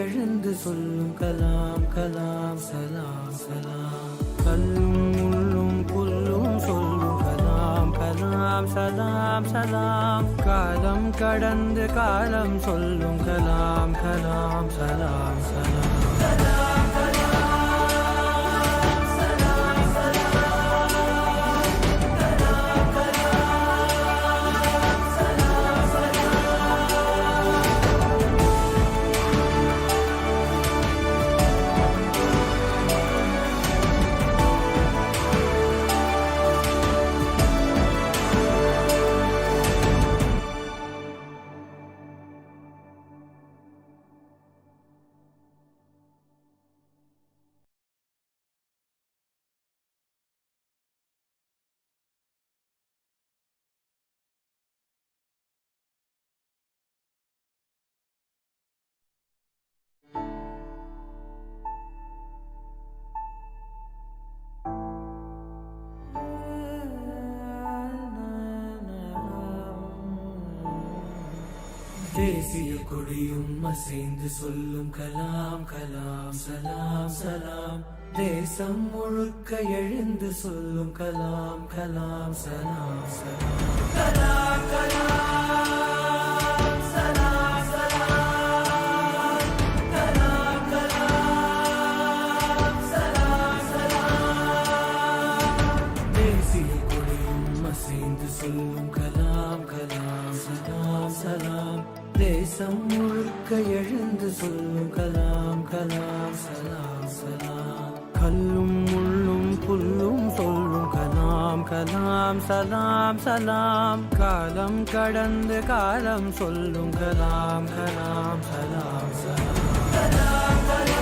எழுந்து சொல்லும் கலாம் கலாம் சலாம் சலாம். கல்லும் முள்ளும் புல்லும் சொல்லும் கலாம் கலாம் சலாம் சலாம். காலம் கடந்து காலம் சொல்லும் கலாம் கலாம் சலாம் சலாம். தேசிய கொடியும் அசைந்து சொல்லும் கலாம் கலாம் சலாம் சலாம். தேசம் முழுக்க எழுந்து சொல்லும் கலாம் கலாம் சலாம் சலாம். கலாம் கலாம் சலாம் சலாம். கலாம் கலாம் சலாம் சலாம். தேசிய கொடியும் அசைந்து சொல்லும் கலாம் கலாம் சலாம் சலாம். தேசம் முழுக்க எழுந்து சொல்லும் கலாம் கலாம் சலாம் சலாம். கல்லும் முள்ளும் புல்லும் சொல்லும் கலாம் கலாம் சலாம் சலாம். காலம் கடந்து காலம் சொல்லும் கலாம் கலாம் சலாம் சலாம். Kalam Kalam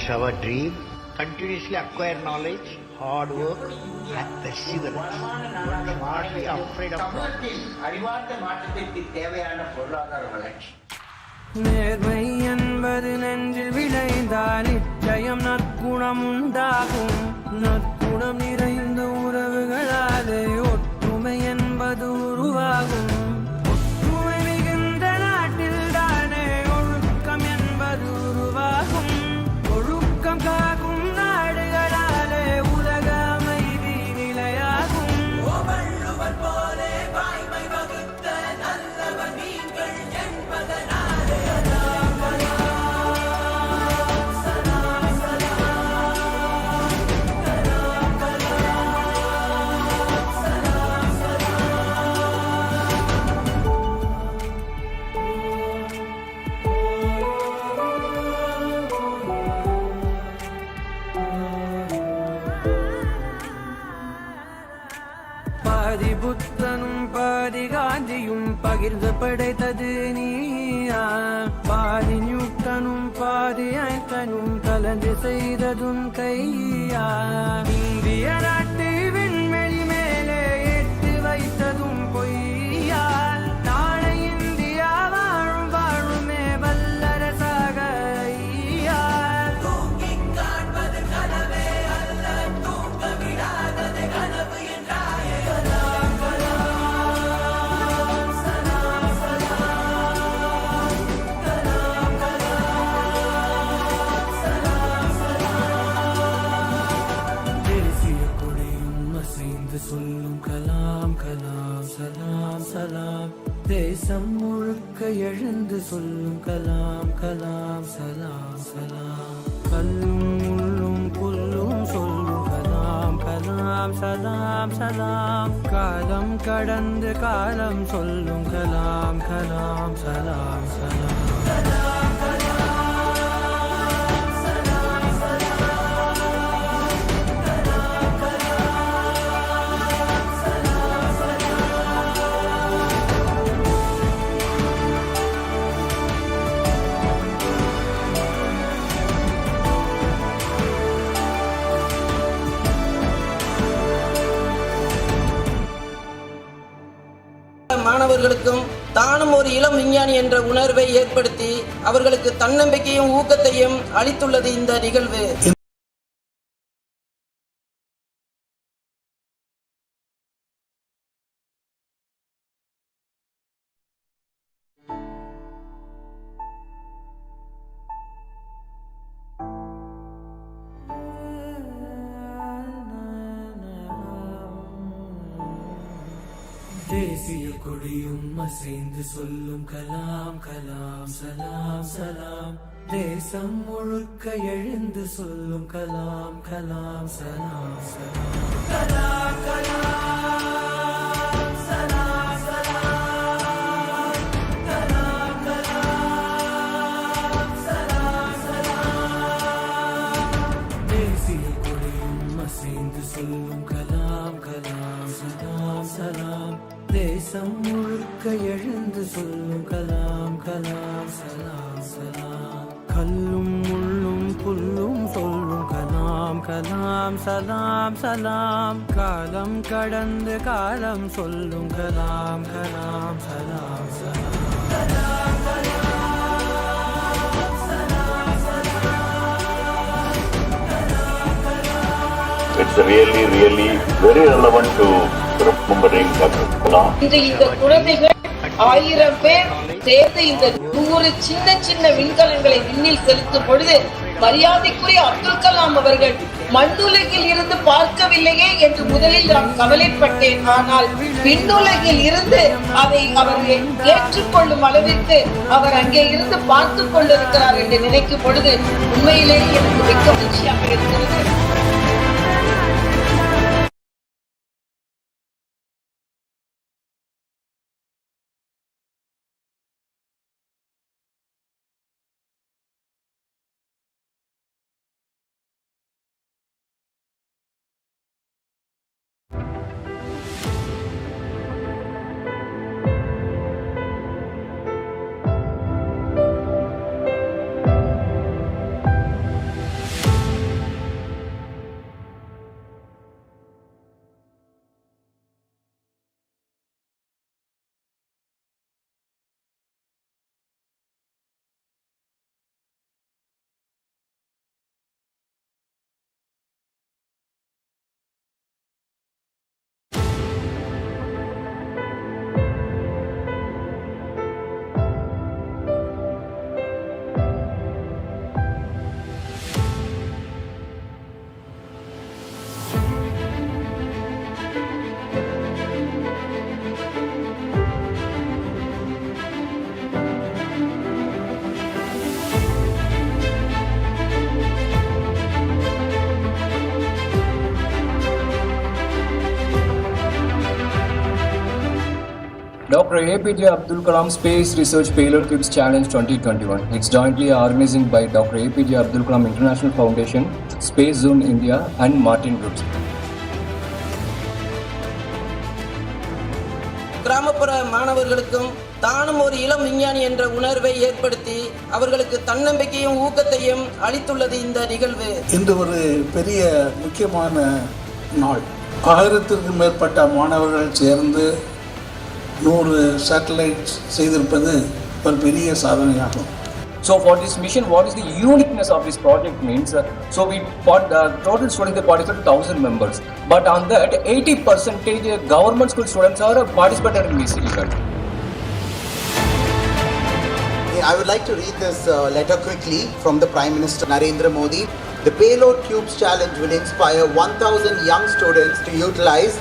have a dream, continuously acquire knowledge, hard work and perseverance. You should not be afraid of problems. நேர்மை என்பது நெஞ்சில் விளைந்தால் நிச்சயம் நற்குணம் உண்டாகும். நற்குணம் நிறைந்த உறவுகளாலே ஒற்றுமை என்பது உருவாகும். ஒற்றுமை மிகுந்த நாட்டில் தானே ஒழுக்கம் என்பது உருவாகும். ஒழுக்கம் காக்கும் நாடுகளாலே உலக அமைதி நிலையாகும். வள்ளுவர் போலே வாய்மை வகுத்த நல்லவர் நீங்கள் என்பதனாலே. கலாம் கலாம் சலாம் சலாம். கலாம் கலாம் சலாம் பாதி புத்தனும் பாதி காந்தியும் பகிர்ந்து படைத்தது நீயா. பாதி நியூட்டனும் பாதி ஐன்ஸ்டைனும் கலந்து செய்ததும் கையா. இந்திய நாட்டு விண்வெளி மேலே எட்டு வைத்ததும் பொய்யா. நாளை இந்தியா வாழும் வாழுமே வல்லரசாக ஐயா. தூங்கிக் காண்பது கனவே அல்ல, தூங்க விடாதது கனவு என்றாயே. கலாம் கலாம் சலாம் சலாம். கலாம் கலாம் சலாம் சலாம். தேசிய கொடியும் அசைந்து சொல்லும் கலாம் கலாம் சலாம் சலாம். தேசம் முழுக்க எழுந்து சொல்லும் கலாம் கலாம் சலாம் சலாம். கல்லும் முள்ளும் புல்லும் சொல்லும் கலாம் கலாம் சலாம் சலாம். காலம் கடந்து காலம் சொல்லும் கலாம் கலாம் சலாம் சலாம். கலாம் கலாம் சலாம் சலாம். கலாம் கலாம் சலாம் மாணவர்களுக்கும் தானும் ஒரு இளம் விஞ்ஞானி என்ற உணர்வை ஏற்படுத்தி அவர்களுக்கு தன்னம்பிக்கையும் ஊக்கத்தையும் அளித்துள்ளது இந்த நிகழ்வு. தேசிய கொடியும் அசைந்து சொல்லும் கலாம் கலாம் சலாம் சலாம். தேசம் முழுக்க எழுந்து சொல்லும் கலாம் கலாம் சலாம் சலாம். கலாம் கலாம் சலாம் சலாம். கலாம் கலாம் சலாம் சலாம். தேசிய கொடியும் அசைந்து சொல்லும் கலாம் கலாம் சலாம் சலாம். தேசம் முழுக்க எழுந்து சொல்லும் கலாம் கலாம் சலாம் சலாம். கல்லும் முள்ளும் புல்லும் சொல்லும் கலாம் கலாம் சலாம் சலாம். காலம் கடந்து காலம் சொல்லும் கலாம் கலாம் சலாம் சலாம். கலாம் கலாம் சலாம் சலாம். Kalam Kalam. It's really very relevant to remembering Dr. Kalam. இந்த குழந்தைகள் 1000 பேர் சேர்ந்து இந்த 100 சின்ன சின்ன விண்கலங்களை விண்ணில் செலுத்தும் பொழுது மரியாதைக்குரிய அப்துல் கலாம் அவர்கள் மண்ணுலகில் இருந்து பார்க்கவில்லையே என்று முதலில் நான் கவலைப்பட்டேன். ஆனால் விண்ணுலகில் இருந்து அதை அவர் ஏற்றுக்கொள்ளும் அளவிற்கு அவர் அங்கே இருந்து பார்த்து கொண்டிருக்கிறார் என்று நினைக்கும் பொழுது உண்மையிலேயே எனக்கு மிக்க மகிழ்ச்சியாக இருக்கிறது. Dr. APJ.APJABDUL Kalam Space Research Payload Cubes Challenge 2021. It's jointly organizing by Dr. APJ.APJABDUL Kalam International Foundation, Space Zone India and Martin Groups. கிராமப்புற மாணவர்களுக்கும் தானும் ஒரு இளம் விஞ்ஞானி என்ற உணர்வை ஏற்படுத்தி அவர்களுக்கு தன்னம்பிக்கையும் ஊக்கத்தையும் அளித்துள்ளது இந்த நிகழ்வு. இன்று ஒரு பெரிய முக்கியமான நாள். 1000க்கும் மேற்பட்ட மாணவர்கள் சேர்ந்து 100 சேட்டலைட்ஸ் செய்திருப்பது ஒரு பெரிய சாதனையாகும். So for this mission, what is the uniqueness of this project means? So we total students participated 1000 members, but on that 80% government school students are participated in this event. I would like to read this letter quickly from the Prime Minister Narendra Modi. The Payload Cubes Challenge will inspire 1000 young students to utilize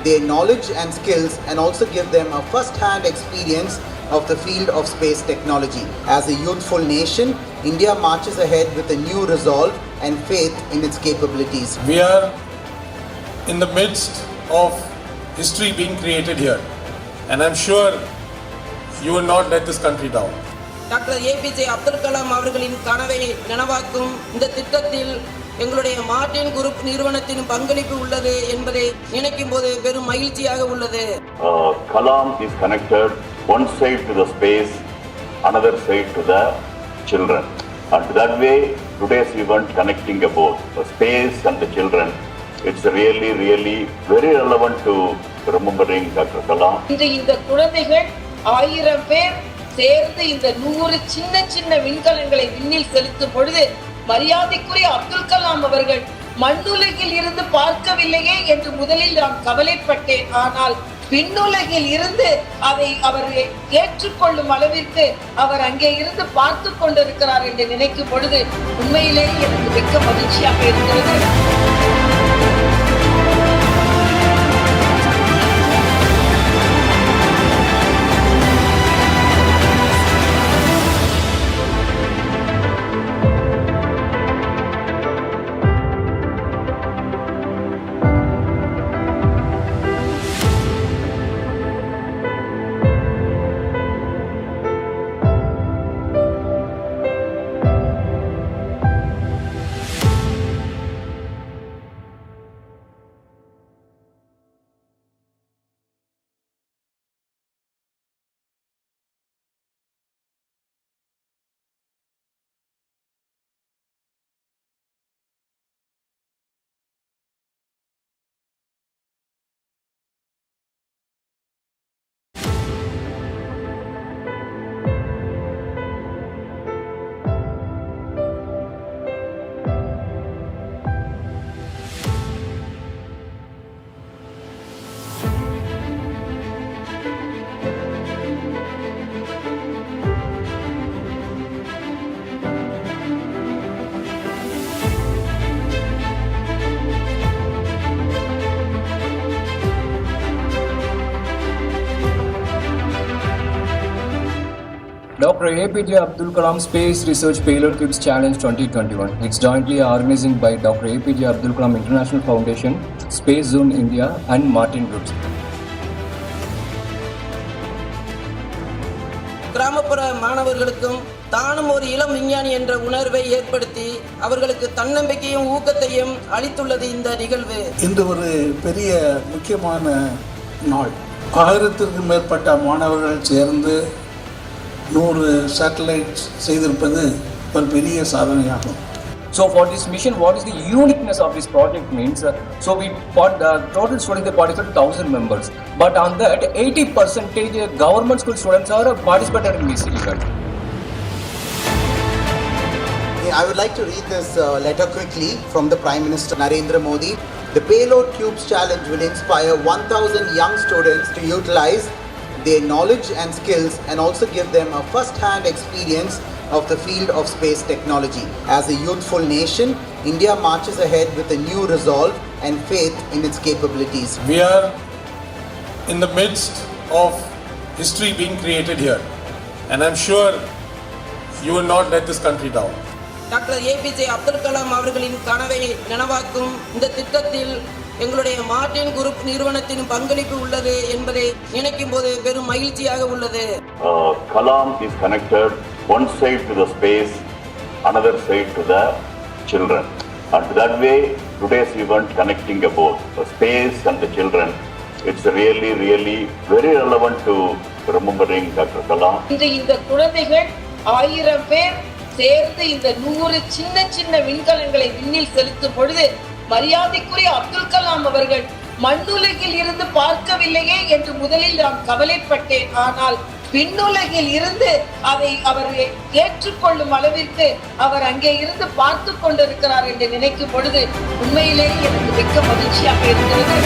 their knowledge and skills and also give them a first-hand experience of the field of space technology. As a youthful nation, India marches ahead with a new resolve and faith in its capabilities. We are in the midst of history being created here, and I'm sure you will not let this country down. Doctor APJ Abdul Kalam அவர்களின் கனவை நனவாக்கும் இந்த திட்டத்தில் எங்களுடைய Martin group நிறுவனத்தின் பங்களிப்பு உள்ளது என்பதை நினைக்கும் போது பெரும் மகிழ்ச்சியாக உள்ளது. Kalam is connected one side to the space, another side to the children, and that way today's event connecting both the space and the children, it's really very relevant to remembering Dr. Kalam. இந்த குழந்தைகள் 1000 பேர் சேர்ந்து இந்த 100 சின்ன சின்ன விண்கலங்களை விண்ணில் செலுத்தும் பொழுது மரியாதைக்குரிய அப்துல் கலாம் அவர்கள் மண்ணுலகில் இருந்து பார்க்கவில்லையே என்று முதலில் நான் கவலைப்பட்டேன். ஆனால் விண்ணுலகில் இருந்து அதை அவர் ஏற்றுக்கொள்ளும் அளவிற்கு அவர் அங்கே இருந்து பார்த்து கொண்டிருக்கிறார் என்று நினைக்கும் பொழுது உண்மையிலேயே எனக்கு மிக்க மகிழ்ச்சியாக இருக்கிறது. Dr. APJ Abdul Kalam Space Research Payload Cubes Challenge 2021. It's jointly organizing by Dr. APJ Abdul Kalam International Foundation, Space Zone India and Martin Groups. கிராமப்புற மாணவர்களுக்கும் தானும் ஒரு இளம் விஞ்ஞானி என்ற உணர்வை ஏற்படுத்தி அவர்களுக்கு தன்னம்பிக்கையும் ஊக்கத்தையும் அளித்துள்ளது இந்த நிகழ்வு. இந்த ஒரு பெரிய முக்கியமான நாள். 1000க்கும் மேற்பட்ட மாணவர்கள் சேர்ந்து 100 சேட்டலைட்ஸ் செய்திருப்பது ஒரு பெரிய சாதனையாகும். So for this mission, what is the uniqueness of this project means? So we total students, they participated 1,000 members. But on that, 80% government school students are participated in this event. I would like to read this letter quickly from the Prime Minister Narendra Modi. The Payload Cubes Challenge will inspire 1,000 young students to utilize their knowledge and skills and also give them a first-hand experience of the field of space technology. As a youthful nation, India marches ahead with a new resolve and faith in its capabilities. We are in the midst of history being created here, and I'm sure you will not let this country down. Doctor APJ Abdul Kalam அவர்களின் கனவை நனவாக்கும் இந்த திட்டத்தில் எங்களுடைய Martin group நிறுவனத்தின் பங்களிப்பு உள்ளது என்பதை நினைக்கும் போது பெரும் மகிழ்ச்சியாக உள்ளது. Kalam is connected one side to the space, another side to the children. And that way, today's event connecting both the space and the children, it's really very relevant to remembering Dr. Kalam. இந்த குழந்தைகள் 1000 பேர் சேர்ந்து இந்த 100 சின்ன சின்ன விண்கலங்களை விண்ணில் செலுத்தும் பொழுது மரியாதைக்குரிய அப்துல் கலாம் அவர்கள் மண்ணுலகில் இருந்து பார்க்கவில்லையே என்று முதலில் நான் கவலைப்பட்டேன். ஆனால் விண்ணுலகில் இருந்து அதை அவர் ஏற்றுக்கொள்ளும் அளவிற்கு அவர் அங்கே இருந்து பார்த்து கொண்டிருக்கிறார் என்று நினைக்கும் பொழுது உண்மையிலேயே எனக்கு மிக்க மகிழ்ச்சியாக இருக்கிறது.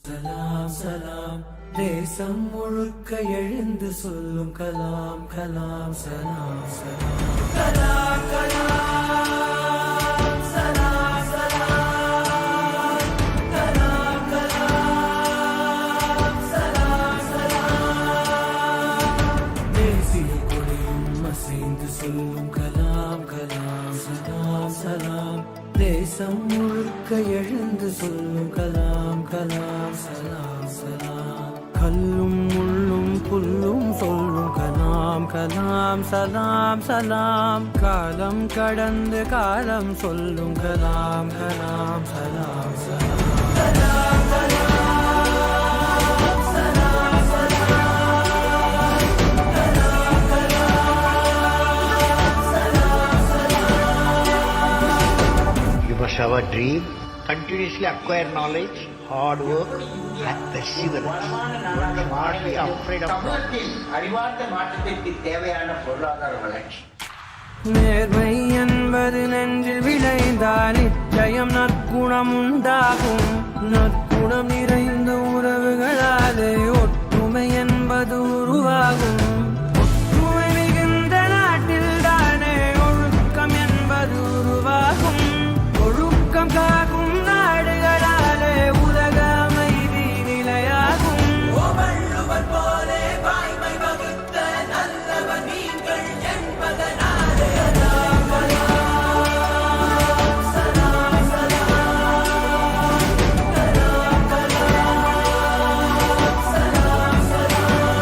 சலாம் சலாம் தேசம் முழுக்க எழுந்து சொல்லும் கலாம் கலாம் சலாம் சலாம் கலாம் கலாம் சலாம் சலாம் கலாம் கலாம் சலாம் சலாம் தேசிய கொடியும் அசைந்து சொல்லும் கலாம் கலாம் சலாம் சலாம் தேசம் முழுக்க எழுந்து சொல்லும் கலாம் கலாம் சலாம் சலாம் கல்லும் முள்ளும் புல்லும் சொல்லும் கலாம் கலாம் சலாம் சலாம் காலம் கடந்து காலம் சொல்லும் கலாம் கலாம் சலாம் சலாம் கலாம் கலாம் சலாம் சலாம் கலாம் கலாம் சலாம் சலாம். You must have a dream, continuously acquire knowledge, hard work, and perseverance. Don't be afraid of problems. அறிவார்ந்த மாற்றத்திற்கு தேவையான பொருளாதார வளர்ச்சி. நேர்மை என்பது நெஞ்சில் விளைந்தால் நிச்சயம் நற்குணம் உண்டாகும். நற்குணம் நிறைந்த உறவுகளாலே ஒற்றுமை என்பது உருவாகும். ஒற்றுமை மிகுந்த நாட்டில் தானே ஒழுக்கம் என்பது உருவாகும். ஒழுக்கம் காக்கும் நாடுகளாலே உலக அமைதி நிலையாகும். வள்ளுவர் போலே வாய்மை வகுத்த நல்லவர் நீங்கள் என்பதனாலே சலாம் சலாம் கலாம் கலாம் சலாம் சலாம்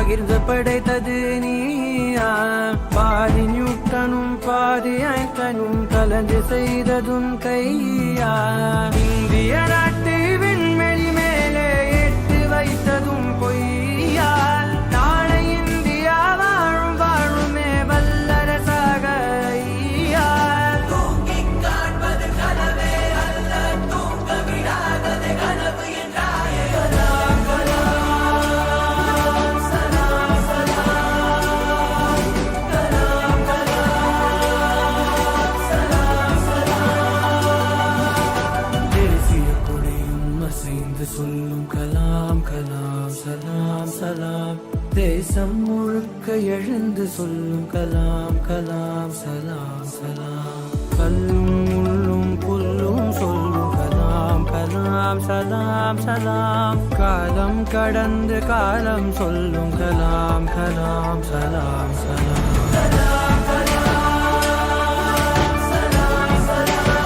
பகிர்ந்து படைத்தது நீயா பாதி நியூட்டனும் பாதி ஐன்ஸ்டைனும் கலந்து செய்ததும் கையா இந்திய நாட்டு விண்வெளி மேலே ஏற்றி வைத்ததும் பொய்யா நாளை இந்தியா வாழும் வாழுமே வல்லரசாக ஐயா தூங்கிக் காண்பது கனவே அல்ல தூங்க விடாதது கனவு என்றாயே கலாம் கலாம் சலாம் சலாம் கலாம் கலாம் சலாம் சலாம் தேசிய கொடியும் அசைந்து சொல்லும் கலாம் கலாம் சலாம் சலாம் தேசம் முழுக்க எழுந்து சொல்லும் கலாம் கலாம் சலாம் சலாம் கல்லும் முள்ளும் புல்லும் சொல்லும் கலாம் கலாம் சலாம் சலாம் காலம் கடந்து காலம் சொல்லும் கலாம் கலாம் சலாம் சலாம் கலாம் கலாம் சலாம் சலாம்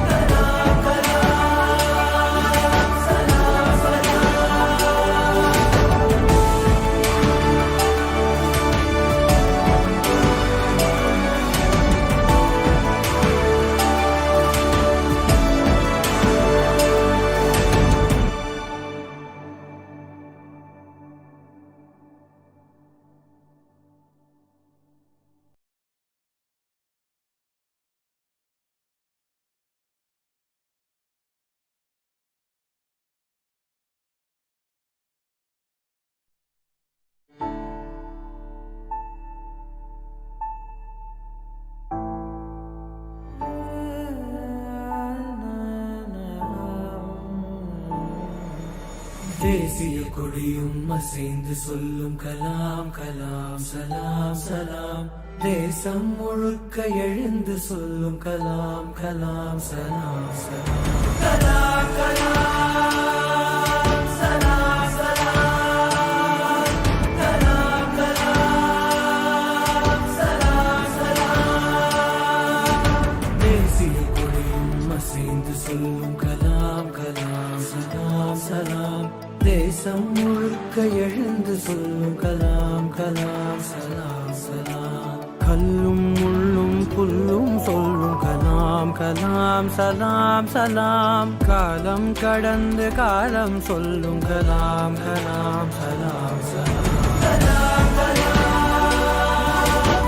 கலாம் கலாம் சலாம் சலாம் தேசிய கொடியும் அசைந்து சொல்லும் கலாம் கலாம் சலாம் சலாம் தேசம் முழுக்க எழுந்து சொல்லும் கலாம் கலாம் சலாம் சலாம் கலாம் கலாம் சலாம் சலாம் கலாம் கலாம் சலாம் சலாம் தேசிய கொடியும் அசைந்து சொல்லும் கலாம் கலாம் சலாம் சலாம் தேசம் முழுக்க எழுந்து சொல்லும் கலாம் கலாம் சலாம் சலாம் கல்லும் முள்ளும் புல்லும் சொல்லும் கலாம் கலாம் சலாம் சலாம் காலம் கடந்து காலம் சொல்லும் கலாம் கலாம் சலாம் சலாம் கலாம் கலாம்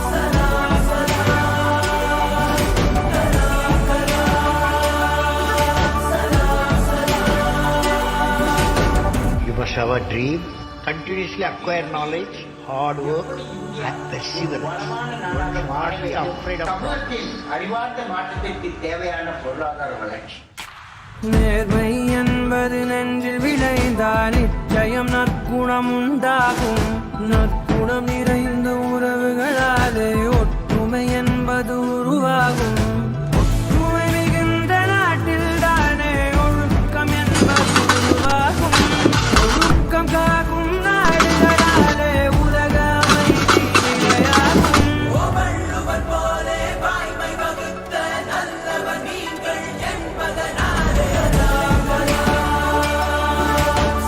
சலாம் சலாம் கலாம் கலாம் சலாம் சலாம் You must have a dream, continuously acquire knowledge, hard work, and perseverance. One should not be afraid of problems. தமிழகத்தில் அறிவார்ந்த மாற்றத்திற்கு தேவையான பொருளாதார வளர்ச்சி நேர்மை என்பது நெஞ்சில் விளைந்தால் நிச்சயம் நற்குணம் உண்டாகும் நற்குணம் நிறைந்த உறவுகளாலே ஒற்றுமை என்பது உருவாகும் ஒற்றுமை மிகுந்த நாட்டில் தானே ஒழுக்கம் என்பது உருவாகும் ஒழுக்கம் காக்கும் நாடுகளாலே உலக அமைதி நிலையாகும் வள்ளுவர் போலே வாய்மை வகுத்த நல்லவர் நீங்கள் என்பதனாலே கலாம் கலாம்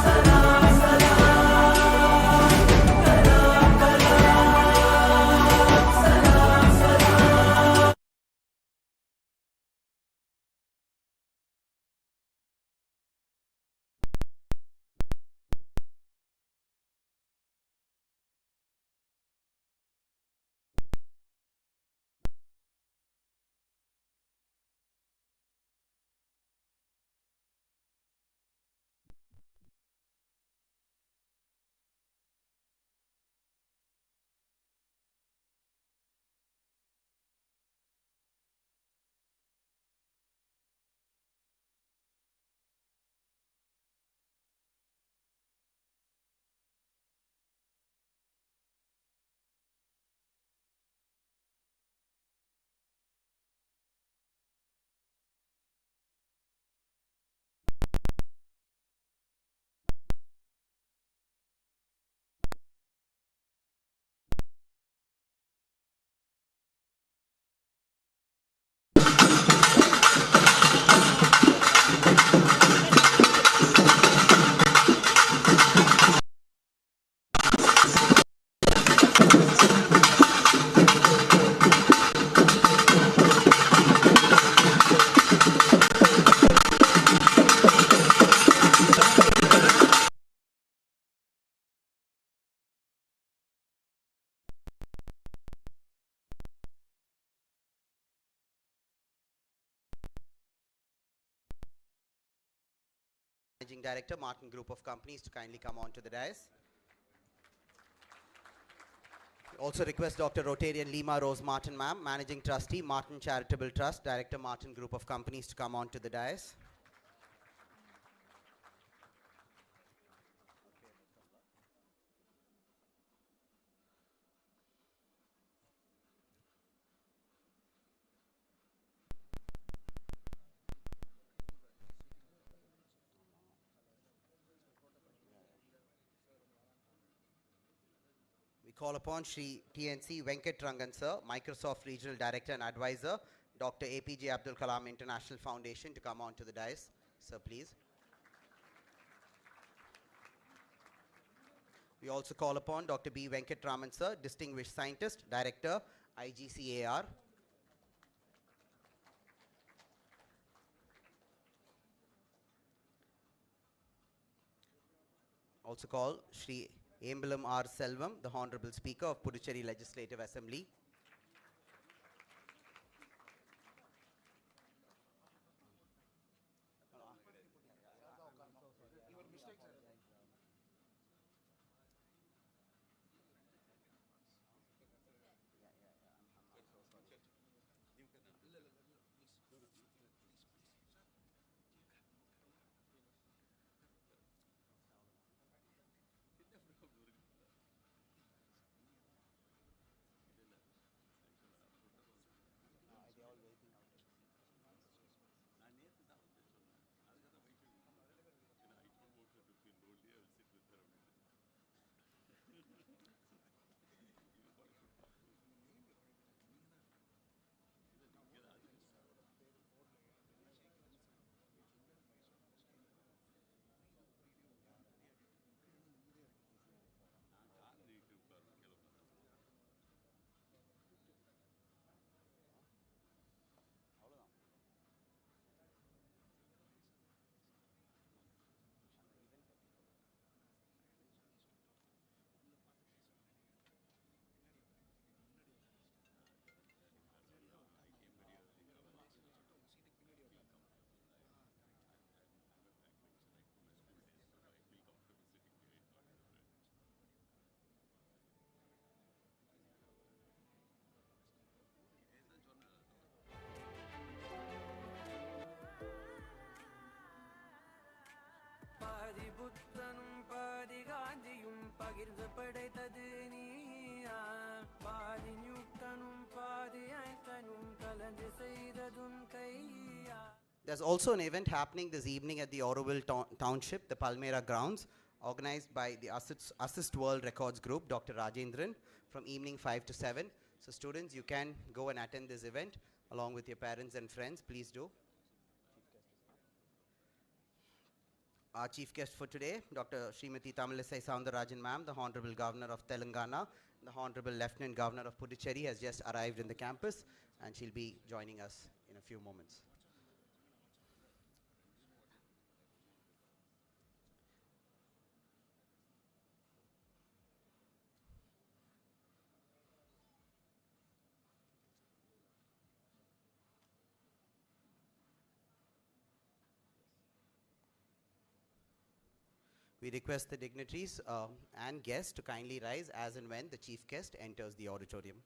சலாம் சலாம் Kalam Managing Director, Martin Group of Companies, to kindly come on to the dais. Also request Dr. Rotarian Lima Rose Martin, ma'am, Managing Trustee, Martin Charitable Trust, Director, Martin Group of Companies, to come on to the dais. We call upon Shri TNC Venkat Rangan sir, Microsoft Regional Director and Advisor, Dr. APJ Abdul Kalam International Foundation, to come on to the dais. Sir, please. We also call upon Dr. B. Venkat Raman sir, Distinguished Scientist, Director, IGCAR. Also call Shri Embalam R. Selvam, the Honorable Speaker of Puducherry Legislative Assembly. பாதி புத்தனும் பாதி காந்தியும் பகிர்ந்து படைத்தது நீயா பாதி நியூட்டனும் பாதி ஐன்ஸ்டைனும் கலந்து செய்ததும் கையா. There's also an event happening this evening at the Oroville Township, the Palmyra grounds, organized by the Assist World Records Group, Dr. Rajendran, from evening 5 to 7. So students, you can go and attend this event along with your parents and friends. Please do. Our chief guest for today, Dr. Srimati Tamilisai Soundarajan ma'am, the Honorable Governor of Telangana, the Honorable Lieutenant Governor of Puducherry, has just arrived in the campus, and she'll be joining us in a few moments. We request the dignitaries and guests to kindly rise as and when the chief guest enters the auditorium.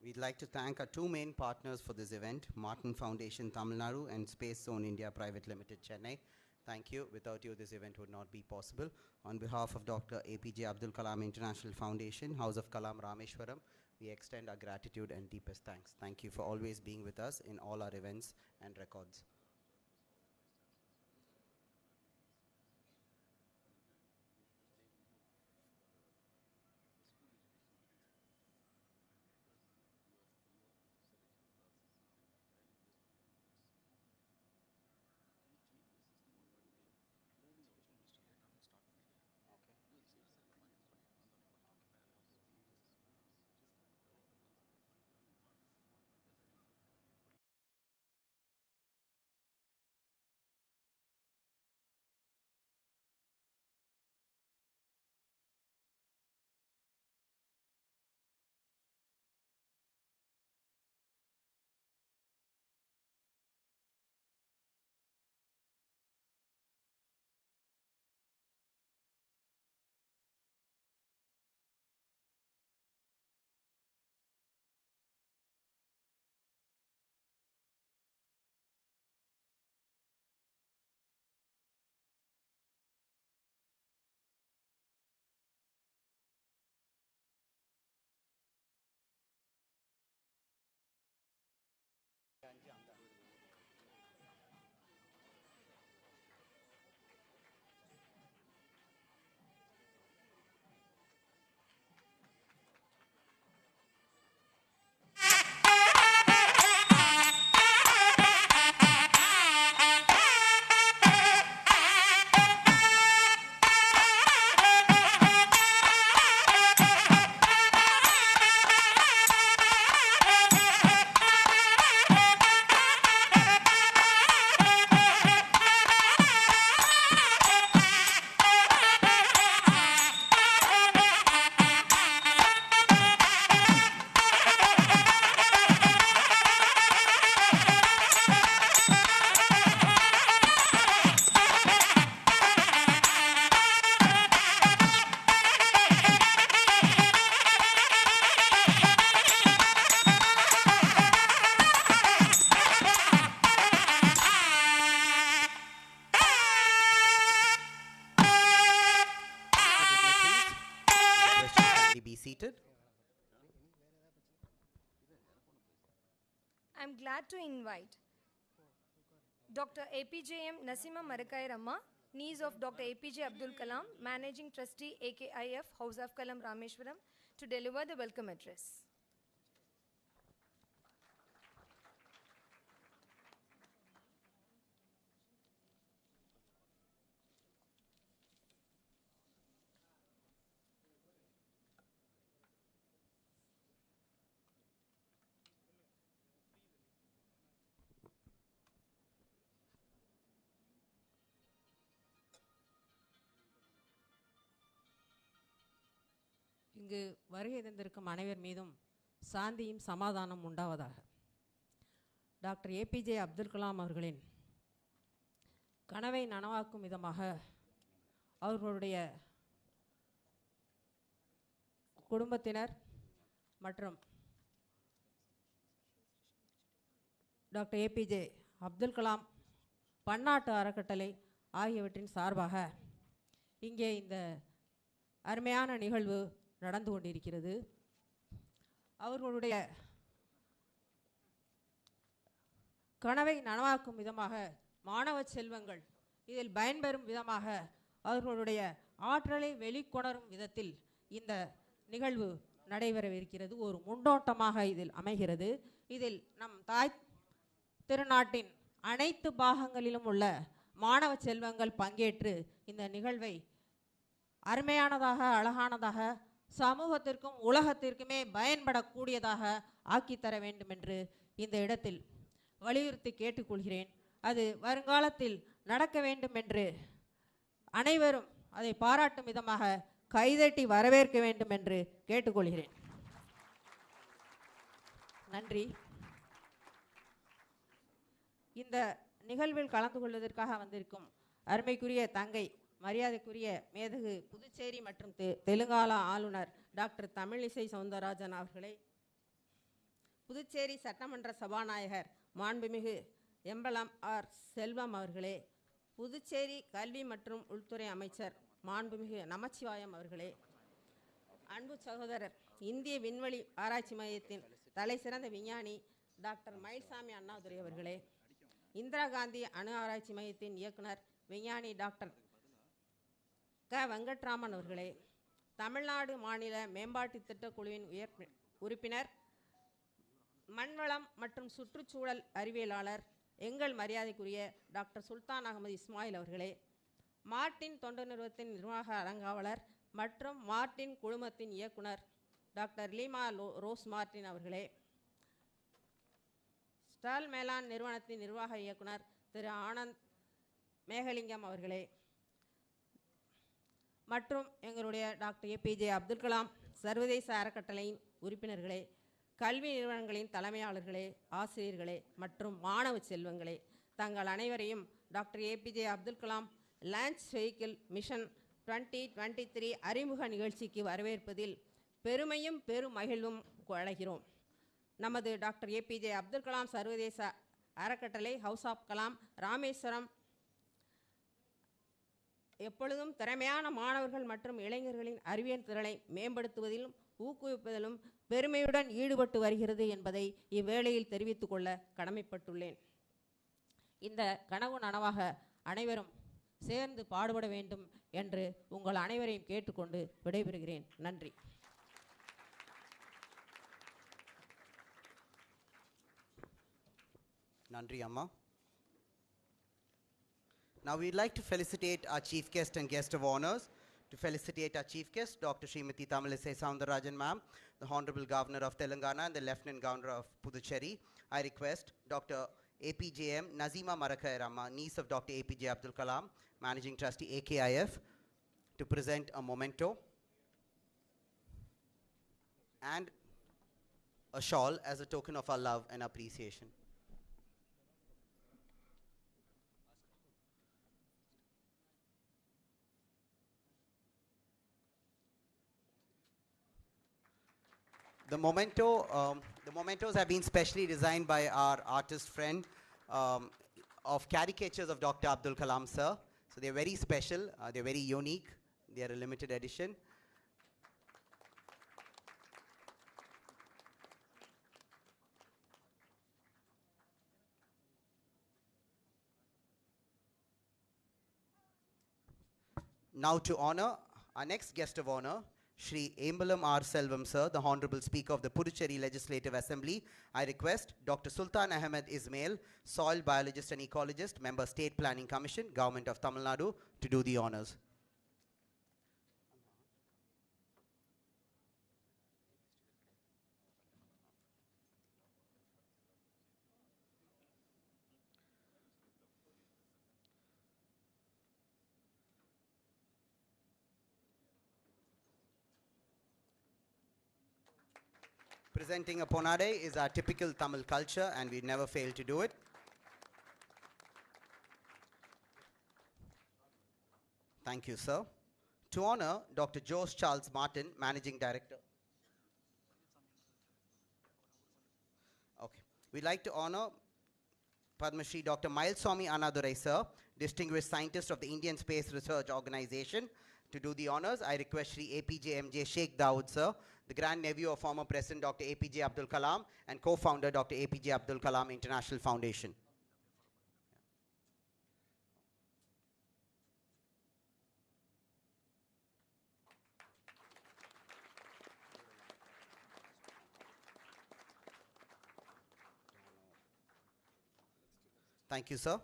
We'd like to thank our two main partners for this event, Martin Foundation Tamil Nadu and Space Zone India Private Limited Chennai. Thank you. Without you, this event would not be possible. On behalf of Dr. APJ Abdul Kalam International Foundation, House of Kalam Rameshwaram, we extend our gratitude and deepest thanks. Thank you for always being with us in all our events and records. I'm glad to invite Dr. APJM Nasima Marakairama, niece of Dr. APJ Abdul Kalam, Managing Trustee AKIF House of Kalam Rameshwaram, to deliver the welcome address. இங்கு வருகை தந்திருக்கும் அனைவர் மீதும் சாந்தியும் சமாதானம் உண்டாவதாக. Doctor APJ Abdul Kalam அவர்களின் கனவை நனவாக்கும் விதமாக அவர்களுடைய குடும்பத்தினர் மற்றும் டாக்டர் ஏபிஜே அப்துல் கலாம் பன்னாட்டு அறக்கட்டளை ஆகியவற்றின் சார்பாக இங்கே இந்த அருமையான நிகழ்வு நடந்து கொண்டிருக்கிறது. அவர்களுடைய கனவை நனவாக்கும் விதமாக மாணவ செல்வங்கள் இதில் பயன்பெறும் விதமாக அவர்களுடைய ஆற்றலை வெளிக்கொணரும் விதத்தில் இந்த நிகழ்வு நடைபெறவிருக்கிறது. ஒரு முன்னோட்டமாக இதில் அமைகிறது. இதில் நம் தாய் திருநாட்டின் அனைத்து பாகங்களிலும் உள்ள மாணவ செல்வங்கள் பங்கேற்று இந்த நிகழ்வை அருமையானதாக, அழகானதாக, சமூகத்திற்கும் உலகத்திற்குமே பயன்படக்கூடியதாக ஆக்கித்தர வேண்டும் என்று இந்த இடத்தில் வலியுறுத்தி கேட்டுக்கொள்கிறேன். அது வருங்காலத்தில் நடக்க வேண்டும் என்று அனைவரும் அதை பாராட்டும் விதமாக கைதட்டி வரவேற்க வேண்டும் என்று கேட்டுக்கொள்கிறேன். நன்றி. இந்த நிகழ்வில் கலந்து கொள்வதற்காக வந்திருக்கும் அருமைக்குரிய தங்கை, மரியாதைக்குரிய மேதகு புதுச்சேரி மற்றும் தெலுங்கானா ஆளுநர் டாக்டர் தமிழிசை சவுந்தரராஜன் அவர்களை, புதுச்சேரி சட்டமன்ற சபாநாயகர் மாண்புமிகு எம்பலம் ஆர் செல்வம் அவர்களே, புதுச்சேரி கல்வி மற்றும் உள்துறை அமைச்சர் மாண்புமிகு நமச்சிவாயம் அவர்களே, அன்பு சகோதரர் இந்திய விண்வெளி ஆராய்ச்சி மையத்தின் தலைசிறந்த விஞ்ஞானி டாக்டர் மயில்சாமி அண்ணாதுரை அவர்களே, இந்திரா காந்தி அணு ஆராய்ச்சி மையத்தின் இயக்குனர் விஞ்ஞானி டாக்டர் க வெங்கட்ராமன் அவர்களே, தமிழ்நாடு மாநில மேம்பாட்டு திட்டக்குழுவின் உறுப்பினர் மண்வளம் மற்றும் சுற்றுச்சூழல் அறிவியலாளர் எங்கள் மரியாதைக்குரிய டாக்டர் சுல்தான் அகமது இஸ்மாயில் அவர்களே, மார்டின் தொண்டு நிறுவனத்தின் நிர்வாக அலங்காவலர் மற்றும் மார்டின் குழுமத்தின் இயக்குனர் டாக்டர் லீமா ரோஸ் மார்டின் அவர்களே, ஸ்டால் மேலான் நிறுவனத்தின் நிர்வாக இயக்குனர் திரு ஆனந்த் மேகலிங்கம் அவர்களே, மற்றும் எங்களுடைய டாக்டர் ஏபிஜே அப்துல் கலாம் சர்வதேச அறக்கட்டளையின் உறுப்பினர்களே, கல்வி நிறுவனங்களின் தலைமையாளர்களே, ஆசிரியர்களே மற்றும் மாணவ செல்வங்களே, தங்கள் அனைவரையும் doctor APJ Abdul Kalam launch vehicle mission 2023 அறிமுக நிகழ்ச்சிக்கு வரவேற்பதில் பெருமையும் பெரும் மகிழ்வும் அடைகிறோம். நமது டாக்டர் ஏபிஜே அப்துல் கலாம் சர்வதேச அறக்கட்டளை ஹவுஸ் ஆஃப் கலாம் ராமேஸ்வரம் எப்பொழுதும் திறமையான மாணவர்கள் மற்றும் இளைஞர்களின் அறிவியல் திறனை மேம்படுத்துவதிலும் ஊக்குவிப்பதிலும் பெருமையுடன் ஈடுபட்டு வருகிறது என்பதை இவ்வேளையில் தெரிவித்துக் கொள்ள கடமைப்பட்டுள்ளேன். இந்த கனவு நனவாக அனைவரும் சேர்ந்து பாடுபட வேண்டும் என்று உங்கள் அனைவரையும் கேட்டுக்கொண்டு விடைபெறுகிறேன். நன்றி. Nandri Amma. Now we'd like to felicitate our chief guest and guest of honors. To felicitate our chief guest, Dr. Srimati Tamilisai Soundarajan ma'am, the Honorable Governor of Telangana and the Lieutenant Governor of Puducherry, I request Dr. APJM Nazima Marakairama, niece of Dr. APJ Abdul Kalam, Managing Trustee AKIF, to present a memento and a shawl as a token of our love and appreciation. The mementos have been specially designed by our artist friend of caricatures of Dr. Abdul Kalam sir. So they're very special, they're very unique, they're a limited edition. Now to honor our next guest of honor, Shri Embalam R. Selvam sir, the Honorable Speaker of the Puducherry Legislative Assembly, I request Dr. Sultan Ahmed Ismail, soil biologist and ecologist, member State Planning Commission, Government of Tamil Nadu, to do the honors. Presenting a ponade is our typical Tamil culture and we never fail to do it. Thank you, sir. To honor Dr. Jose Charles Martin, Managing Director. Okay. We'd like to honor Padma Shri Dr. Myleswamy Annadurai, sir, Distinguished Scientist of the Indian Space Research Organization. To do the honors, I request Shri APJ MJ Sheikh Dawood, sir, the grandnephew of former President Dr. APJ Abdul Kalam and co-founder Dr. APJ Abdul Kalam International Foundation. Thank you, sir.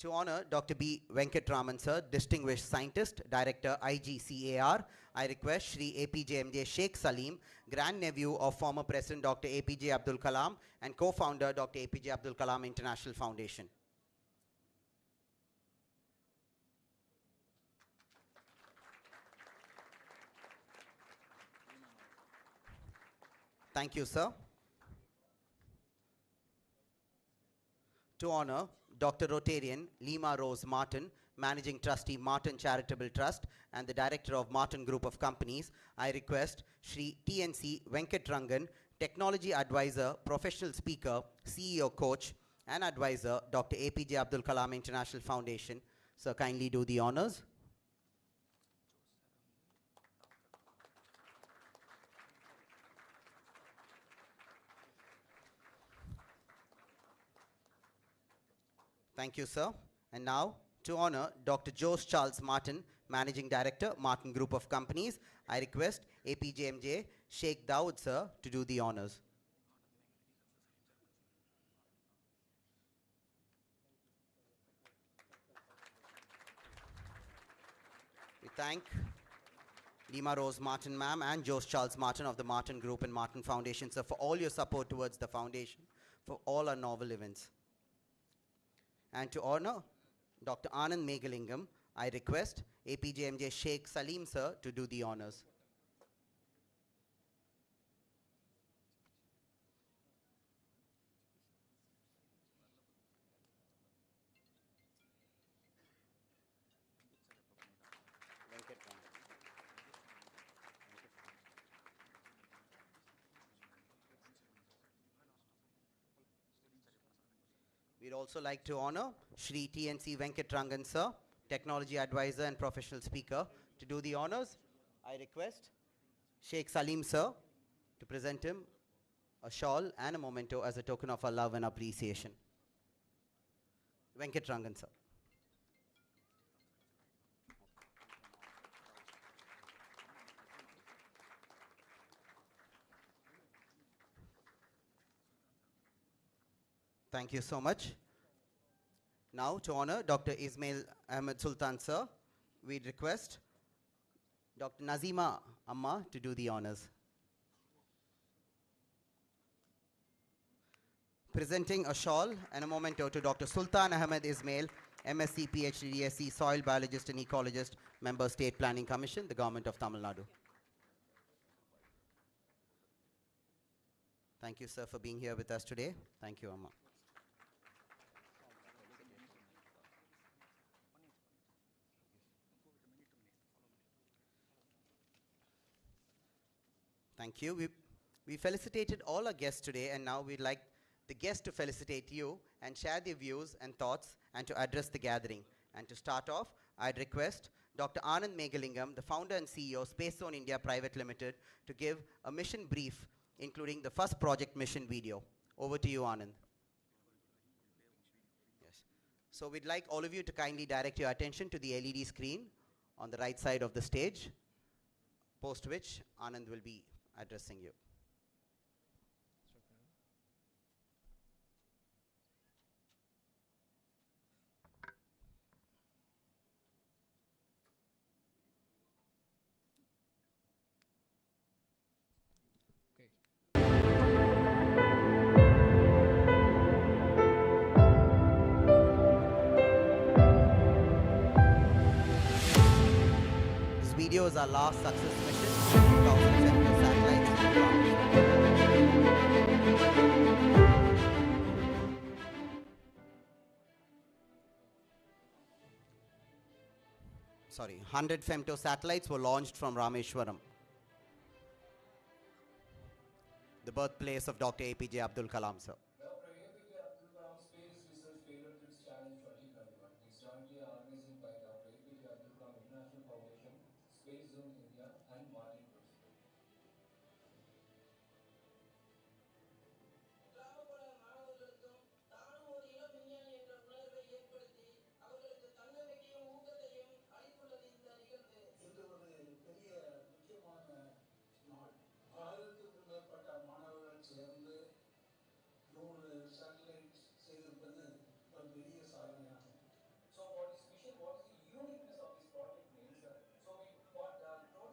To honor Dr. B. Venkatraman, sir, Distinguished Scientist, Director, IGCAR, I request Shri APJ MJ Sheikh Salim, grandnephew of former President Dr. APJ Abdul Kalam and co-founder Dr. APJ Abdul Kalam International Foundation. Thank you, sir. To honor Dr. Rotarian Lima Rose Martin, Managing Trustee Martin Charitable Trust and the Director of Martin Group of Companies, I request Shri TNC Venkatrangan, technology advisor, professional speaker, CEO coach, and advisor, Dr. APJ Abdul Kalam International Foundation. Sir, kindly do the honors. Thank you, sir. And now, to honor Dr. Jose Charles Martin, Managing Director, Martin Group of Companies, I request APJMJ Sheikh Dawood, sir, to do the honors. We thank Lima Rose Martin, ma'am, and Jose Charles Martin of the Martin Group and Martin Foundation, sir, for all your support towards the foundation, for all our novel events. And to honor Dr. Anand Megalingam, I request APJMJ Sheikh Salim, sir, to do the honors. We'd also like to honor Shri TNC Venkatrangan, sir, technology advisor and professional speaker, to do the honors. I request Sheikh Salim, sir, to present him a shawl and a memento as a token of our love and appreciation. Venkatrangan, sir. Thank you so much. Now, to honor Dr. Ismail Ahmed Sultan, sir, we request Dr. Nazima Amma to do the honors. Presenting a shawl and a memento to Dr. Sultan Ahmed Ismail, MSc, PhD, DSc, soil biologist and ecologist, member State Planning Commission, the Government of Tamil Nadu. Thank you, sir, for being here with us today. Thank you, Amma. Thank you. We felicitated all our guests today, and now we'd like the guests to felicitate you and share their views and thoughts and to address the gathering. And to start off, I'd request Dr. Anand Megalingam, the founder and CEO, Space Zone India Private Limited, to give a mission brief, including the first project mission video. Over to you, Anand. Yes. So we'd like all of you to kindly direct your attention to the LED screen on the right side of the stage, post which Anand will be addressing you. This video is our last success mission. 2007 satellites. Sorry, 100 femto satellites were launched from Rameshwaram, the birthplace of Dr. APJ Abdul Kalam, sir. Dr. APJ Abdul Kalam Space Research Payload Trips Challenge 2021 is jointly organized by Dr. APJ Abdul Kalam International Foundation, Space Zone India, and Martin Group. இன்று ஒரு பெரிய முக்கியமான நாள். 1000க்கும் மேற்பட்ட மாணவர்கள் சேர்ந்து 100 satellites செய்திருப்பது ஒரு பெரிய சாதனையாகும். So what is mission? What is the uniqueness of this project means? So we got total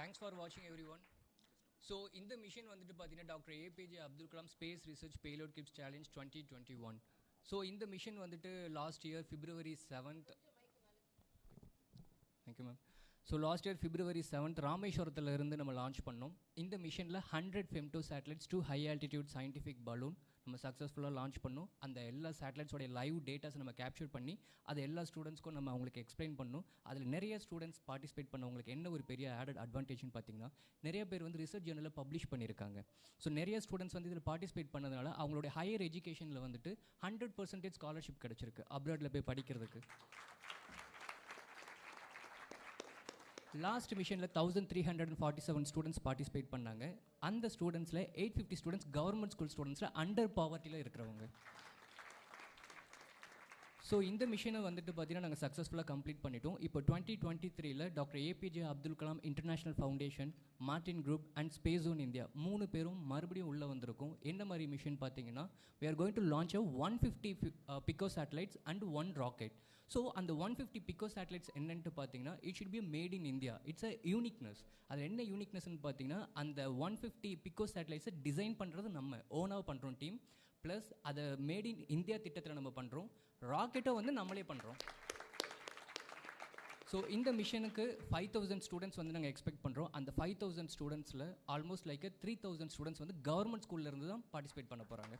Thanks for watching everyone. So in the mission வந்துட்டு பார்த்தீங்கன்னா doctor APJ Abdul Kalam space research payload cubes challenge 2021. So இந்த mission வந்துட்டு last year February 7th. Thank you ma'am. So last year February 7th ராமேஸ்வரத்தில் இருந்து நம்ம launch பண்ணோம். இந்த மிஷனில் 100 femto satellites to high altitude scientific balloon நம்ம சக்ஸஸ்ஃபுல்லாக லான்ச் பண்ணோம். அந்த எல்லா சேட்டலைட்ஸோடைய லைவ் டேட்டாஸை நம்ம கேப்சர் பண்ணி அதை எல்லா ஸ்டூடெண்ட்ஸ்க்கும் நம்ம அவங்களுக்கு எக்ஸ்பிளைன் பண்ணணும். அதில் நிறைய ஸ்டூடெண்ட்ஸ் பார்ட்டிசிபேட் பண்ணவங்களுக்கு என்ன ஒரு பெரிய ஆடட் அட்வான்டேஜ்னு பார்த்தீங்கன்னா, நிறைய பேர் வந்து ரிசர்ச் ஜேர்னலில் பப்ளிஷ் பண்ணியிருக்காங்க. ஸோ நிறைய ஸ்டூடெண்ட்ஸ் வந்து இதில் பார்ட்டிசிபேட் பண்ணதுனால அவங்களுடைய ஹையர் எஜுகேஷனில் வந்துட்டு 100% ஸ்காலர்ஷிப் கிடச்சிருக்கு அப்ராடில் போய் படிக்கிறதுக்கு. லாஸ்ட் மிஷனில் 1347 ஸ்டூடெண்ட்ஸ் பார்ட்டிசிபேட் பண்ணாங்க. அந்த ஸ்டூடெண்ட்ஸில் 850 ஸ்டூடெண்ட்ஸ் கவர்மெண்ட் ஸ்கூல் ஸ்டூடெண்ட்ஸில் அண்டர் பாவர்ட்டியில் இருக்கிறவங்க. ஸோ இந்த மிஷனை வந்துட்டு பார்த்தீங்கன்னா நாங்கள் சக்ஸஸ்ஃபுல்லாக கம்ப்ளீட் பண்ணிட்டோம். இப்போ 2023 doctor APJ Abdul Kalam international foundation, Martin group and space zone India 3 பேரும் மறுபடியும் உள்ளே வந்திருக்கும். என்ன மாதிரி மிஷன் பார்த்தீங்கன்னா, we are going to launch a 150 pico satellites and 1 rocket. So அந்த 150 pico satellites என்னென்ட்டு பார்த்தீங்கன்னா, it should be made in India. It's a uniqueness. அது என்ன யூனிக்னஸ்ன்னு பார்த்தீங்கன்னா, அந்த 150 pico satellites டிசைன் பண்ணுறது நம்ம ஓனாக பண்ணுறோம் டீம். ப்ளஸ் அதை மேட் இன் இந்தியா திட்டத்தில் நம்ம பண்ணுறோம். ராக்கெட்டை வந்து நம்மளே பண்ணுறோம். ஸோ இந்த மிஷனுக்கு 5000 ஸ்டூடெண்ட்ஸ் வந்து நாங்கள் எக்ஸ்பெக்ட் பண்ணுறோம். அந்த 5000 ஸ்டூடெண்ட்ஸில் ஆல்மோஸ்ட் லைக் 3000 ஸ்டூடெண்ட்ஸ் வந்து கவர்மெண்ட் ஸ்கூல்லேருந்து தான் பார்ட்டிசிபேட் பண்ண போகிறாங்க.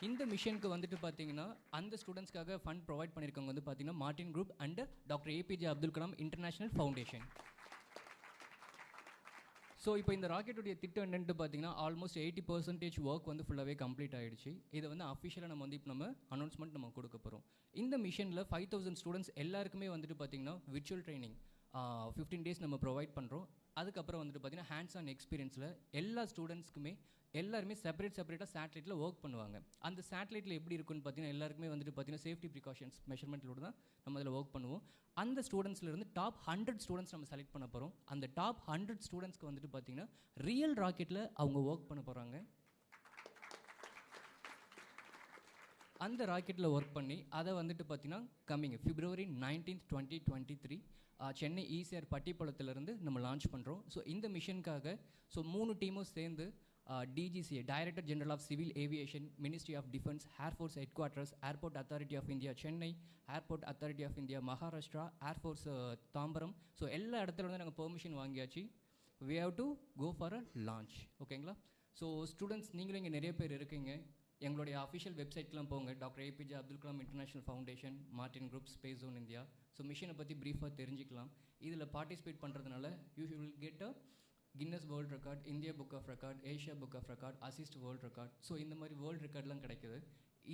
இந்த மிஷனுக்கு வந்துட்டு பார்த்தீங்கன்னா அந்த ஸ்டூடெண்ட்ஸ்க்காக ஃபண்ட் ப்ரொவைட் பண்ணியிருக்கவங்க வந்து பார்த்தீங்கன்னா Martin group and doctor APJ Abdul Kalam international foundation. So இப்போ இந்த ராக்கெட்டுடைய திட்டம் என்னென்னு பார்த்தீங்கன்னா ஆல்மோஸ்ட் 80% ஒர்க் வந்து ஃபுல்லாகவே கம்ப்ளீட் ஆகிடுச்சு. இதை வந்து அஃபிஷியலாக நம்ம வந்து இப்போ நம்ம அனௌன்ஸ்மெண்ட் நம்ம கொடுக்க போகிறோம். இந்த மிஷனில் 5000 ஸ்டூடெண்ட்ஸ் எல்லாருக்குமே வந்துட்டு பார்த்தீங்கன்னா விர்ச்சுவல் ட்ரைனிங் 15 days நம்ம ப்ரொவைட் பண்ணுறோம். அதுக்கப்புறம் வந்துட்டு பார்த்தீங்கன்னா ஹேண்ட்ஸ் ஆன் எக்ஸ்பீரியன்ஸில் எல்லா ஸ்டூடெண்ட்ஸ்க்குமே எல்லாருமே செப்பரேட்டாக சேட்டலைட்டில் ஒர்க் பண்ணுவாங்க. அந்த சேட்டலைட்டில் எப்படி இருக்குன்னு பார்த்தீங்கன்னா எல்லாருக்குமே வந்துட்டு பார்த்தீங்கன்னா சேஃப்டி ப்ரிகாஷன்ஸ் மெஷர்மெண்ட்டோடு தான் நம்ம அதில் ஒர்க் பண்ணுவோம். அந்த ஸ்டூடெண்ட்ஸ்லேருந்து டாப் 100 ஸ்டூடெண்ட்ஸ் நம்ம செலக்ட் பண்ண போகிறோம். அந்த டாப் 100 ஸ்டூடெண்ட்ஸ்க்கு வந்துட்டு பார்த்தீங்கன்னா ரியல் ராக்கெட்டில் அவங்க ஒர்க் பண்ண போகிறாங்க. அந்த ராக்கெட்டில் ஒர்க் பண்ணி அதை வந்துட்டு பார்த்தீங்கன்னா coming February 19th 2023 Chennai ECR பட்டிப்பாளத்திலிருந்து நம்ம லான்ச் பண்ணுறோம். ஸோ இந்த மிஷனுக்காக 3 டீமும் சேர்ந்து DGCA director general of civil aviation, ministry of defence, air force headquarters, airport authority of India Chennai, airport authority of India Maharashtra, air force Tambaram, so எல்லா இடத்துல வந்து நாங்கள் பெர்மிஷன் வாங்கியாச்சு. we have to go for a launch. ஓகேங்களா? So students நீங்களும் இங்கே நிறைய பேர் இருக்கீங்க. எங்களுடைய அஃபிஷியல் வெப்சைட்லாம் போங்க. Doctor APJ Abdul Kalam international foundation, Martin group, space zone India. So மிஷனை பற்றி ப்ரீஃபாக தெரிஞ்சுக்கலாம். இதில் பார்ட்டிசிபேட் பண்ணுறதுனால you will get a Guinness world record, India book of record, Asia book of record, assist world record. So இந்த மாதிரி வேர்ல்டு ரெக்கார்ட்லாம் கிடைக்குது.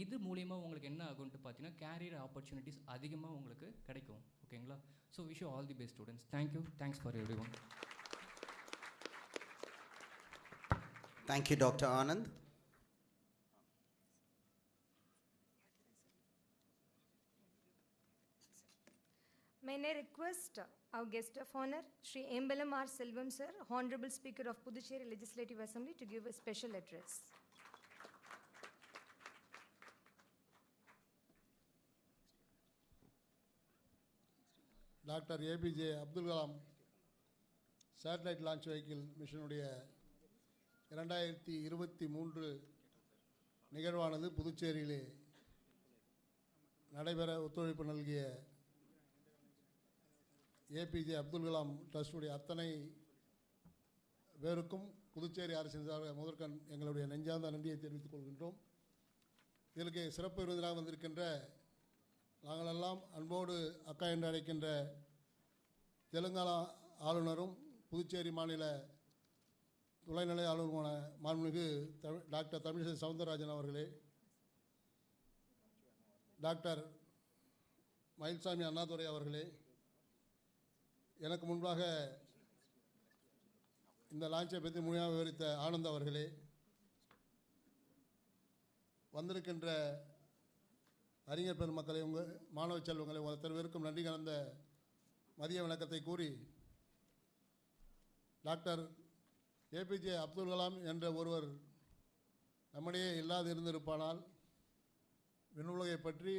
இது மூலிமா உங்களுக்கு என்ன ஆகும்ட்டு பார்த்தீங்கன்னா கேரியர் ஆப்பர்ச்சுனிட்டிஸ் அதிகமாக உங்களுக்கு கிடைக்கும். ஓகேங்களா? So wish you all the best students. Thank you. Thanks for every one. Thank you, Dr. Anand. May I request our guest of honor, Shri Embalam R. Selvam sir, Honorable Speaker of Puducherry Legislative Assembly, to give a special address. Doctor APJ Abdul Kalam satellite launch vehicle மிஷனுடைய 2023 நிகழ்வானது புதுச்சேரியிலே நடைபெற ஒத்துழைப்பு நல்கிய APJ Abdul Kalam ட்ரஸ்டுடைய அத்தனை பேருக்கும் புதுச்சேரி அரசின் சார்பாக முதற்கண் எங்களுடைய நெஞ்சார்ந்த நன்றியை தெரிவித்துக் கொள்கின்றோம். இதற்கு சிறப்பு விருந்தினராக வந்திருக்கின்ற நாங்களெல்லாம் அன்போடு அக்கா என்று அழைக்கின்ற தெலுங்கானா ஆளுநரும் புதுச்சேரி மாநில துணைநிலை ஆளுநருமான மாண்புமிகு டாக்டர் தமிழிசை சவுந்தரராஜன் அவர்களே, டாக்டர் மயில்சாமி அண்ணாதுரை அவர்களே, எனக்கு முன்பாக இந்த லான்ச்சை பற்றி முழுமையாக விவரித்த ஆனந்த் அவர்களே, வந்திருக்கின்ற அறிஞர் பெருமக்களை, உங்கள் மாணவ செல்வங்களை, உங்கள் அத்தனை பேருக்கும் நன்றி கலந்த மதிய வணக்கத்தை கூறி, டாக்டர் ஏபிஜே அப்துல் கலாம் என்ற ஒருவர் நம்மிடையே இல்லாது இருந்திருப்பானால் விண்ணுலகை பற்றி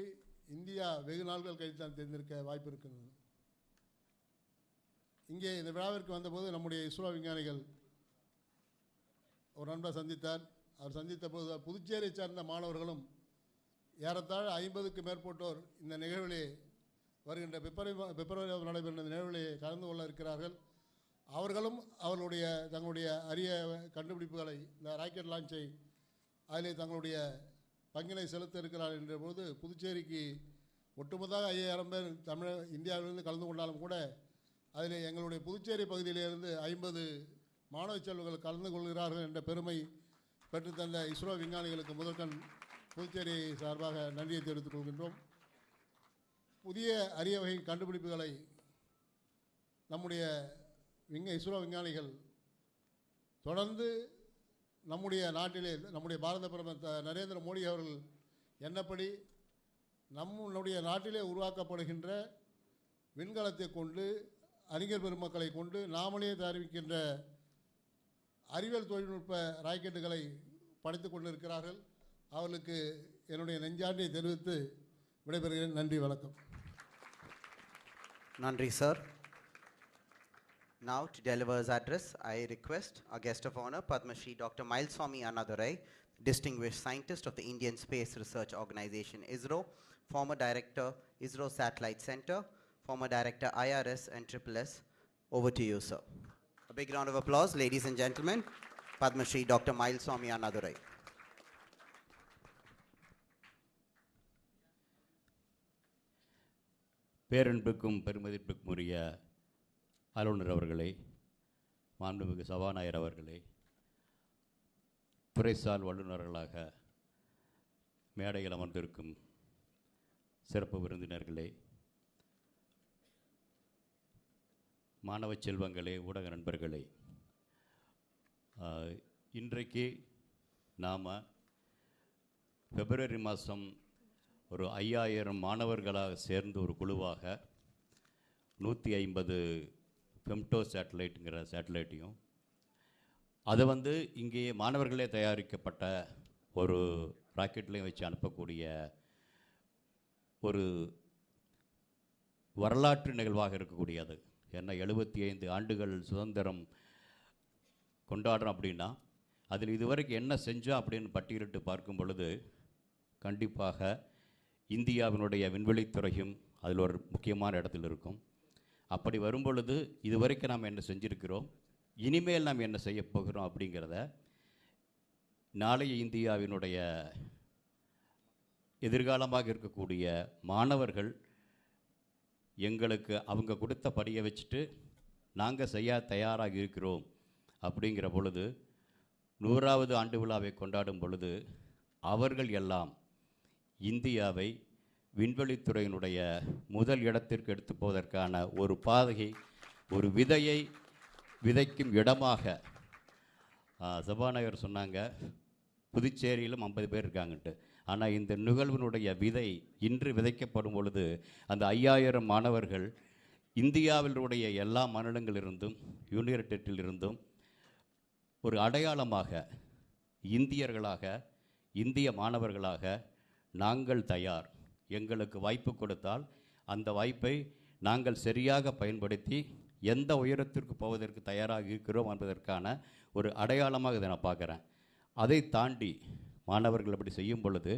இந்தியா வெகு நாள்கள் கழித்து தான் தெரிந்திருக்க வாய்ப்பு இருக்கின்றது. இங்கே இந்த விழாவிற்கு வந்தபோது நம்முடைய இஸ்ரோ விஞ்ஞானிகள் ஒரு நண்பர் சந்தித்தார். அவர் சந்தித்த போது புதுச்சேரியை சார்ந்த மாணவர்களும் ஏறத்தாழ 50க்கு மேற்பட்டோர் இந்த நிகழ்விலே வருகின்ற பிப்ரவரி நடைபெறும் நிகழ்விலே கலந்து கொள்ள இருக்கிறார்கள். அவர்களும் அவர்களுடைய தங்களுடைய அரிய கண்டுபிடிப்புகளை, இந்த ராக்கெட் லான்ச்சை அதிலே தங்களுடைய பங்கினை செலுத்த இருக்கிறார் என்ற போது புதுச்சேரிக்கு ஒட்டுமொத்தமாக 5000 பேர் இந்தியாவிலிருந்து கலந்து கொண்டாலும் கூட அதில் எங்களுடைய புதுச்சேரி பகுதியிலிருந்து 50 மாணவ செல்வங்கள் கலந்து கொள்கிறார்கள் என்ற பெருமை பெற்றுத்தந்த இஸ்ரோ விஞ்ஞானிகளுக்கு முதற்கண் புதுச்சேரி சார்பாக நன்றியை தெரிவித்துக் கொள்கின்றோம். புதிய அரிய வகை கண்டுபிடிப்புகளை நம்முடைய இஸ்ரோ விஞ்ஞானிகள் தொடர்ந்து நம்முடைய நாட்டிலே, நம்முடைய பாரத பிரதமர் நரேந்திர மோடி அவர்கள் என்னப்படி நம்முடைய நாட்டிலே உருவாக்கப்படுகின்ற விண்கலத்தை கொண்டு, அறிஞர் பெருமக்களை கொண்டு நாமளே தயாரிக்கின்ற அறிவியல் தொழில்நுட்ப ராக்கெட்டுகளை படைத்து கொண்டிருக்கிறார்கள். அவர்களுக்கு என்னுடைய நெஞ்சாண்டியை தெரிவித்து விடைபெறுகிறேன். நன்றி, வணக்கம். Nandri sir. Now to deliver his address, I request our guest of honor, Padma Shri Dr. Mailswamy Annadurai, distinguished scientist of the Indian Space Research Organization ISRO, former director ISRO Satellite Center, former director IRS and SSS. Over to you, sir. A big round of applause, ladies and gentlemen. Padma Shri Dr. Mailswamy Annadurai. பேரன்புக்கும் பெருமதிப்புக்கும் உரிய ஆளுநர் அவர்களே, மாண்புமிகு சபாநாயகர் அவர்களே, துறைசார் வல்லுநர்களாக மேடையில் அமர்ந்திருக்கும் சிறப்பு விருந்தினர்களே, மாணவ செல்வங்களே, ஊடக நண்பர்களே, இன்றைக்கு நாம் பிப்ரவரி மாதம் ஒரு 5000 மாணவர்களாக சேர்ந்து ஒரு குழுவாக 150 ஃபெம்டோ சேட்டலைட்டுங்கிற சேட்டலைட்டையும், அதை இங்கே மாணவர்களே தயாரிக்கப்பட்ட ஒரு ராக்கெட்லையும் வச்சு அனுப்பக்கூடிய ஒரு வரலாற்று நிகழ்வாக இருக்கக்கூடியது. ஏன்னா 75 ஆண்டுகள் சுதந்திரம் கொண்டாடுறோம் அப்படின்னா அதில் இதுவரைக்கும் என்ன செஞ்சோம் அப்படின்னு பட்டியலிட்டு பார்க்கும் பொழுது கண்டிப்பாக இந்தியாவினுடைய விண்வெளித்துறையும் அதில் ஒரு முக்கியமான இடத்தில் இருக்கும். அப்படி வரும்பொழுது இதுவரைக்கும் நாம் என்ன செஞ்சுருக்கிறோம், இனிமேல் நாம் என்ன செய்ய போகிறோம் அப்படிங்கிறத நாளைய இந்தியாவினுடைய எதிர்காலமாக இருக்கக்கூடிய மாணவர்கள் எங்களுக்கு அவங்க கொடுத்த படியை வச்சுட்டு நாங்கள் செய்ய தயாராக இருக்கிறோம். அப்படிங்கிற பொழுது 100வது ஆண்டு விழாவை கொண்டாடும் பொழுது அவர்கள் எல்லாம் இந்தியாவை விண்வெளித்துறையினுடைய முதல் இடத்திற்கு எடுத்து போவதற்கான ஒரு பாதையை, ஒரு விதையை விதைக்கும் இடமாக சபாநாயகர் சொன்னாங்க, புதுச்சேரியிலும் 50 பேர் இருக்காங்கன்ட்டு. ஆனால் இந்த நிகழ்வினுடைய விதை இன்று விதைக்கப்படும் பொழுது அந்த 5000 மாணவர்கள் இந்தியாவினுடைய எல்லா மாநிலங்களிலிருந்தும் யூனியன் டெரிட்டரியிலிருந்தும் ஒரு அடையாளமாக இந்தியர்களாக, இந்திய மாணவர்களாக நாங்கள் தயார், எங்களுக்கு வாய்ப்பு கொடுத்தால் அந்த வாய்ப்பை நாங்கள் சரியாக பயன்படுத்தி எந்த உயரத்திற்கு போவதற்கு தயாராக இருக்கிறோம் என்பதற்கான ஒரு அடையாளமாக இதை நான் பார்க்குறேன். அதை தாண்டி மாணவர்கள் அப்படி செய்யும் பொழுது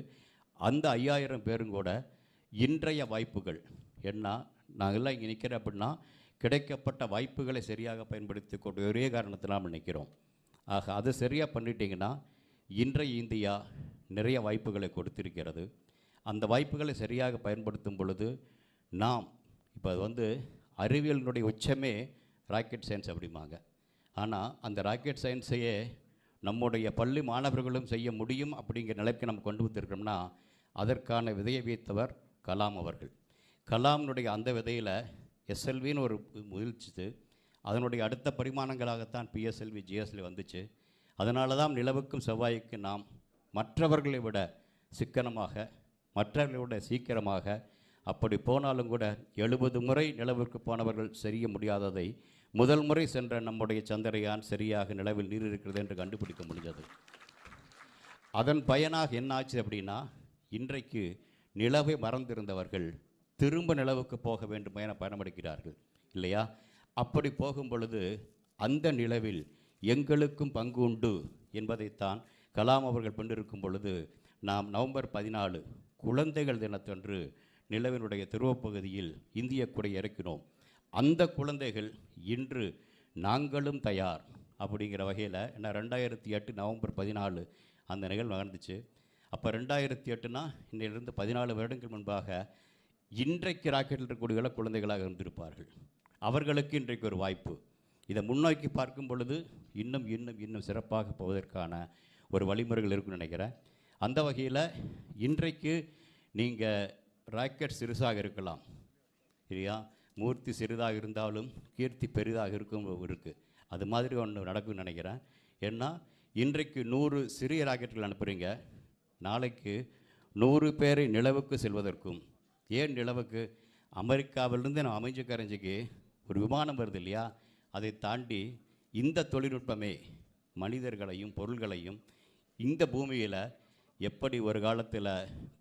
அந்த 5000 பேரும் கூட இன்றைய வாய்ப்புகள் என்ன, நாங்கள்லாம் இங்கே நிற்கிறேன் அப்படின்னா கிடைக்கப்பட்ட வாய்ப்புகளை சரியாக பயன்படுத்தி கொண்டு ஒரே காரணத்தில் நாம் நிற்கிறோம். ஆக அதை சரியாக பண்ணிட்டீங்கன்னா இன்றைய இந்தியா நிறைய வாய்ப்புகளை கொடுத்திருக்கிறது. அந்த வாய்ப்புகளை சரியாக பயன்படுத்தும் பொழுது நாம் இப்போ அறிவியலினுடைய உச்சமே ராக்கெட் சயின்ஸ் அப்படிம்பாங்க. ஆனால் அந்த ராக்கெட் சயின்ஸையே நம்முடைய பள்ளி மாணவர்களும் செய்ய முடியும் அப்படிங்கிற நிலைக்கு நம்ம கொண்டு வந்திருக்கோம்னா அதற்கான விதையை வைத்தவர் கலாம் அவர்கள். கலாமினுடைய அந்த விதையில் எஸ்எல்வின்னு ஒரு முயற்சித்து அதனுடைய அடுத்த பரிமாணங்களாகத்தான் பிஎஸ்எல்வி ஜிஎஸ்எல்வி வந்துச்சு. அதனால தான் நிலவுக்கும் செவ்வாய்க்கு நாம் மற்றவர்களை விட சிக்கனமாக, மற்றவர்களை விட சீக்கிரமாக, அப்படி போனாலும் கூட 70 முறை நிலவிற்கு போனவர்கள் செய்ய முடியாததை முதல் முறை சென்ற நம்முடைய சந்திரயான் சரியாக நிலவில் நீர் இருக்கிறது என்று கண்டுபிடிக்க முடிஞ்சது. அதன் பயனாக என்ன ஆச்சு அப்படின்னா இன்றைக்கு நிலவை மறந்திருந்தவர்கள் திரும்ப நிலவுக்கு போக வேண்டும் என பயணமடைக்கிறார்கள் இல்லையா? அப்படி போகும் பொழுது அந்த நிலவில் எங்களுக்கும் பங்கு உண்டு என்பதைத்தான் கலாம் அவர்கள் கொண்டிருக்கும் பொழுது நாம் நவம்பர் 14 குழந்தைகள் தினத்தன்று நிலவினுடைய துருவப்பகுதியில் இந்திய கொடி இறக்கினோம். அந்த குழந்தைகள் இன்று நாங்களும் தயார் அப்படிங்கிற வகையில் என்ன 2008 நவம்பர் 14 அந்த நிகழ்வு நடந்துச்சு. அப்போ 2008னா இன்னிலிருந்து 14 வருடங்கள் முன்பாக இன்றைக்கு ராக்கெட்டில் இருக்கக்கூடிய குழந்தைகளாக இருந்திருப்பார்கள். அவர்களுக்கு இன்றைக்கு ஒரு வாய்ப்பு. இதை முன்னோக்கி பார்க்கும் பொழுது இன்னும் இன்னும் இன்னும் சிறப்பாக போவதற்கான ஒரு வழிமுறைகள் இருக்குன்னு நினைக்கிறேன். அந்த வகையில் இன்றைக்கு நீங்கள் ராக்கெட் சிறுசாக இருக்கலாம் இல்லையா, மூர்த்தி சிறிதாக இருந்தாலும் கீர்த்தி பெரிதாக இருக்கும் இருக்குது. அது மாதிரி ஒன்று நடக்கும்னு நினைக்கிறேன். ஏன்னா இன்றைக்கு 100 சிறிய ராக்கெட்டுகள் அனுப்புகிறீங்க, நாளைக்கு 100 பேரை நிலவுக்கு செல்வதற்கும், ஏன் நிலவுக்கு அமெரிக்காவிலிருந்து நம்ம அமைஞ்சு கரைஞ்சிக்கு ஒரு விமானம் வருது இல்லையா, அதை தாண்டி இந்த தொழில்நுட்பமே மனிதர்களையும் பொருள்களையும் இந்த பூமியில் எப்படி ஒரு காலத்தில்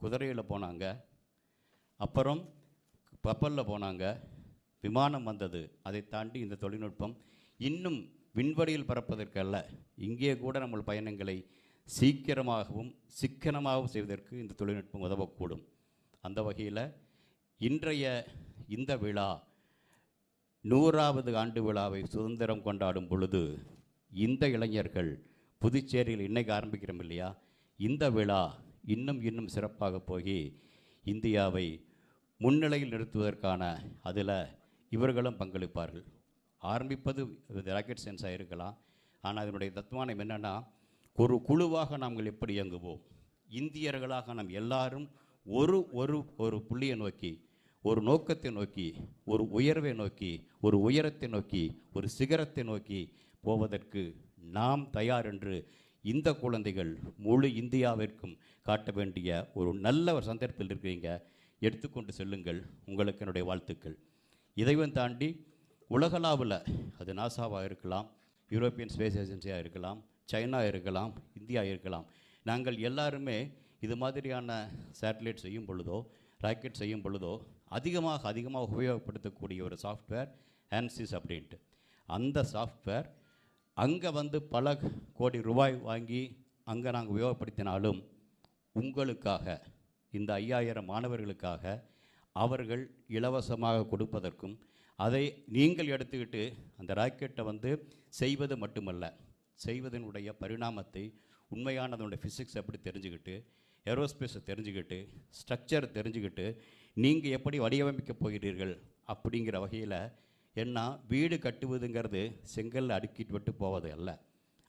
குதிரையில் போனாங்க, அப்புறம் கப்பலில் போனாங்க, விமானம் வந்தது, அதை தாண்டி இந்த தொழில்நுட்பம் இன்னும் விண்வெளியில் பறப்பதற்கல்ல, இங்கே கூட நம்ம பயணங்களை சீக்கிரமாகவும் சிக்கனமாகவும் செய்வதற்கு இந்த தொழில்நுட்பம் உதவக்கூடும். அந்த வகையில் இன்றைய இந்த விழா 100வது ஆண்டு விழாவை சுதந்திரம் கொண்டாடும் பொழுது இந்த இளைஞர்கள் புதுச்சேரியில் இன்றைக்கு ஆரம்பிக்கிறோம் இல்லையா, இந்த விழா இன்னும் இன்னும் சிறப்பாக போய் இந்தியாவை முன்னிலையில் நிறுத்துவதற்கான அதில் இவர்களும் பங்களிப்பார்கள். ஆரம்பிப்பது ராக்கெட் சென்ஸாக இருக்கலாம், ஆனால் அதனுடைய தத்துவானம் என்னென்னா, ஒரு குழுவாக நாங்கள் எப்படி இயங்குவோம், இந்தியர்களாக நாம் எல்லாரும் ஒரு ஒரு ஒரு புள்ளியை நோக்கி, ஒரு நோக்கத்தை நோக்கி, ஒரு உயர்வை நோக்கி, ஒரு உயரத்தை நோக்கி, ஒரு சிகரத்தை நோக்கி போவதற்கு நாம் தயார் என்று இந்த குழந்தைகள் முழு இந்தியாவிற்கும் காட்ட வேண்டிய ஒரு நல்ல ஒரு சந்தர்ப்பத்தில் இருக்கிறீங்க. எடுத்துக்கொண்டு செல்லுங்கள். உங்களுக்கு என்னுடைய வாழ்த்துக்கள். இதையும் தாண்டி உலகளாவில் அது நாசாவாக இருக்கலாம், யூரோப்பியன் ஸ்பேஸ் ஏஜென்சியாக இருக்கலாம், சைனா இருக்கலாம், இந்தியா இருக்கலாம், நாங்கள் எல்லாருமே இது மாதிரியான சேட்டலைட் செய்யும் பொழுதோ ராக்கெட் செய்யும் பொழுதோ அதிகமாக உபயோகப்படுத்தக்கூடிய ஒரு சாஃப்ட்வேர் ஆன்சிஸ் அப்படின்ட்டு. அந்த சாஃப்ட்வேர் அங்கே வந்து பல கோடி ரூபாய் வாங்கி அங்கே நாங்கள் உபயோகப்படுத்தினாலும் உங்களுக்காக, இந்த 5000 மாணவர்களுக்காக அவர்கள் இலவசமாக கொடுப்பதற்கும், அதை நீங்கள் எடுத்துக்கிட்டு அந்த ராக்கெட்டை வந்து செய்வது மட்டுமல்ல, செய்வதனுடைய பரிணாமத்தை, உண்மையான அதனுடைய ஃபிசிக்ஸ் எப்படி தெரிஞ்சுக்கிட்டு, ஏரோஸ்பேஸை தெரிஞ்சுக்கிட்டு, ஸ்ட்ரக்சர் தெரிஞ்சுக்கிட்டு, நீங்கள் எப்படி வடிவமைக்க போகிறீர்கள் அப்படிங்கிற வகையில். ஏன்னா வீடு கட்டுவதுங்கிறது செங்கல்ல அடுக்கிட்டு விட்டு போவது அல்ல,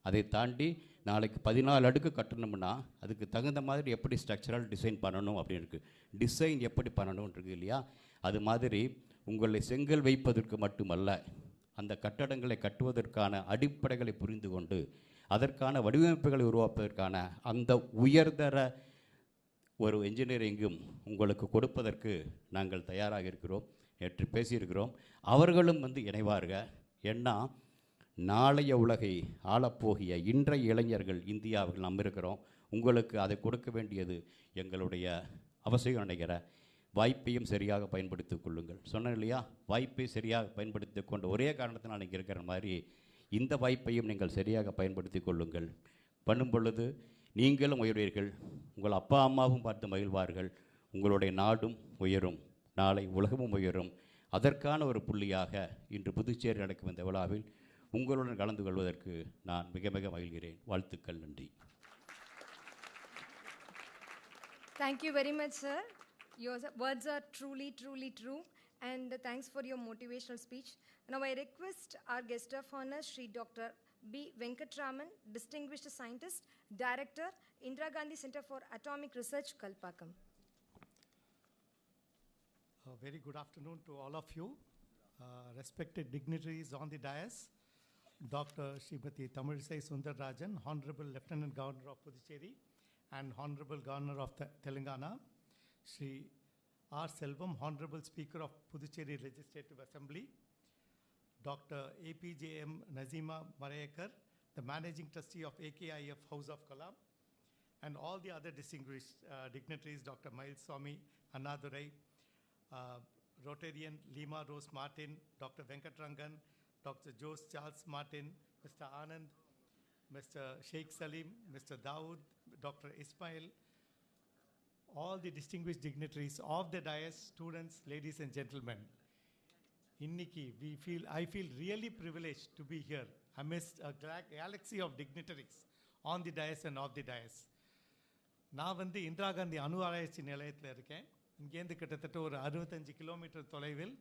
அதை தாண்டி நாளைக்கு 14 அடுக்கு கட்டணும்னா அதுக்கு தகுந்த மாதிரி எப்படி ஸ்ட்ரக்சரல் டிசைன் பண்ணணும் அப்படின்னு இருக்குது, டிசைன் எப்படி பண்ணணும்னு இருக்குது இல்லையா. அது மாதிரி உங்களை செங்கல் வைப்பதற்கு மட்டுமல்ல, அந்த கட்டடங்களை கட்டுவதற்கான அடிப்படைகளை புரிந்து கொண்டு அதற்கான வடிவமைப்புகளை உருவாக்குவதற்கான அந்த உயர்தர ஒரு என்ஜினியரிங்கும் உங்களுக்கு கொடுப்பதற்கு நாங்கள் தயாராக இருக்கிறோம். நேற்று பேசியிருக்கிறோம், அவர்களும் வந்து இணைவார்கள். ஏன்னா நாளைய உலகை ஆளப்போகிய இன்றைய இளைஞர்கள் இந்தியாவில் நம்ம இருக்கிறோம். உங்களுக்கு அதை கொடுக்க வேண்டியது எங்களுடைய அவசியம் நினைக்கிற. வாய்ப்பையும் சரியாக பயன்படுத்தி கொள்ளுங்கள். சொன்னேன் இல்லையா, வாய்ப்பை சரியாக பயன்படுத்தி கொண்ட ஒரே காரணத்தினால் நீங்கள் இருக்கிற மாதிரி இந்த வாய்ப்பையும் நீங்கள் சரியாக பயன்படுத்தி கொள்ளுங்கள். பண்ணும் பொழுது நீங்களும் உயர்வீர்கள், உங்கள் அப்பா அம்மாவும் பார்த்து மகிழ்வார்கள், உங்களுடைய நாடும் உயரும், நாளை உலகமும் உயரும். அதற்கான ஒரு புள்ளியாக இன்று புதுச்சேரி நடக்கும் இந்த விழாவில் உங்களுடன் கலந்து கொள்வதற்கு நான் மிக மிக மகிழ்கிறேன். வாழ்த்துக்கள். நன்றி. Thank you very much, sir. Your words are truly, truly true. And thanks for your motivational speech. Now I request our guest of honor, Shri Dr. B. Venkatraman, Distinguished Scientist, Director, Indira Gandhi Center for Atomic Research, Kalpakkam. Very good afternoon to all of you. Respected dignitaries on the dais, Dr. Srimati Tamilisai Sundararajan, Honorable Lieutenant Governor of Puducherry and Honorable Governor of Telangana, Shri R. Selvam, Honorable Speaker of Puducherry Legislative Assembly, Dr. APJM Nazima Marayekar, the Managing Trustee of AKIF House of Kalam, and all the other distinguished dignitaries, Dr. Mailswamy Annadurai, Rotarian Lima Rose Martin, Dr. Venkatrangan, Dr. Jose Charles Martin, Mr. Anand, Mr. Sheikh Salim, Mr. Dawood, Dr. Ismail, all the distinguished dignitaries of the dais, students, ladies and gentlemen. Inniki, I feel really privileged to be here amidst a galaxy of dignitaries on the dais and off the dais. நான் வந்து இந்திரா காந்தி அணு ஆராய்ச்சி நிலையத்தில் இருக்கேன். இங்கேருந்து கிட்டத்தட்ட ஒரு 65 kilometre தொலைவில்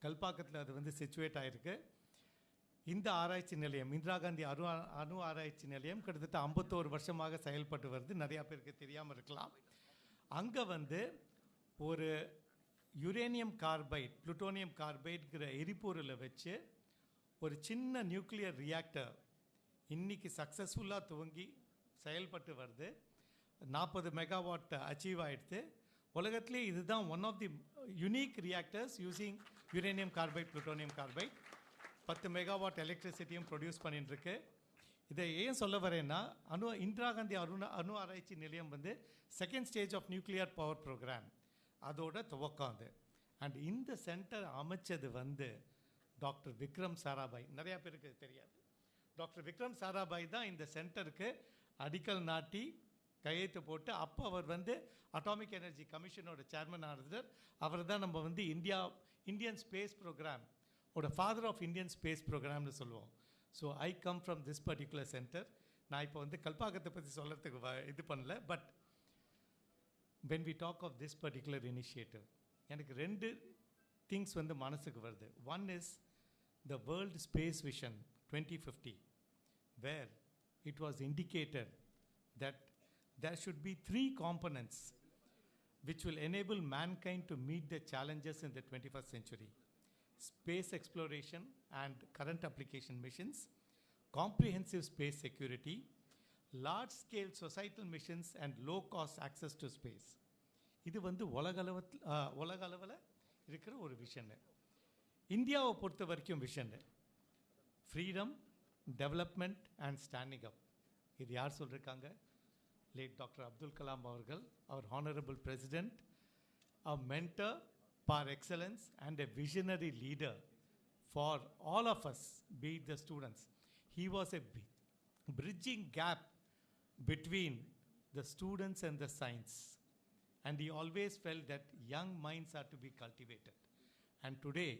கல்பாக்கத்தில் அது வந்து சிச்சுவேட் ஆகிருக்கு. இந்த ஆராய்ச்சி நிலையம் இந்திரா காந்தி அணு ஆராய்ச்சி நிலையம் கிட்டத்தட்ட 51 வருஷமாக செயல்பட்டு வருது. நிறையா பேருக்கு தெரியாமல் இருக்கலாம். அங்கே வந்து ஒரு யுரேனியம் கார்பைட், புளுட்டோனியம் கார்பைட்ங்கிற எரிபொருளை வச்சு ஒரு சின்ன நியூக்ளியர் ரியாக்டர் இன்றைக்கி சக்ஸஸ்ஃபுல்லாக துவங்கி செயல்பட்டு வருது. 40 மெகாவாட் அச்சீவ் ஆகிடுது. உலகத்திலே இதுதான் one of the unique reactors using uranium carbide, plutonium carbide. 10 megawatt எலக்ட்ரிசிட்டியும் ப்ரொடியூஸ் பண்ணிட்டுருக்கு. இதை ஏன் சொல்ல வரேன்னா, இந்திரா காந்தி அணு ஆராய்ச்சி நிலையம் வந்து second stage of nuclear power programme, அதோட துவக்கம் அது. அண்ட் இந்த சென்டர் அமைச்சது வந்து டாக்டர் விக்ரம் சாராபாய். நிறையா பேருக்கு தெரியாது. டாக்டர் விக்ரம் சாராபாய் தான் இந்த சென்டருக்கு அடிக்கல் நாட்டி கையெழுத்து போட்டு, அப்போ அவர் வந்து அட்டாமிக் எனர்ஜி கமிஷனோட சேர்மன் ஆனது. அவர் தான் நம்ம வந்து இந்தியன் ஸ்பேஸ் ப்ரோக்ராம் ஓட ஃபாதர் ஆஃப் இந்தியன் ஸ்பேஸ் ப்ரோக்ராம்னு சொல்லுவோம். So I come from this particular centre. நான் இப்போ வந்து கல்பாக்கத்தை பற்றி சொல்கிறதுக்கு இது பண்ணல. But when we talk of this particular initiative, எனக்கு 2 things வந்து மனசுக்கு வருது. One is the World Space Vision 2050, where it was indicated that there should be 3 components which will enable mankind to meet the challenges in the 21st century: space exploration and current application missions, comprehensive space security, large-scale societal missions, and low-cost access to space. இது வந்து உலக அளவில் இருக்கிற ஒரு விஷன்னு. இந்தியாவை பொறுத்த வரைக்கும் விஷன்னு freedom, development and standing up. இது யார் சொல்லியிருக்காங்க? லேட் டாக்டர் அப்துல் கலாம் அவர்கள், அவர் honourable president, a mentor par excellence and a visionary leader for all of us, be it the students. He was a bridging gap between the students and the science. And he always felt that young minds are to be cultivated. And today,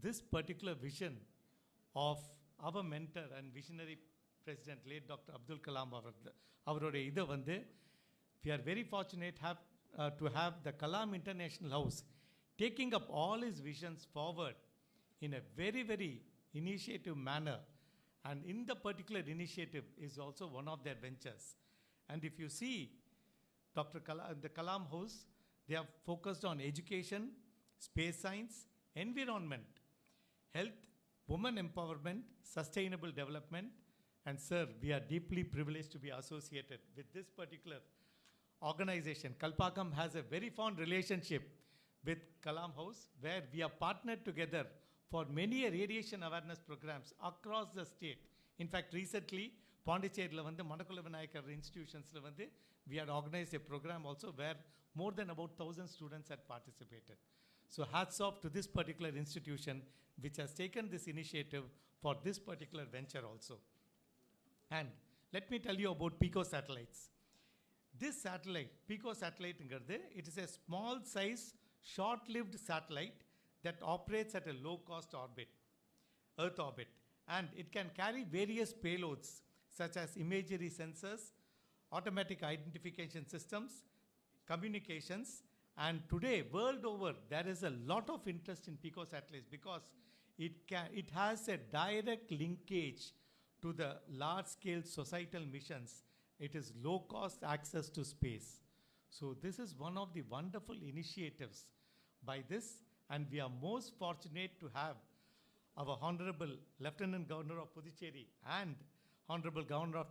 this particular vision of our mentor and visionary president, late Dr. Abdul Kalam, அவருடைய இதை வந்து we are very fortunate to have the Kalam International House taking up all his visions forward in a very, very initiative manner. And in the particular initiative is also one of their ventures. And if you see the Kalam House, they have focused on education, space science, environment, health, women empowerment, sustainable development. And sir, we are deeply privileged to be associated with this particular organization. Kalpakam has a very fond relationship with Kalam House, where we are partnered together for many radiation awareness programs across the state. In fact, recently, Pondicherry வந்து மணக்குள விநாயகர் institutionsல வந்து we had organized a program also where more than about 1,000 students had participated. So hats off to this particular institution which has taken this initiative for this particular venture also. And let me tell you about Pico satellites. This satellite, Pico satellite, it is a small size, short-lived satellite that operates at a low-cost orbit, Earth orbit. And it can carry various payloads such as imagery sensors, automatic identification systems, communications. And today, world over, there is a lot of interest in Pico satellites because it has a direct linkage to the large-scale societal missions. It is low-cost access to space. So this is one of the wonderful initiatives by this, and we are most fortunate to have our Honorable Lieutenant Governor of Puducherry and Honorable Governor of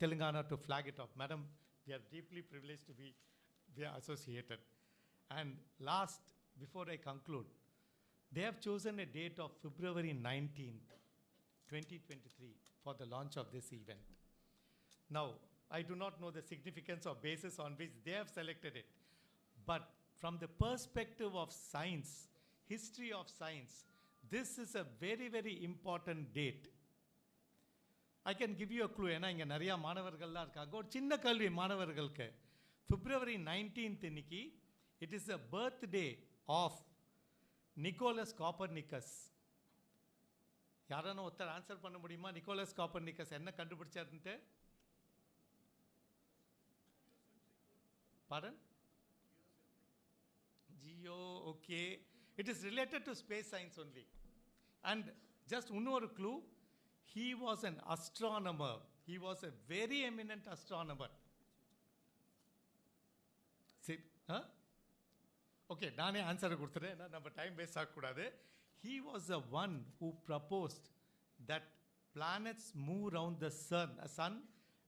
Telangana to flag it off. Madam, we are deeply privileged to be associated. And last, before I conclude, they have chosen a date of February 19th, 2023 for the launch of this event. Now, I do not know the significance or basis on which they have selected it, but from the perspective of science, history of science, this is a very, very important date. I can give you a clue. ஏன்னா இங்கே நிறையா மாணவர்கள்லாம் இருக்காங்க. ஒரு சின்ன கேள்வி மாணவர்களுக்கு. February 19th இன்னைக்கு it is a birthday of Nicholas Copernicus. யாரான ஒருத்தர் ஆன்சர் பண்ண முடியுமா? நிக்கோலஸ் காப்பர்னிக்கஸ் என்ன கண்டுபிடிச்சாருன்ட்டு? Pardon? Geo, okay. It is related to space science only. And just one more clue, he was an astronomer. He was a very eminent astronomer. See, huh? Okay, நானே ஆன்சரை கொடுத்துறேன், நம்ம time waste ஆகக்கூடாது. He was the one who proposed that planets move around the sun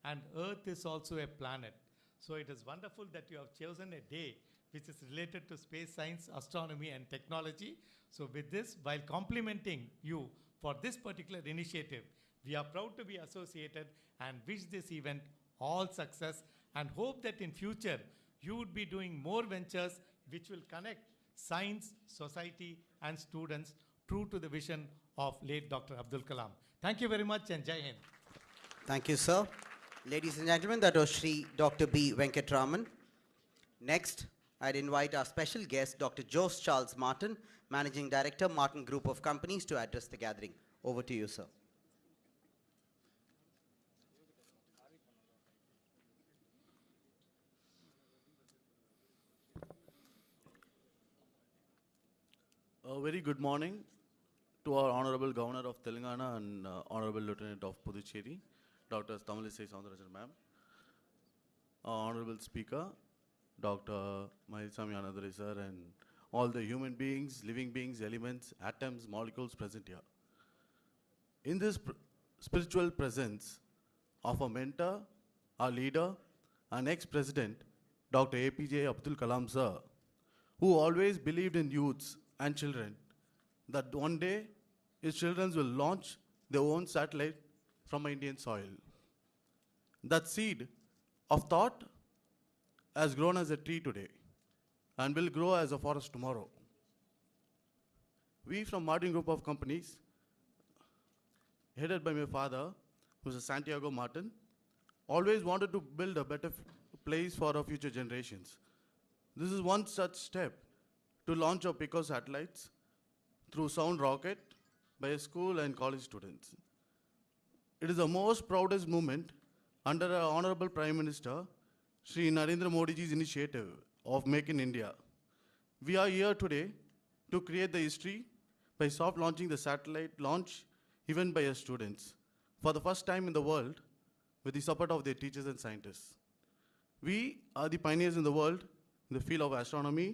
and Earth is also a planet. So it is wonderful that you have chosen a day which is related to space science, astronomy and technology. So with this, while complimenting you for this particular initiative, we are proud to be associated and wish this event all success and hope that in future you would be doing more ventures which will connect science, society and students true to the vision of late Dr. Abdul Kalam. Thank you very much and Jai Hind. Thank you, sir. Ladies and gentlemen, that was Shri Dr. B. Venkatraman. Next, I'd invite our special guest, Dr. Jose Charles Martin, Managing Director, Martin Group of Companies, to address the gathering. Over to you, sir. A very good morning to our Honorable Governor of Telangana and Honorable Lieutenant of Puducherry, Dr. Tamilisai Soundararajan ma'am, Honorable Speaker, Dr. Mahisami Anandare sir, and all the human beings, living beings, elements, atoms, molecules present here. In this spiritual presence of a mentor, our leader, our ex-president, Dr. APJ Abdul Kalam sir, who always believed in youths and children, that one day his children will launch their own satellite from Indian soil. That seed of thought has grown as a tree today and will grow as a forest tomorrow. We from Martin Group of Companies, headed by my father, Mr. Santiago Martin, always wanted to build a better place for our future generations. This is one such step, to launch our Pico satellites through sound rocket by a school and college students. It is the most proudest moment under our Honorable Prime Minister, Shri Narendra Modi's initiative of Make in India. We are here today to create the history by soft launching the satellite launch even by our students for the first time in the world with the support of their teachers and scientists. We are the pioneers in the world in the field of astronomy.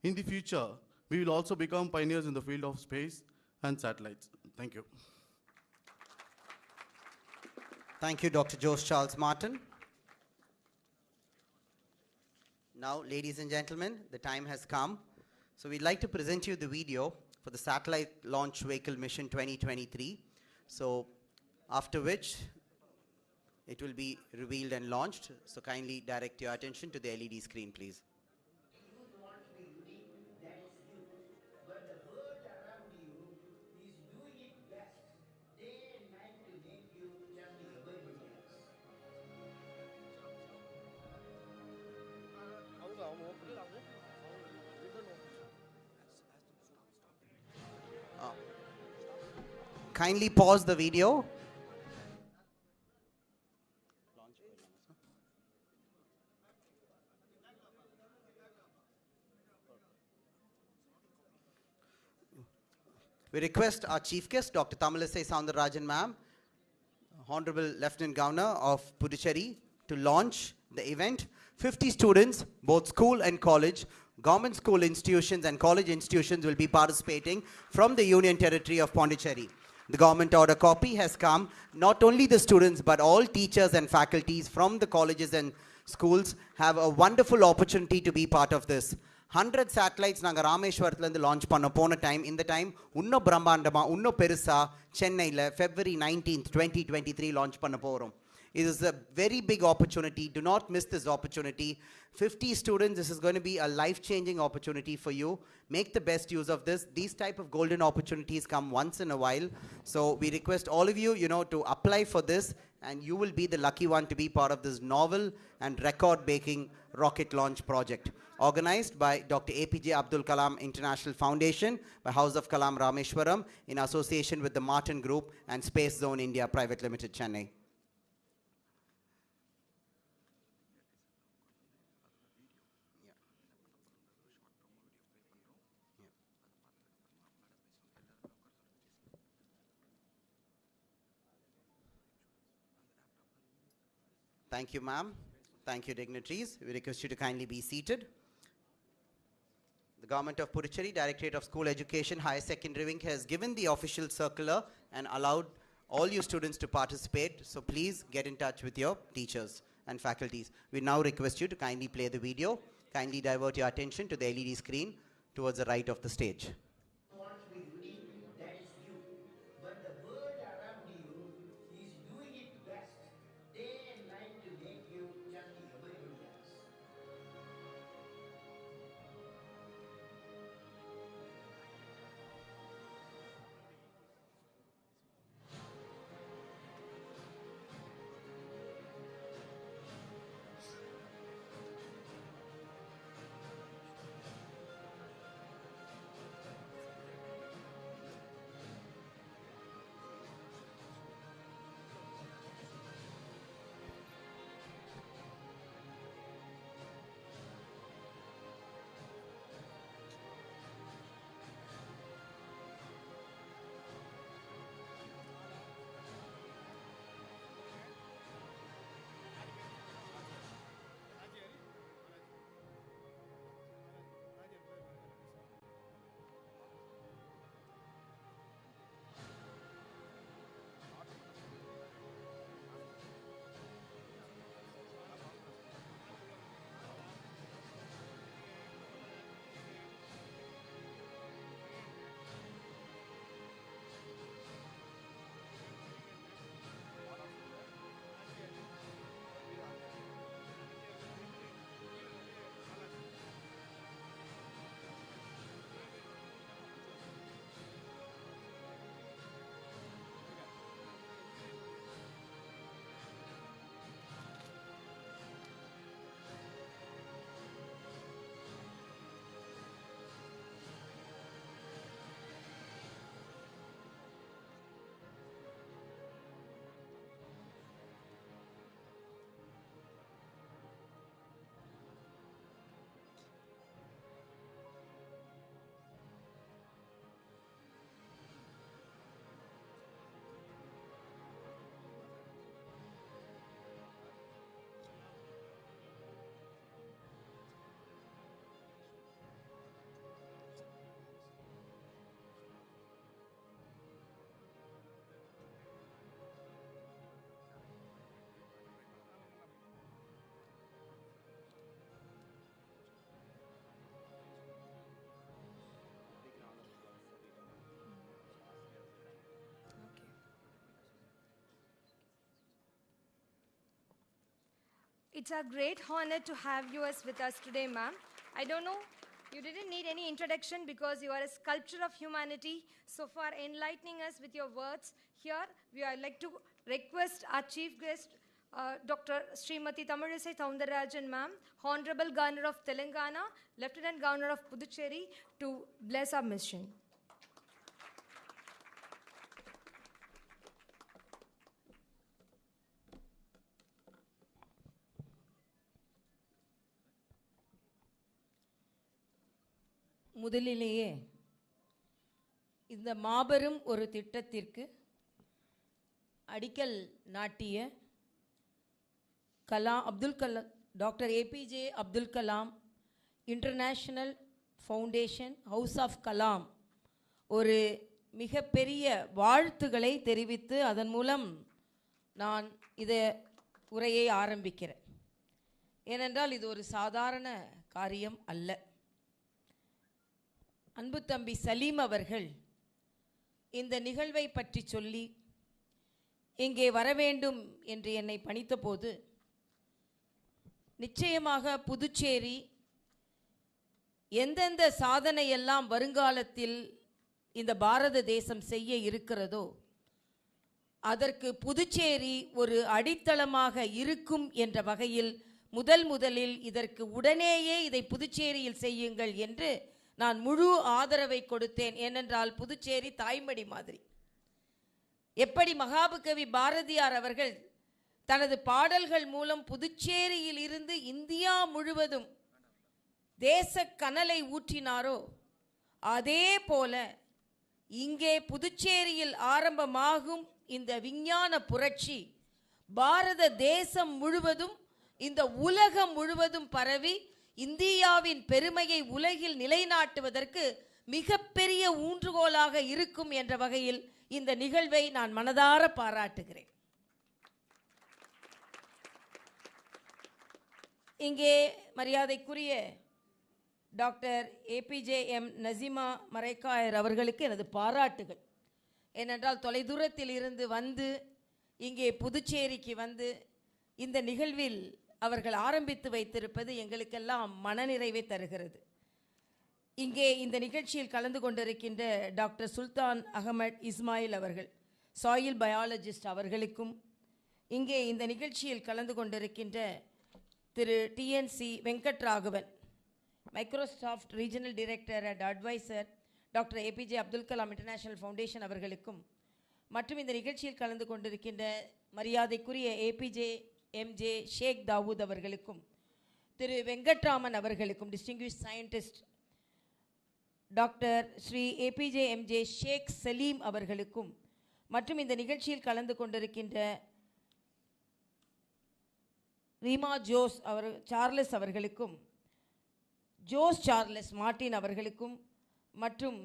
In the future, we will also become pioneers in the field of space and satellites. Thank you. Thank you, Dr. Jose Charles Martin. Now, ladies and gentlemen, the time has come. So we'd like to present you the video for the Satellite Launch Vehicle Mission 2023. So after which, it will be revealed and launched. So kindly direct your attention to the LED screen, please. Kindly pause the video. We request our chief guest, Dr. Tamilisai Soundararajan ma'am, Honorable Lieutenant Governor of Puducherry, to launch the event. 50 students, both school and college, government school institutions and college institutions will be participating from the Union Territory of Pondicherry. The government order copy has come. Not only the students, but all teachers and faculties from the colleges and schools have a wonderful opportunity to be part of this. 100 satellites நாங்கள் ராமேஸ்வரத்துலேருந்து launch பண்ண போன time, இந்த time இன்னும் பிரம்மாண்டமாக இன்னும் பெருசாக சென்னையில் February 19th 2023 launch பண்ண போகிறோம். It is a very big opportunity. Do not miss this opportunity. 50 students, this is going to be a life-changing opportunity for you. Make the best use of this. These type of golden opportunities come once in a while. So we request all of you, to apply for this, and you will be the lucky one to be part of this novel and record-breaking rocket launch project. Organized by Dr. APJ Abdul Kalam International Foundation, by House of Kalam Rameshwaram, in association with the Martin Group and Space Zone India Private Limited, Chennai. Thank you, ma'am. Thank you, dignitaries. We request you to kindly be seated. The Government of Puducherry, Directorate of School Education, Higher Secondary Wing has given the official circular and allowed all you students to participate. So please get in touch with your teachers and faculties. We now request you to kindly play the video. Kindly divert your attention to the LED screen towards the right of the stage. It's a great honor to have you with us today, ma'am. I don't know, you didn't need any introduction because you are a sculpture of humanity. So for enlightening us with your words, here we would like to request our chief guest, Dr. Srimati Tamilisai Soundararajan, ma'am, Honorable Governor of Telangana, Lieutenant Governor of Puducherry, to bless our mission. முதலிலேயே இந்த மாபெரும் ஒரு திட்டத்திற்கு அடிக்கல் நாட்டிய doctor APJ Abdul Kalam international foundation house of Kalam ஒரு மிகப்பெரிய வாழ்த்துக்களை தெரிவித்து அதன் மூலம் நான் இதை உரையை ஆரம்பிக்கிறேன். ஏனென்றால் இது ஒரு சாதாரண காரியம் அல்ல. அன்பு தம்பி சலீம் அவர்கள் இந்த நிகழ்வை பற்றி சொல்லி இங்கே வர வேண்டும் என்று என்னை பணித்தபோது நிச்சயமாக புதுச்சேரி எந்தெந்த சாதனையெல்லாம் வருங்காலத்தில் இந்த பாரத தேசம் செய்ய இருக்கிறதோ அதற்கு புதுச்சேரி ஒரு அடித்தளமாக இருக்கும் என்ற வகையில் முதலில் இதற்கு உடனேயே இதை புதுச்சேரியில் செய்யுங்கள் என்று நான் முழு ஆதரவை கொடுத்தேன். ஏனென்றால் புதுச்சேரி தாய்மடி மாதிரி. எப்படி மகாகவி பாரதியார் அவர்கள் தனது பாடல்கள் மூலம் புதுச்சேரியில் இருந்து இந்தியா முழுவதும் தேச கனலை ஊற்றினாரோ அதே போல இங்கே புதுச்சேரியில் ஆரம்பமாகும் இந்த விஞ்ஞான புரட்சி பாரத தேசம் முழுவதும் இந்த உலகம் முழுவதும் பரவி இந்தியாவின் பெருமையை உலகில் நிலைநாட்டுவதற்கு மிகப்பெரிய ஊன்றுகோலாக இருக்கும் என்ற வகையில் இந்த நிகழ்வை நான் மனதார பாராட்டுகிறேன். இங்கே மரியாதைக்குரிய டாக்டர் APJM நசிமா மரைக்காயர் அவர்களுக்கு எனது பாராட்டுகள். ஏனென்றால் தொலைதூரத்தில் இருந்து வந்து இங்கே புதுச்சேரிக்கு வந்து இந்த நிகழ்வில் அவர்கள் ஆரம்பித்து வைத்திருப்பது எங்களுக்கெல்லாம் மனநிறைவை தருகிறது. இங்கே இந்த நிகழ்ச்சியில் கலந்து கொண்டிருக்கின்ற டாக்டர் சுல்தான் அகமட் இஸ்மாயில் அவர்கள் சாயில் பயாலஜிஸ்ட் அவர்களுக்கும், இங்கே இந்த நிகழ்ச்சியில் கலந்து கொண்டிருக்கின்ற Thiru TNC Venkatraghavan Microsoft regional director and adviser doctor APJ Abdul Kalam international foundation அவர்களுக்கும், மற்றும் இந்த நிகழ்ச்சியில் கலந்து கொண்டிருக்கின்ற மரியாதைக்குரிய APJ MJ ஷேக் தாவூத் அவர்களுக்கும், திரு வெங்கட்ராமன் அவர்களுக்கும், distinguished scientist doctor Shri APJ MJ Sheikh Saleem அவர்களுக்கும், மற்றும் இந்த நிகழ்ச்சியில் கலந்து கொண்டிருக்கின்ற ரீமா ஜோஸ் சார்லஸ் அவர்களுக்கும், ஜோஸ் சார்லஸ் மார்ட்டின் அவர்களுக்கும், மற்றும்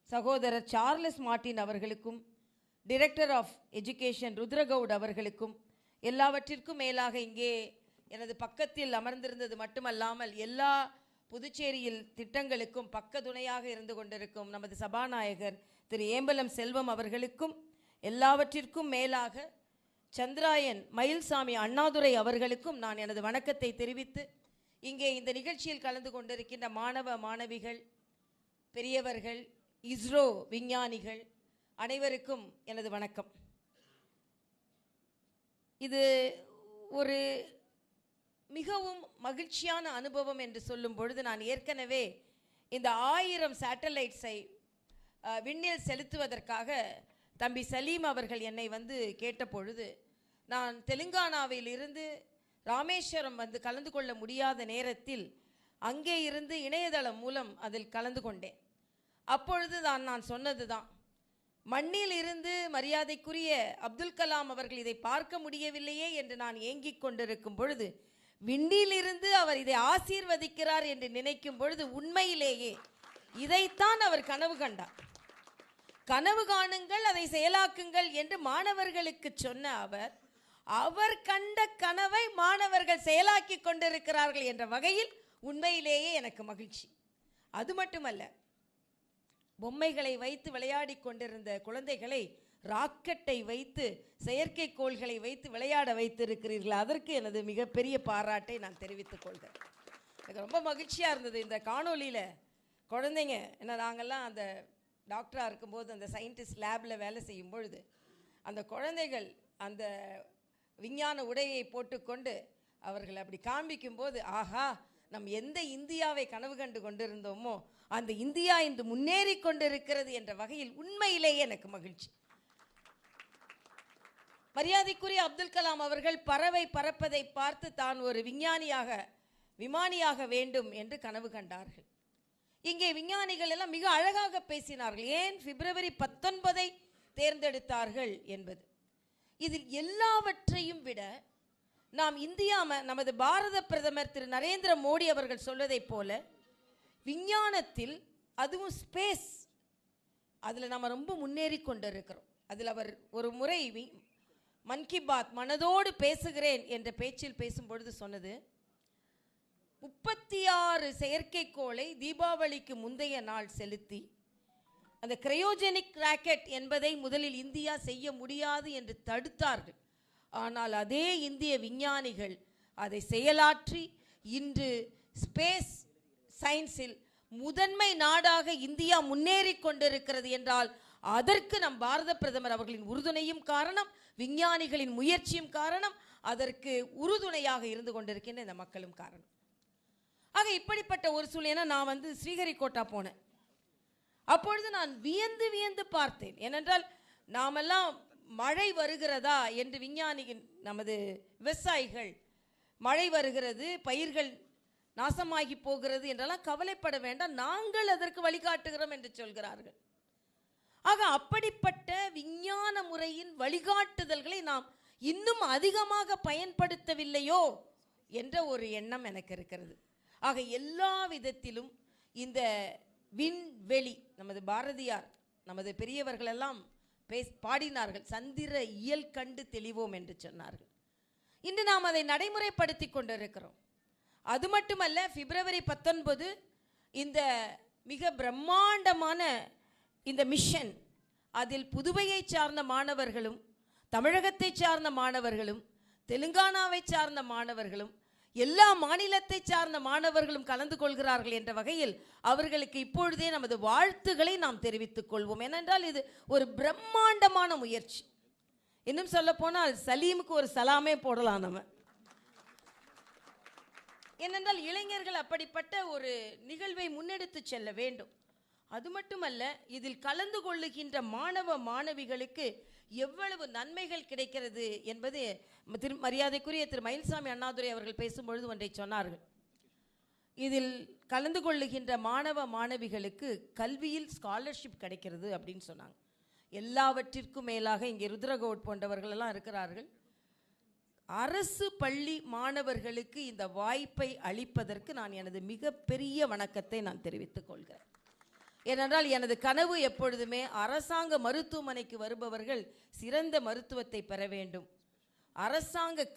சகோதரர் சார்லஸ் மார்ட்டின் அவர்களுக்கும், டைரக்டர் ஆஃப் எஜுகேஷன் ருத்ரகவுட் அவர்களுக்கும், எல்லாவற்றிற்கும் மேலாக இங்கே எனது பக்கத்தில் அமர்ந்திருந்தது மட்டுமல்லாமல் எல்லா புதுச்சேரியில் திட்டங்களுக்கும் பக்க துணையாக இருந்து கொண்டிருக்கும் நமது சபாநாயகர் திரு ஏம்பலம் செல்வம் அவர்களுக்கும், எல்லாவற்றிற்கும் மேலாக சந்திராயன் மயில்சாமி அண்ணாதுரை அவர்களுக்கும் நான் எனது வணக்கத்தை தெரிவித்து, இங்கே இந்த நிகழ்ச்சியில் கலந்து கொண்டிருக்கின்ற மாணவ மாணவிகள், பெரியவர்கள், இஸ்ரோ விஞ்ஞானிகள் அனைவருக்கும் எனது வணக்கம். இது ஒரு மிகவும் மகிழ்ச்சியான அனுபவம் என்று சொல்லும் பொழுது, நான் ஏற்கனவே இந்த 1000 சேட்டலைட்ஸை விண்ணில் செலுத்துவதற்காக தம்பி சலீம் அவர்கள் என்னை வந்து கேட்ட பொழுது, நான் தெலுங்கானாவில் இருந்து ராமேஸ்வரம் வந்து கலந்து கொள்ள முடியாத நேரத்தில் அங்கே இருந்து இணையதளம் மூலம் அதில் கலந்து கொண்டேன். அப்பொழுது நான் சொன்னது தான், மண்ணில் இருந்து மரியாதைக்குரிய அப்துல் கலாம் அவர்கள் இதை பார்க்க முடியவில்லையே என்று நான் ஏங்கிக் கொண்டிருக்கும் பொழுது, விண்ணிலிருந்து அவர் இதை ஆசீர்வதிக்கிறார் என்று நினைக்கும் பொழுது உண்மையிலேயே இதைத்தான் அவர் கனவு கண்டார். கனவு காணுங்கள், அதை செயலாக்குங்கள் என்று மாணவர்களுக்கு சொன்ன அவர் கண்ட கனவை மாணவர்கள் செயலாக்கி கொண்டிருக்கிறார்கள் என்ற வகையில் உண்மையிலேயே எனக்கு மகிழ்ச்சி. அது மட்டுமல்ல, பொம்மைகளை வைத்து விளையாடி கொண்டிருந்த குழந்தைகளை ராக்கெட்டை வைத்து செயற்கைக்கோள்களை வைத்து விளையாட வைத்திருக்கிறீர்கள். அதற்கு எனது மிகப்பெரிய பாராட்டை நான் தெரிவித்துக் கொள்கிறேன். எனக்கு ரொம்ப மகிழ்ச்சியாக இருந்தது இந்த காணொலியில். குழந்தைங்க என்ன, நாங்கள்லாம் அந்த டாக்டராக இருக்கும்போது அந்த சயின்டிஸ்ட் லேபில் வேலை செய்யும் பொழுது அந்த குழந்தைகள் அந்த விஞ்ஞான உடையை போட்டுக்கொண்டு அவர்கள் அப்படி காண்பிக்கும்போது, ஆஹா, நம் எந்த இந்தியாவை கனவு கண்டு கொண்டிருந்தோமோ அந்த இந்தியா இன்று முன்னேறி கொண்டிருக்கிறது என்ற வகையில் உண்மையிலேயே எனக்கு மகிழ்ச்சி. மரியாதைக்குரிய அப்துல் கலாம் அவர்கள் பறவை பறப்பதை பார்த்து தான் ஒரு விமானியாக வேண்டும் என்று கனவு கண்டார்கள். இங்கே விஞ்ஞானிகள் எல்லாம் மிக அழகாக பேசினார்கள். ஏன் பிப்ரவரி 19 தேர்ந்தெடுத்தார்கள் என்பது. இதில் எல்லாவற்றையும் விட நாம் நமது பாரத பிரதமர் திரு நரேந்திர மோடி அவர்கள் சொல்வதைப் போல விஞ்ஞானத்தில், அதுவும் ஸ்பேஸ், அதில் நம்ம ரொம்ப முன்னேறி கொண்டிருக்கிறோம். அதில் அவர் ஒரு முறை மன் கி பாத் மனதோடு பேசுகிறேன் என்ற பேச்சில் பேசும்பொழுது சொன்னது, 36 செயற்கைக்கோளை தீபாவளிக்கு முந்தைய நாள் செலுத்தி அந்த கிரையோஜெனிக் ராக்கெட் என்பதை முதலில் இந்தியா செய்ய முடியாது என்று தடுத்தார்கள். ஆனால் அதே இந்திய விஞ்ஞானிகள் அதை செயலாற்றி இன்று ஸ்பேஸ் சயின்ஸில் முதன்மை நாடாக இந்தியா முன்னேறி கொண்டிருக்கிறது என்றால் அதற்கு நம் பாரத பிரதமர் அவர்களின் உறுதுணையும் காரணம், விஞ்ஞானிகளின் முயற்சியும் காரணம், அதற்கு உறுதுணையாக இருந்து கொண்டிருக்கின்ற இந்த மக்களும் காரணம். ஆக இப்படிப்பட்ட ஒரு சூழ்நிலை நான் ஸ்ரீஹரிகோட்டா போனேன். அப்பொழுது நான் வியந்து வியந்து பார்த்தேன். ஏனென்றால் நாமெல்லாம் மழை வருகிறதா என்று விஞ்ஞானிகள், நமது விவசாயிகள் மழை வருகிறது, பயிர்கள் நாசமாகி போகிறது என்றெல்லாம் கவலைப்பட வேண்டாம், நாங்கள் அதற்கு வழிகாட்டுகிறோம் என்று சொல்கிறார்கள். ஆக அப்படிப்பட்ட விஞ்ஞான முறையின் வழிகாட்டுதல்களை நாம் இன்னும் அதிகமாக பயன்படுத்தவில்லையோ என்ற ஒரு எண்ணம் எனக்கு இருக்கிறது. ஆக எல்லா விதத்திலும் இந்த விண்வெளி, நமது பாரதியார், நமது பெரியவர்களெல்லாம் பாடினார்கள், சந்திர இயல் கண்டு தெளிவோம் என்று சொன்னார்கள். இன்று நாம் அதை நடைமுறைப்படுத்தி கொண்டிருக்கிறோம். அது மட்டுமல்ல, பிப்ரவரி 19 இந்த மிக பிரம்மாண்டமான இந்த மிஷன், அதில் புதுவையை சார்ந்த மாணவர்களும், தமிழகத்தை சார்ந்த மாணவர்களும், தெலுங்கானாவை சார்ந்த மாணவர்களும், எல்லா மாநிலத்தை சார்ந்த மாணவர்களும் கலந்து கொள்கிறார்கள் என்ற வகையில் அவர்களுக்கு இப்பொழுதே நமது வாழ்த்துக்களை நாம் தெரிவித்துக் கொள்வோம். ஏனென்றால் இது ஒரு பிரம்மாண்டமான முயற்சி. இன்னும் சொல்ல போனால் சலீமுக்கு ஒரு சலாமே போடலாம் நம்ம. ஏனென்றால் இளைஞர்கள் அப்படிப்பட்ட ஒரு நிகழ்வை முன்னெடுத்து செல்ல வேண்டும். அது மட்டுமல்ல, இதில் கலந்து கொள்ளுகின்ற மாணவ மாணவிகளுக்கு எவ்வளவு நன்மைகள் கிடைக்கிறது என்பது மரியாதைக்குரிய திரு மயில்சாமி அண்ணாதுரை அவர்கள் பேசும்பொழுது ஒன்றை சொன்னார்கள். இதில் கலந்து கொள்ளுகின்ற மாணவ மாணவிகளுக்கு கல்வியில் ஸ்காலர்ஷிப் கிடைக்கிறது அப்படின்னு சொன்னாங்க. எல்லாவற்றிற்கும் மேலாக இங்கே ருத்ரகோட் போன்றவர்கள் எல்லாம் இருக்கிறார்கள். அரசு பள்ளி மாணவர்களுக்கு இந்த வாய்ப்பை அளிப்பதற்கு நான் எனது மிகப்பெரிய வணக்கத்தை நான் தெரிவித்துக் கொள்கிறேன். ஏனென்றால் எனது கனவு எப்பொழுதுமே அரசாங்க மருத்துவமனைக்கு வருபவர்கள் சிறந்த மருத்துவத்தை பெற வேண்டும், அரசாங்க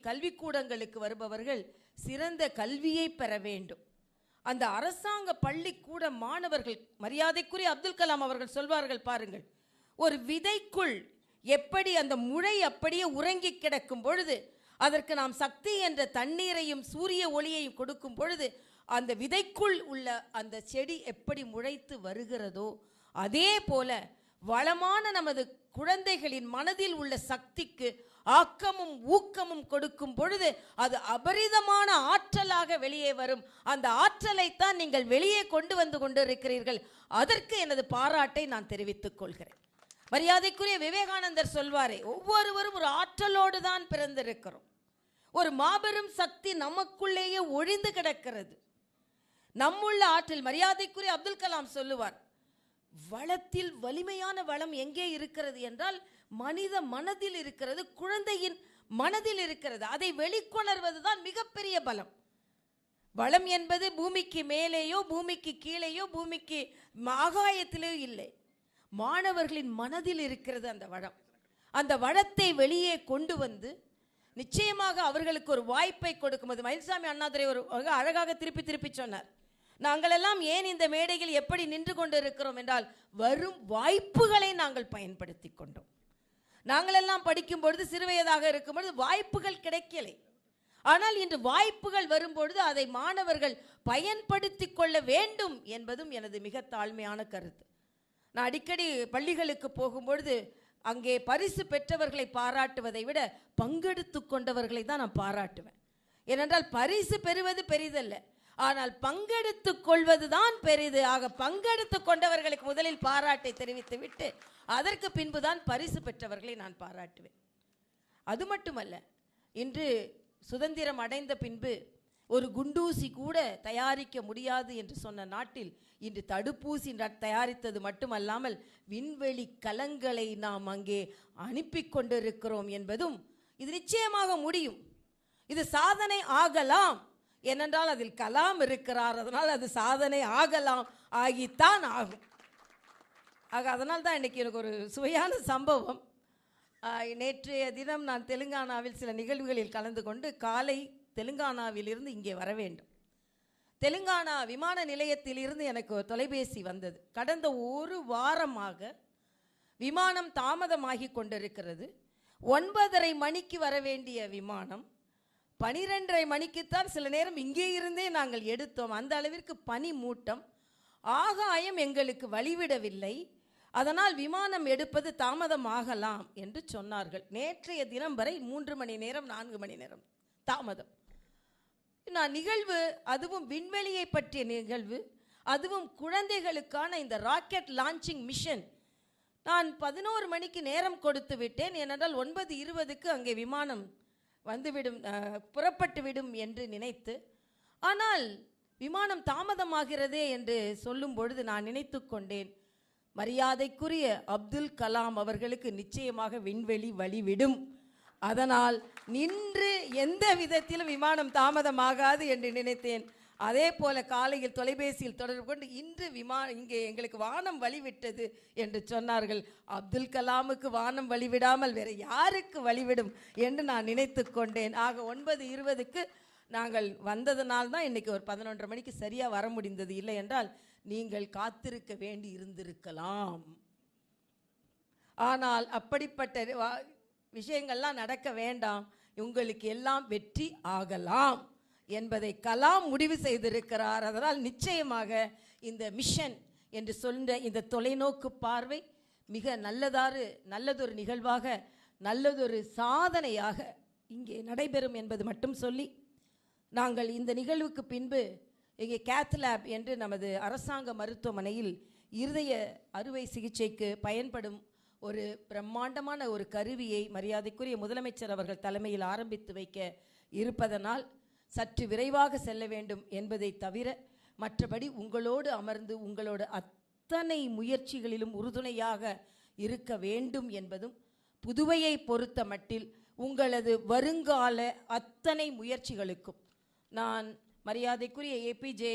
கல்விக்கூடங்களுக்கு வருபவர்கள் சிறந்த கல்வியை பெற வேண்டும். அந்த அரசாங்க பள்ளிக்கூட மாணவர்கள், மரியாதைக்குரிய அப்துல் கலாம் அவர்கள் சொல்வார்கள் பாருங்கள், ஒரு விதைக்குள் எப்படி அந்த முளை அப்படியே உறங்கி கிடக்கும் பொழுது அதற்கு நாம் சக்தி என்ற தண்ணீரையும் சூரிய ஒளியையும் கொடுக்கும் பொழுது அந்த விதைக்குள் உள்ள அந்த செடி எப்படி முளைத்து வருகிறதோ, அதே போல வளமான நமது குழந்தைகளின் மனதில் உள்ள சக்திக்கு ஆக்கமும் ஊக்கமும் கொடுக்கும் பொழுது அது அபரிதமான ஆற்றலாக வெளியே வரும். அந்த ஆற்றலைத்தான் நீங்கள் வெளியே கொண்டு வந்து கொண்டிருக்கிறீர்கள். அதற்கு எனது பாராட்டை நான் தெரிவித்துக் கொள்கிறேன். மரியாதைக்குரிய விவேகானந்தர் சொல்வாரே, ஒவ்வொருவரும் ஒரு ஆற்றலோடு தான் பிறந்திருக்கிறோம். ஒரு மாபெரும் சக்தி நமக்குள்ளேயே ஒழிந்து கிடக்கிறது. நம்முள்ள ஆற்றல், மரியாதைக்குரிய அப்துல் கலாம் சொல்லுவார், வளத்தில் வலிமையான வளம் எங்கே இருக்கிறது என்றால் மனித மனதில் இருக்கிறது, குழந்தையின் மனதில் இருக்கிறது. அதை வெளிக்கொணர்வதுதான் மிகப்பெரிய பலம். வளம் என்பது பூமிக்கு மேலேயோ பூமிக்கு கீழேயோ பூமிக்கு ஆகாயத்திலேயோ இல்லை, மாணவர்களின் மனதில் இருக்கிறது அந்த வளம். அந்த வளத்தை வெளியே கொண்டு வந்து நிச்சயமாக அவர்களுக்கு ஒரு வாய்ப்பை கொடுக்கும்போது, மயில்சாமி அண்ணாதுரை ஒரு அழகாக திருப்பி சொன்னார், நாங்கள் எல்லாம் ஏன் இந்த மேடையில் எப்படி நின்று கொண்டு இருக்கிறோம் என்றால் வரும் வாய்ப்புகளை நாங்கள் பயன்படுத்தி கொண்டோம். நாங்கள் எல்லாம் படிக்கும் பொழுது, சிறுவயதாக இருக்கும் பொழுது வாய்ப்புகள் கிடைக்கலை. ஆனால் இன்று வாய்ப்புகள் வரும்பொழுது அதை மாணவர்கள் பயன்படுத்தி கொள்ள வேண்டும் என்பதும் எனது மிக தாழ்மையான கருத்து. நான் அடிக்கடி பள்ளிகளுக்கு போகும்பொழுது அங்கே பரிசு பெற்றவர்களை பாராட்டுவதை விட பங்கெடுத்து கொண்டவர்களை தான் நான் பாராட்டுவேன். ஏனென்றால் பரிசு பெறுவது பெரிதல்ல, ஆனால் பங்கெடுத்து கொள்வது தான் பெரிது. ஆக பங்கெடுத்து கொண்டவர்களுக்கு முதலில் பாராட்டை தெரிவித்து விட்டு அதற்கு பின்புதான் பரிசு பெற்றவர்களை நான் பாராட்டுவேன். அது மட்டுமல்ல, இன்று சுதந்திரம் அடைந்த பின்பு ஒரு குண்டூசி கூட தயாரிக்க முடியாது என்று சொன்ன நாட்டில் இன்று தடுப்பூசி தயாரித்தது மட்டுமல்லாமல் விண்வெளி கலங்களை நாம் அங்கே அனுப்பி கொண்டிருக்கிறோம் என்பதும் இது நிச்சயமாக முடியும். இது சாதனை ஆகலாம், ஏனென்றால் அதில் கலாம் இருக்கிறார், அதனால் அது சாதனை ஆகலாம், ஆகித்தான் ஆகும். ஆக அதனால் தான் இன்றைக்கி எனக்கு ஒரு சுவையான சம்பவம். நேற்றைய தினம் நான் தெலுங்கானாவில் சில நிகழ்வுகளில் கலந்து கொண்டு காலை தெலுங்கானாவிலிருந்து இங்கே வர வேண்டும். தெலுங்கானா விமான நிலையத்திலிருந்து எனக்கு தொலைபேசி வந்தது. கடந்த ஒரு வாரமாக விமானம் தாமதமாகி கொண்டிருக்கிறது. 9:30 மணிக்கு வர வேண்டிய விமானம் 12:30 மணிக்குத்தான் சில நேரம் இங்கே இருந்தே நாங்கள் எடுத்தோம். அந்த அளவிற்கு பனி மூட்டம், ஆகாயம் எங்களுக்கு வழிவிடவில்லை. அதனால் விமானம் எடுப்பது தாமதமாகலாம் என்று சொன்னார்கள். நேற்றைய தினம் வரை 3 மணி நேரம் 4 மணி நேரம் தாமதம். நான் நிகழ்வு, அதுவும் விண்வெளியை பற்றிய நிகழ்வு, அதுவும் குழந்தைகளுக்கான இந்த ராக்கெட் லான்ச்சிங் மிஷன். நான் 11 மணிக்கு நேரம் கொடுத்து விட்டேன். ஏனென்றால் 9:20க்கு அங்கே விமானம் வந்துவிடும், புறப்பட்டுவிடும் என்று நினைத்து. ஆனால் விமானம் தாமதமாகிறதே என்று சொல்லும் பொழுது நான் நினைத்து கொண்டேன், மரியாதைக்குரிய அப்துல் கலாம் அவர்களுக்கு நிச்சயமாக விண்வெளி வழிவிடும். அதனால் நின்று எந்த விதத்திலும் விமானம் தாமதமாகாது என்று நினைத்தேன். அதே போல காலையில் தொலைபேசியில் தொடர்பு கொண்டு இன்று இங்கே எங்களுக்கு வானம் வழிவிட்டது என்று சொன்னார்கள். அப்துல் கலாமுக்கு வானம் வழிவிடாமல் வேறு யாருக்கு வழிவிடும் என்று நான் நினைத்து கொண்டேன். ஆக 9:20க்கு நாங்கள் வந்ததனால்தான் இன்றைக்கி ஒரு 11:30 மணிக்கு சரியாக வர முடிந்தது. இல்லை என்றால் நீங்கள் காத்திருக்க வேண்டி இருந்திருக்கலாம். ஆனால் அப்படிப்பட்ட விஷயங்கள்லாம் நடக்க வேண்டாம், உங்களுக்கு எல்லாம் வெற்றி ஆகலாம் என்பதை கலாம் முடிவு செய்திருக்கிறார். அதனால் நிச்சயமாக இந்த மிஷன் என்று சொல்கிற இந்த தொலைநோக்கு பார்வை மிக நல்லதொரு நிகழ்வாக, நல்லதொரு சாதனையாக இங்கே நடைபெறும் என்பது மட்டும் சொல்லி, நாங்கள் இந்த நிகழ்வுக்கு பின்பு இங்கே கேத்லேப் என்று நமது அரசாங்க மருத்துவமனையில் இருதய அறுவை சிகிச்சைக்கு பயன்படும் ஒரு பிரம்மாண்டமான ஒரு கருவியை மரியாதைக்குரிய முதலமைச்சர் அவர்கள் தலைமையில் ஆரம்பித்து வைக்க இருப்பதனால் சற்று விரைவாக செல்ல வேண்டும் என்பதை தவிர மற்றபடி உங்களோடு அமர்ந்து உங்களோட அத்தனை முயற்சிகளிலும் உறுதுணையாக இருக்க வேண்டும் என்பதும், புதுவையை பொறுத்த மட்டில் உங்களது வருங்கால அத்தனை முயற்சிகளுக்கும் நான் மரியாதைக்குரிய APJ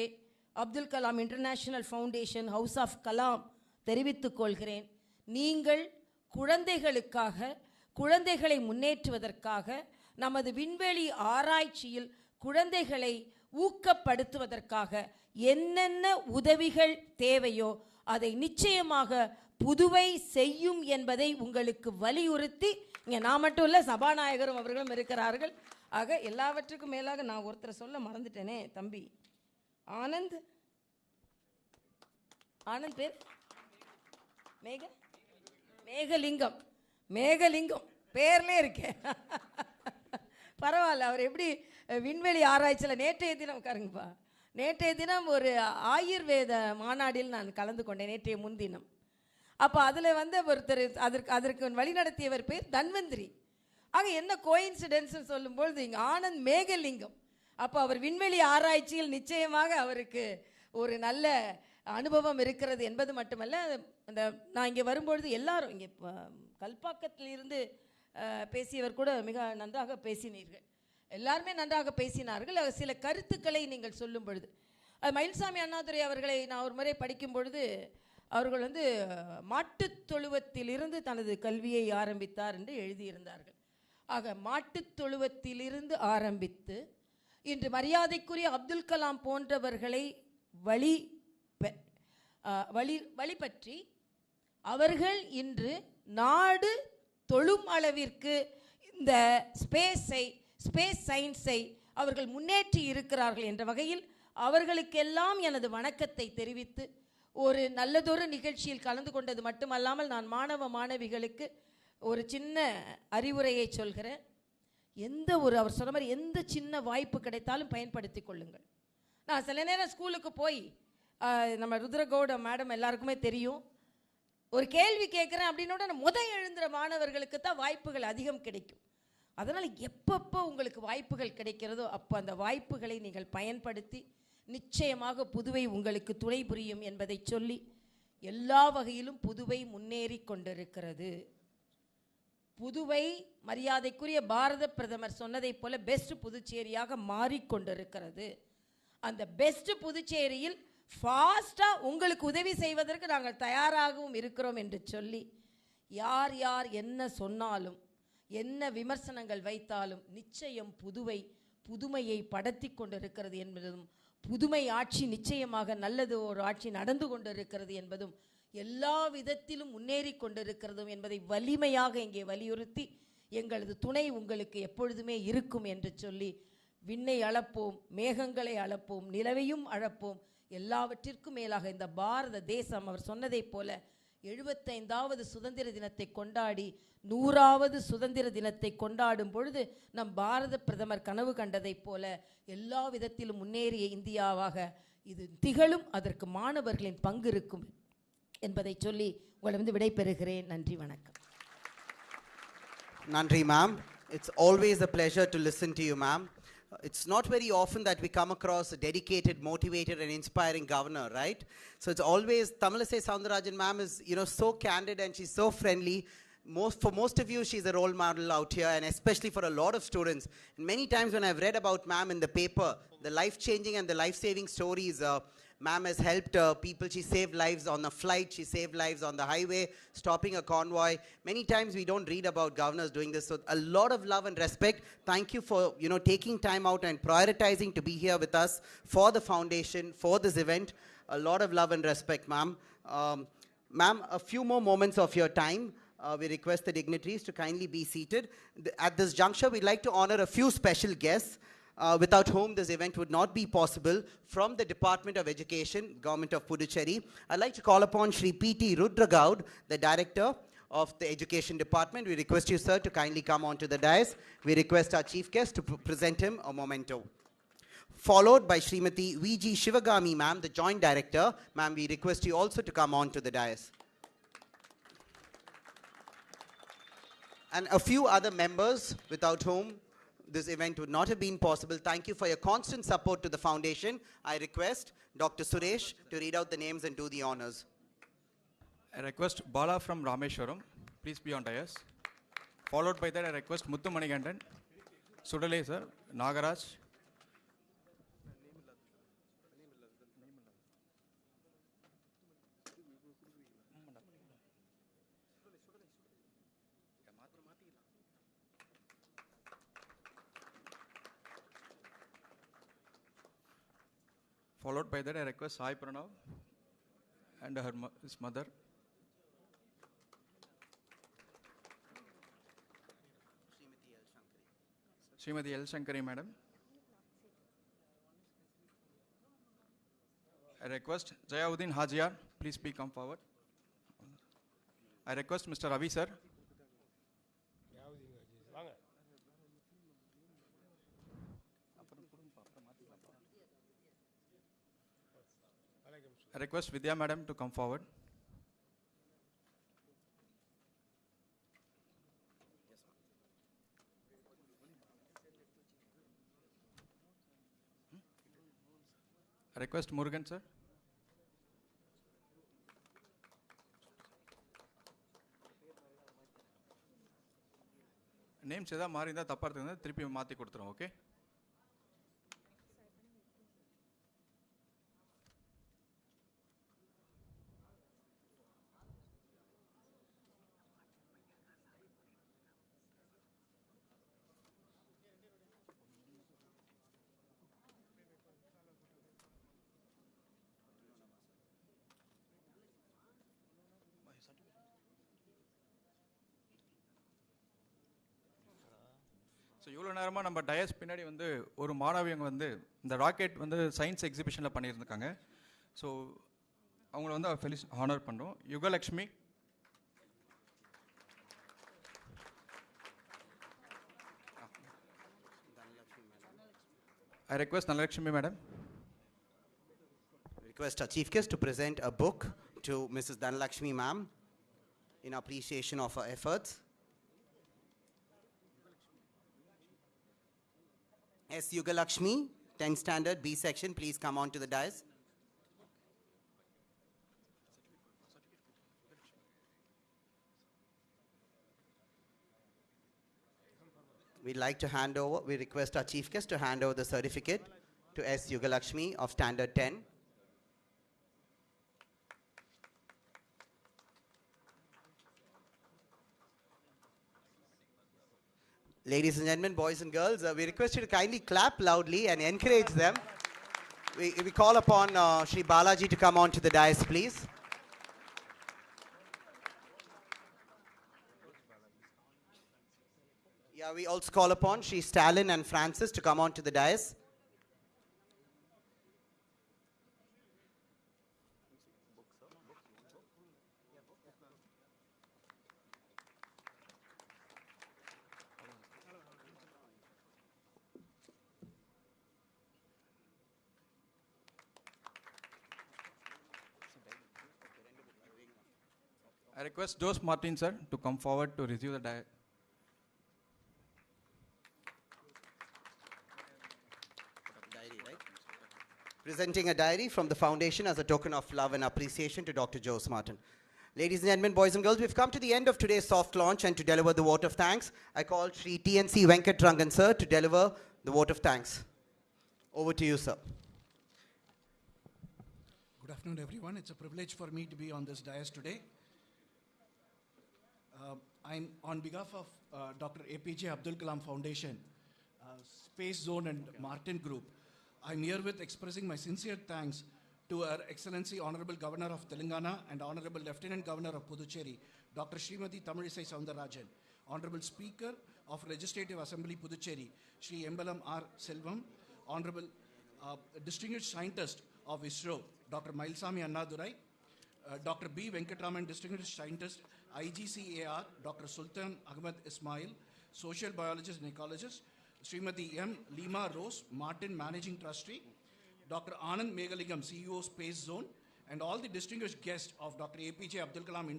Abdul Kalam international foundation house of Kalam தெரிவித்துக் கொள்கிறேன். நீங்கள் குழந்தைகளுக்காக, குழந்தைகளை முன்னேற்றுவதற்காக, நமது விண்வெளி ஆராய்ச்சியில் குழந்தைகளை ஊக்கப்படுத்துவதற்காக என்னென்ன உதவிகள் தேவையோ அதை நிச்சயமாக புதுவை செய்யும் என்பதை உங்களுக்கு வலியுறுத்தி, இங்கே நான் மட்டும் இல்லை, சபாநாயகரும் அவர்களும் இருக்கிறார்கள். ஆக எல்லாவற்றுக்கும் மேலாக நான் ஒருத்தரை சொல்ல மறந்துட்டேனே, தம்பி ஆனந்த் பேர் மேகலிங்கம் பேர்லே இருக்கேன். பரவாயில்ல, அவர் எப்படி விண்வெளி ஆராய்ச்சியில் நேற்றைய தினம் ஒரு ஆயுர்வேத மாநாடில் நான் கலந்து கொண்டேன், நேற்றைய முன்தினம். அப்போ அதில் ஒருத்தர் அதற்கு வழிநடத்தியவர் பேர் தன்வந்திரி. ஆக என்ன கோயின்சிடென்ஸ்னு சொல்லும்பொழுது இங்கே ஆனந்த் மேகலிங்கம். அப்போ அவர் விண்வெளி ஆராய்ச்சியில் நிச்சயமாக அவருக்கு ஒரு நல்ல அனுபவம் இருக்கிறது என்பது மட்டுமல்ல, அந்த நான் இங்கே வரும்பொழுது எல்லாரும் இங்கே கல்பாக்கத்திலிருந்து பேசியவர் கூட மிக நன்றாக பேசினீர்கள், எல்லாருமே நன்றாக பேசினார்கள். சில கருத்துக்களை நீங்கள் சொல்லும் பொழுது, மயில்சாமி அண்ணாதுரை அவர்களை நான் ஒரு முறை படிக்கும் பொழுது அவர்கள் மாட்டுத் தொழுவத்திலிருந்து தனது கல்வியை ஆரம்பித்தார் என்று எழுதியிருந்தார்கள். ஆக மாட்டுத் தொழுவத்திலிருந்து ஆரம்பித்து இன்று மரியாதைக்குரிய அப்துல் கலாம் போன்றவர்களை வழிபற்றி அவர்கள் இன்று நாடு தொழும் அளவிற்கு இந்த ஸ்பேஸ் சயின்ஸை அவர்கள் முன்னேற்றி இருக்கிறார்கள் என்ற வகையில் அவர்களுக்கெல்லாம் எனது வணக்கத்தை தெரிவித்து, ஒரு நல்லதொரு நிகழ்ச்சியில் கலந்து கொண்டது மட்டுமல்லாமல் நான் மாணவ மாணவிகளுக்கு ஒரு சின்ன அறிவுரையை சொல்கிறேன். அவர் சொன்ன மாதிரி எந்த சின்ன வாய்ப்பு கிடைத்தாலும் பயன்படுத்தி கொள்ளுங்கள். நான் சில நேரம் ஸ்கூலுக்கு போய் நம்ம ருத்ரகௌட மேடம் எல்லாருக்குமே தெரியும், ஒரு கேள்வி கேட்குறேன் அப்படின்னோட எழுந்துற மாணவர்களுக்கு தான் வாய்ப்புகள் அதிகம் கிடைக்கும். அதனால் எப்பப்போ உங்களுக்கு வாய்ப்புகள் கிடைக்கிறதோ அப்போ அந்த வாய்ப்புகளை நீங்கள் பயன்படுத்தி நிச்சயமாக புதுவை உங்களுக்கு துணை புரியும் என்பதை சொல்லி, எல்லா வகையிலும் புதுவை முன்னேறி கொண்டிருக்கிறது. புதுவை மரியாதைக்குரிய பாரத பிரதமர் சொன்னதைப் போல பெஸ்ட் புதுச்சேரியாக மாறிக்கொண்டிருக்கிறது. அந்த பெஸ்ட் புதுச்சேரியில் ஃபாஸ்ட்டாக உங்களுக்கு உதவி செய்வதற்கு நாங்கள் தயாராகவும் இருக்கிறோம் என்று சொல்லி, யார் யார் என்ன சொன்னாலும் என்ன விமர்சனங்கள் வைத்தாலும் நிச்சயம் புதுவை புதுமையை படத்தி கொண்டிருக்கிறது என்பதும் புதுமை ஆட்சி நிச்சயமாக நல்லது ஒரு ஆட்சி நடந்து கொண்டிருக்கிறது என்பதும் எல்லா விதத்திலும் முன்னேறி கொண்டிருக்கிறதும் என்பதை வலிமையாக இங்கே வலியுறுத்தி எங்களது துணை உங்களுக்கு எப்பொழுதுமே இருக்கும் என்று சொல்லி விண்ணை அளப்போம், மேகங்களை அளப்போம், நிலவையும் அளப்போம், எல்லாவற்றிற்கும் மேலாக இந்த பாரத தேசம் அவர் சொன்னதைப் போல 75வது சுதந்திர தினத்தை கொண்டாடி 100வது சுதந்திர தினத்தை கொண்டாடும் பொழுது நம் பாரத பிரதமர் கனவு கண்டதைப் போல எல்லா விதத்திலும் முன்னேறிய இந்தியாவாக இது திகழும். அதற்கு மாணவர்களின் பங்கு இருக்கும் என்பதை சொல்லி உங்களை விடைபெறுகிறேன். நன்றி, வணக்கம். Nandri ma'am, it's always a pleasure to listen to you ma'am. It's not very often that we come across a dedicated, motivated and inspiring governor, right? So it's always, Tamilisai Soundararajan ma'am is, so candid and she's so friendly. For most of you, she's a role model out here, and especially for a lot of students. And many times when I've read about ma'am in the paper, the life-changing and the life-saving stories, ma'am has helped people. She saved lives on a flight. She saved lives on the highway, stopping a convoy. Many times we don't read about governors doing this. So a lot of love and respect. Thank you for, taking time out and prioritizing to be here with us for the foundation, for this event. A lot of love and respect, ma'am. Ma'am, a few more moments of your time. We request the dignitaries to kindly be seated. At this juncture, we'd like to honor a few special guests without whom this event would not be possible. From the Department of Education, Government of Puducherry, I'd like to call upon Shri P.T. Rudragaud, the Director of the Education Department. We request you, sir, to kindly come onto the dais. We request our chief guest to present him a memento. Followed by Srimati V.G. Shivagami, ma'am, the Joint Director. Ma'am, we request you also to come onto the dais. And a few other members without whom this event would not have been possible. Thank you for your constant support to the foundation. I request Dr. Suresh to read out the names and do the honors. I request Bala from Rameshwaram, please be on dais. Followed by that, I request Muthu Manigandan, Sudale sir, Nagaraj. Followed by that, I request Sai Pranav and his mother. Srimati L. Shankari, madam. I request Jayauddin Hajiar, please come forward. I request Mr. Ravi, sir. I request Vidya madam to come forward. I request Murugan sir. Names edha mari indha thappa irundha thirupi maati koduthurom, okay? So இவ்வளோ நேரமாக நம்ம டயஸ் பின்னாடி ஒரு மாணவியங்க இந்த rocket science எக்ஸிபிஷனில் பண்ணியிருந்துருக்காங்க. So அவங்கள honour பண்ணுறோம். யுகலக்ஷ்மி, I request Dhanalakshmi madam. Request our chief guest to present a book to Mrs. Dhanalakshmi ma'am in appreciation of her efforts. S. Yugalakshmi, 10th standard, B section, please come on to the dais. We'd like to hand over, we request our chief guest to hand over the certificate to S. Yugalakshmi of standard 10. Ladies and gentlemen, boys and girls, we request you to kindly clap loudly and encourage them. We call upon Shri Balaji to come on to the dais, please. Yeah, we also call upon Shri Stalin and Francis to come on to the dais. I request Jose Martin, sir, to come forward to receive the diary. Presenting a diary from the foundation as a token of love and appreciation to Dr. Jose Martin. Ladies and gentlemen, boys and girls, we've come to the end of today's soft launch, and to deliver the vote of thanks, I call Shri TNC Venkat Rangan, sir, to deliver the vote of thanks. Over to you, sir. Good afternoon, everyone. It's a privilege for me to be on this dais today. I'm on behalf of Dr. APJ Abdul Kalam Foundation, Space Zone and Martin Group. I'm here with expressing my sincere thanks to Her Excellency Honorable Governor of Telangana and Honorable Lieutenant Governor of Puducherry, Dr. Srimati Tamilisai Soundararajan, Honorable Speaker of Legislative Assembly Puducherry, Shri Embalam R. Selvam, Honorable Distinguished Scientist of ISRO, Dr. Mailsami Annadurai, Dr. B. Venkatraman, Distinguished Scientist, IGCAR, Dr. Sultan Ahmed Ismail, Social Biologist and Ecologist, Srimati M. Lima Rose, Martin Managing Trustee, Dr. Anand Megalingam, CEO Space Zone, and all the distinguished guests of Dr. APJ Abdul Kalam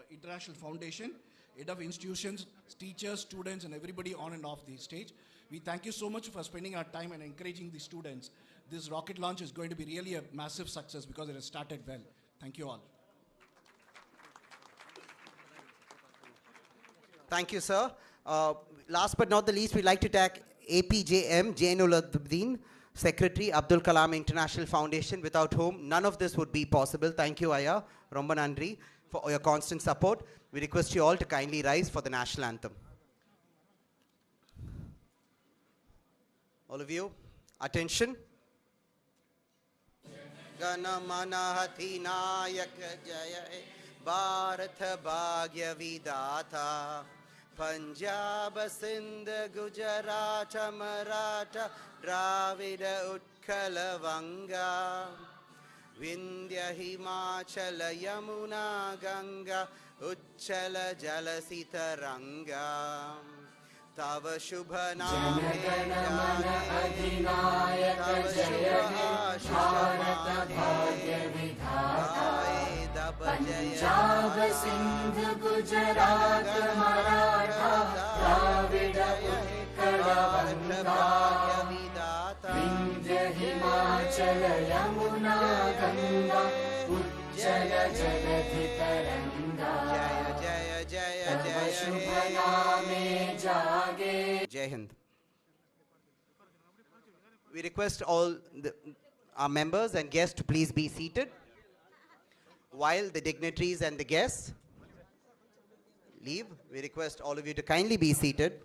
International Foundation, head of institutions, teachers, students, and everybody on and off the stage. We thank you so much for spending our time and encouraging the students. This rocket launch is going to be really a massive success because it has started well. Thank you all. Thank you, sir. Last but not the least, we'd like to thank APJM Jainuluddin, Secretary, Abdul Kalam International Foundation, without whom none of this would be possible. Thank you, Aya, Romba Nandri, for your constant support. We request you all to kindly rise for the national anthem. All of you, attention. Ganamana Hathinayaka Jaya Bharat Bhagya Vidata Punjab Sindh Gujarat Maratha Dravida Utkala Vanga Vindhya Himachala Yamuna Ganga Uchchala Jalasita Ranga Tava Shubha Name Jana Adhinayaka Jaya Bharat Bhagya Vidhata Punjab Sindh Gujarat Maratha Dravida Utkala Vanga Vindhya Himachala Yamuna Ganga Uchchala Jaladhita Ranga Jaya Jaya Jaya Jaya Jai Hind. We request all our members and guests to please be seated while the dignitaries and the guests leave. We request all of you to kindly be seated.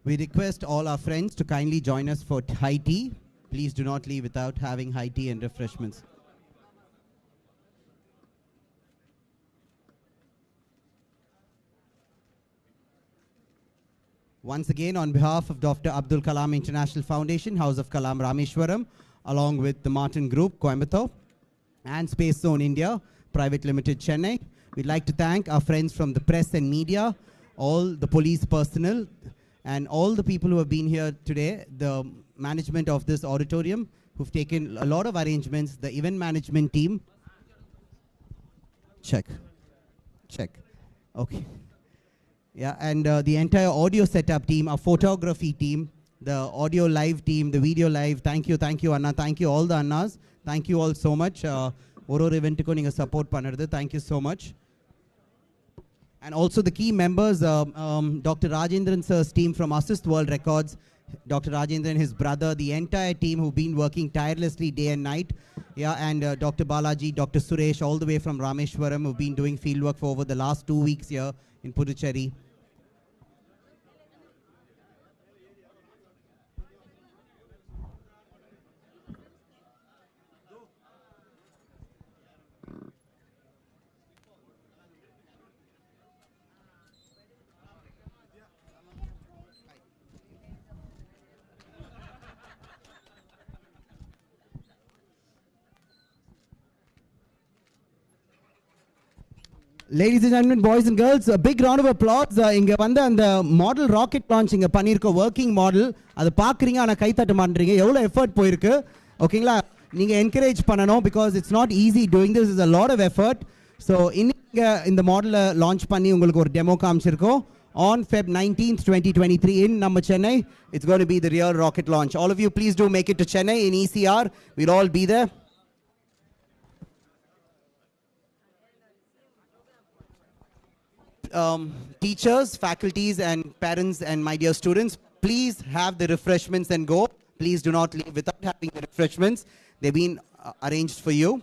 We request all our friends to kindly join us for high tea. Please do not leave without having high tea and refreshments. Once again, on behalf of Dr. Abdul Kalam International Foundation, House of Kalam Rameshwaram, along with the Martin Group, Coimbatore, and Space Zone India, Private Limited, Chennai, we'd like to thank our friends from the press and media, all the police personnel, and all the people who have been here today, the management of this auditorium, who've taken a lot of arrangements, the event management team. Check. Okay. Yeah, and the entire audio setup team, our photography team, the audio live team, the video live. Thank you, Anna. Thank you all the Annas. Thank you all so much. Oro event ko ninga support panadhu. Thank you so much. And also the key members, Dr. Rajendran sir's team from Assist World Records, Dr. Rajendran, his brother, the entire team who've been working tirelessly day and night. Yeah, and Dr. Balaji, Dr. Suresh, all the way from Rameshwaram, who've been doing fieldwork for over the last 2 weeks here in Puducherry. Ladies and gentlemen, boys and girls, a big round of applause. Inga vanda and the model rocket launch inga panirko working model. Adu paakringa ana kai thatta mandringa. Evlo effort poirukku. Okayla, neenga encourage panano because it's not easy doing this. It's a lot of effort. So in the model launch panni ungalku or demo kaamchirko on Feb 19th 2023 in Namma Chennai. It's going to be the real rocket launch. All of you please do make it to Chennai in ECR. We'll all be there. Teachers, faculties and parents and my dear students, please have the refreshments and go. Please do not leave without having the refreshments. They've been arranged for you.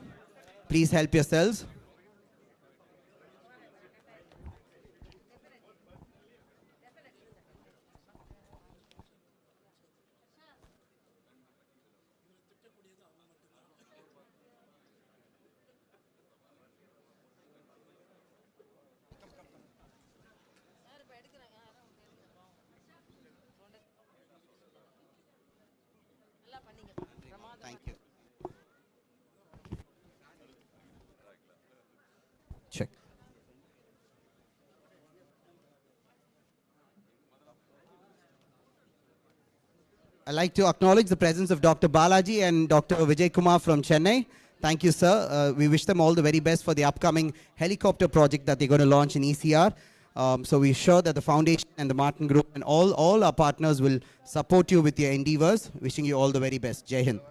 Please help yourselves. Thank you. Check. I'd like to acknowledge the presence of Dr. Balaji and Dr. Vijay Kumar from Chennai. Thank you, sir. We wish them all the very best for the upcoming helicopter project that they're going to launch in ECR. So we're sure that the foundation and the Martin Group and all our partners will support you with your endeavors. Wishing you all the very best. Jai Hind.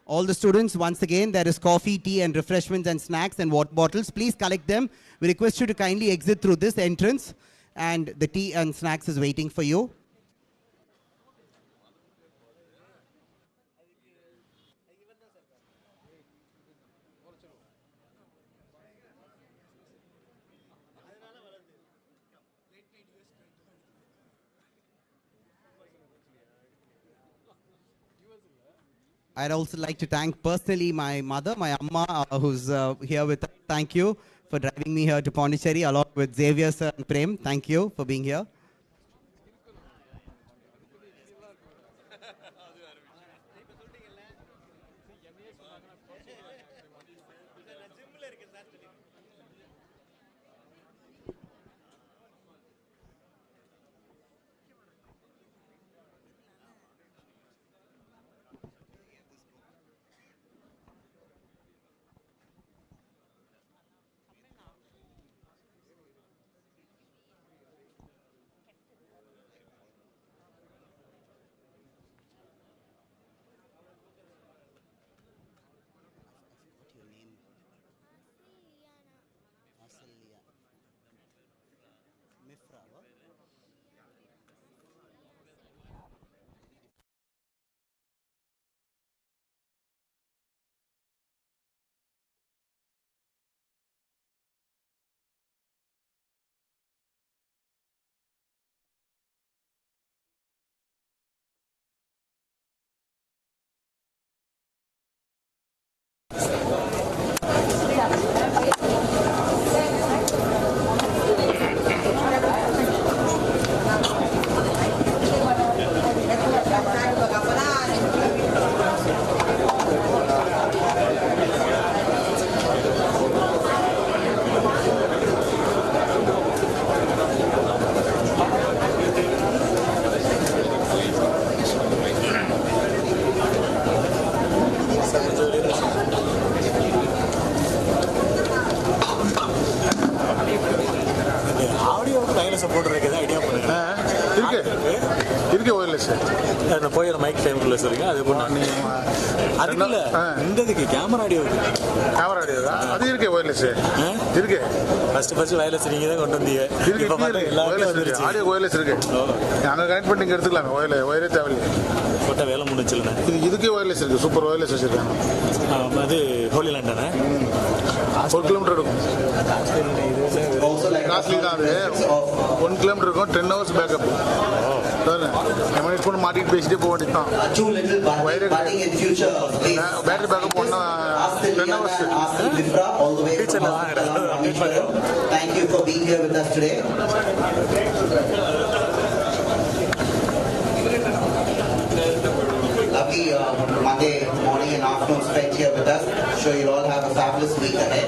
All the students, once again, there is coffee, tea and refreshments and snacks and water bottles. Please collect them. We request you to kindly exit through this entrance, and the tea and snacks is waiting for you. I'd also like to thank personally my mother, my amma, who's here with us. Thank you for driving me here to Pondicherry along with Xavier sir and Prem. Thank you for being here. ஆடியோவுக்கு wireless போட்டுருக்குது idea பண்ணுங்க. இருக்கு wireless. அந்த போய் mic டைம்குள்ளே சொல்லுங்க. அது அதுக்கு இல்லை, இந்த இதுக்கு கேமரா ஆடியோ அது இருக்கு ஒயர்லெஸ் இருக்கு. ஃபர்ஸ்ட் வயர்லெஸ் நீங்கள் தான் கொண்டு வந்தீங்க. இப்போ பார்த்தா ஆடியோ ஒயர்லெஸ் இருக்கு. நாங்கள் கனெக்ட் பண்ணி இங்கே எடுத்துக்கலாம். ஒயரே தேவையில்லை. போட்டால் வேலை முடிஞ்சில்ல. இதுக்கே ஒயர்லெஸ் இருக்கு. சூப்பர் ஒயர்லெஸ் வச்சிருக்காங்க. அது ஹோலி லேண்டானே 1 கிலோமீட்டர் இருக்கும். காஸ்ட்லி தான் அது. 1 கிலோமீட்டர் இருக்கும். 10 hours பேக்கப். ஃபோன் மாட்டிட்டு பேசிட்டே போக வேண்டியதுதான். Battery backup 10 hours. Thank you for being here with us today. Lovely Monday morning and afternoon spent here with us. Sure you'll all have a fabulous week ahead.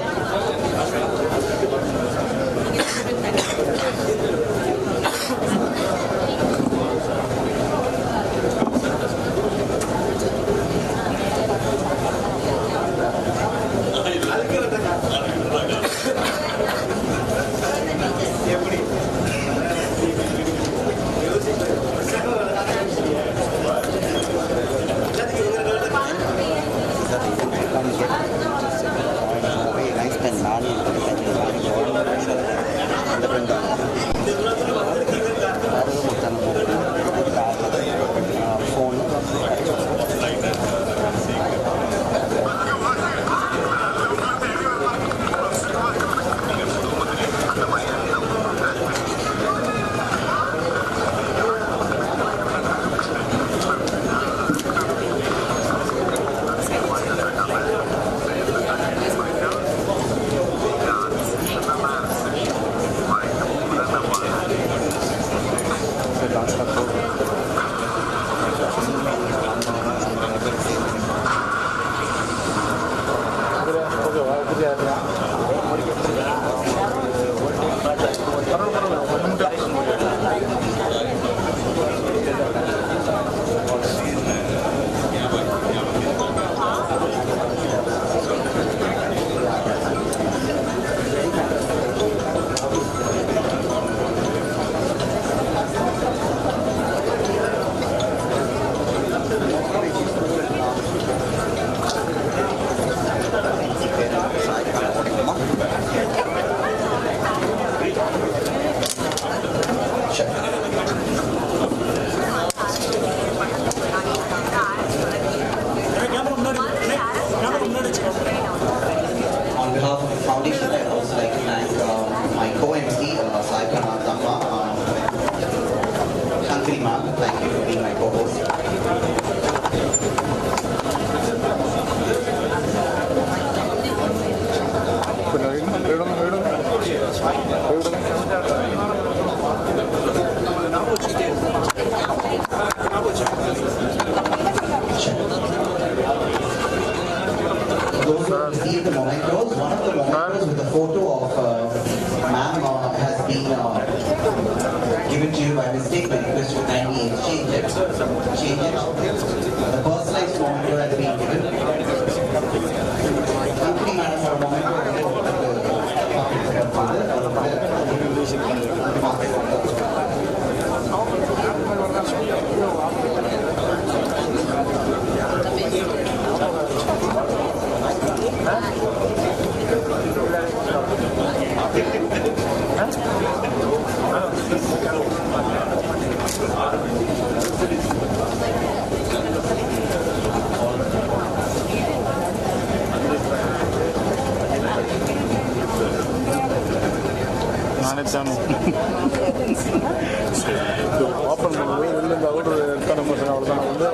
Open பண்ணும்போது வெளில அவுட்ரு எடுத்தான motion அவ்வளோதான் வந்து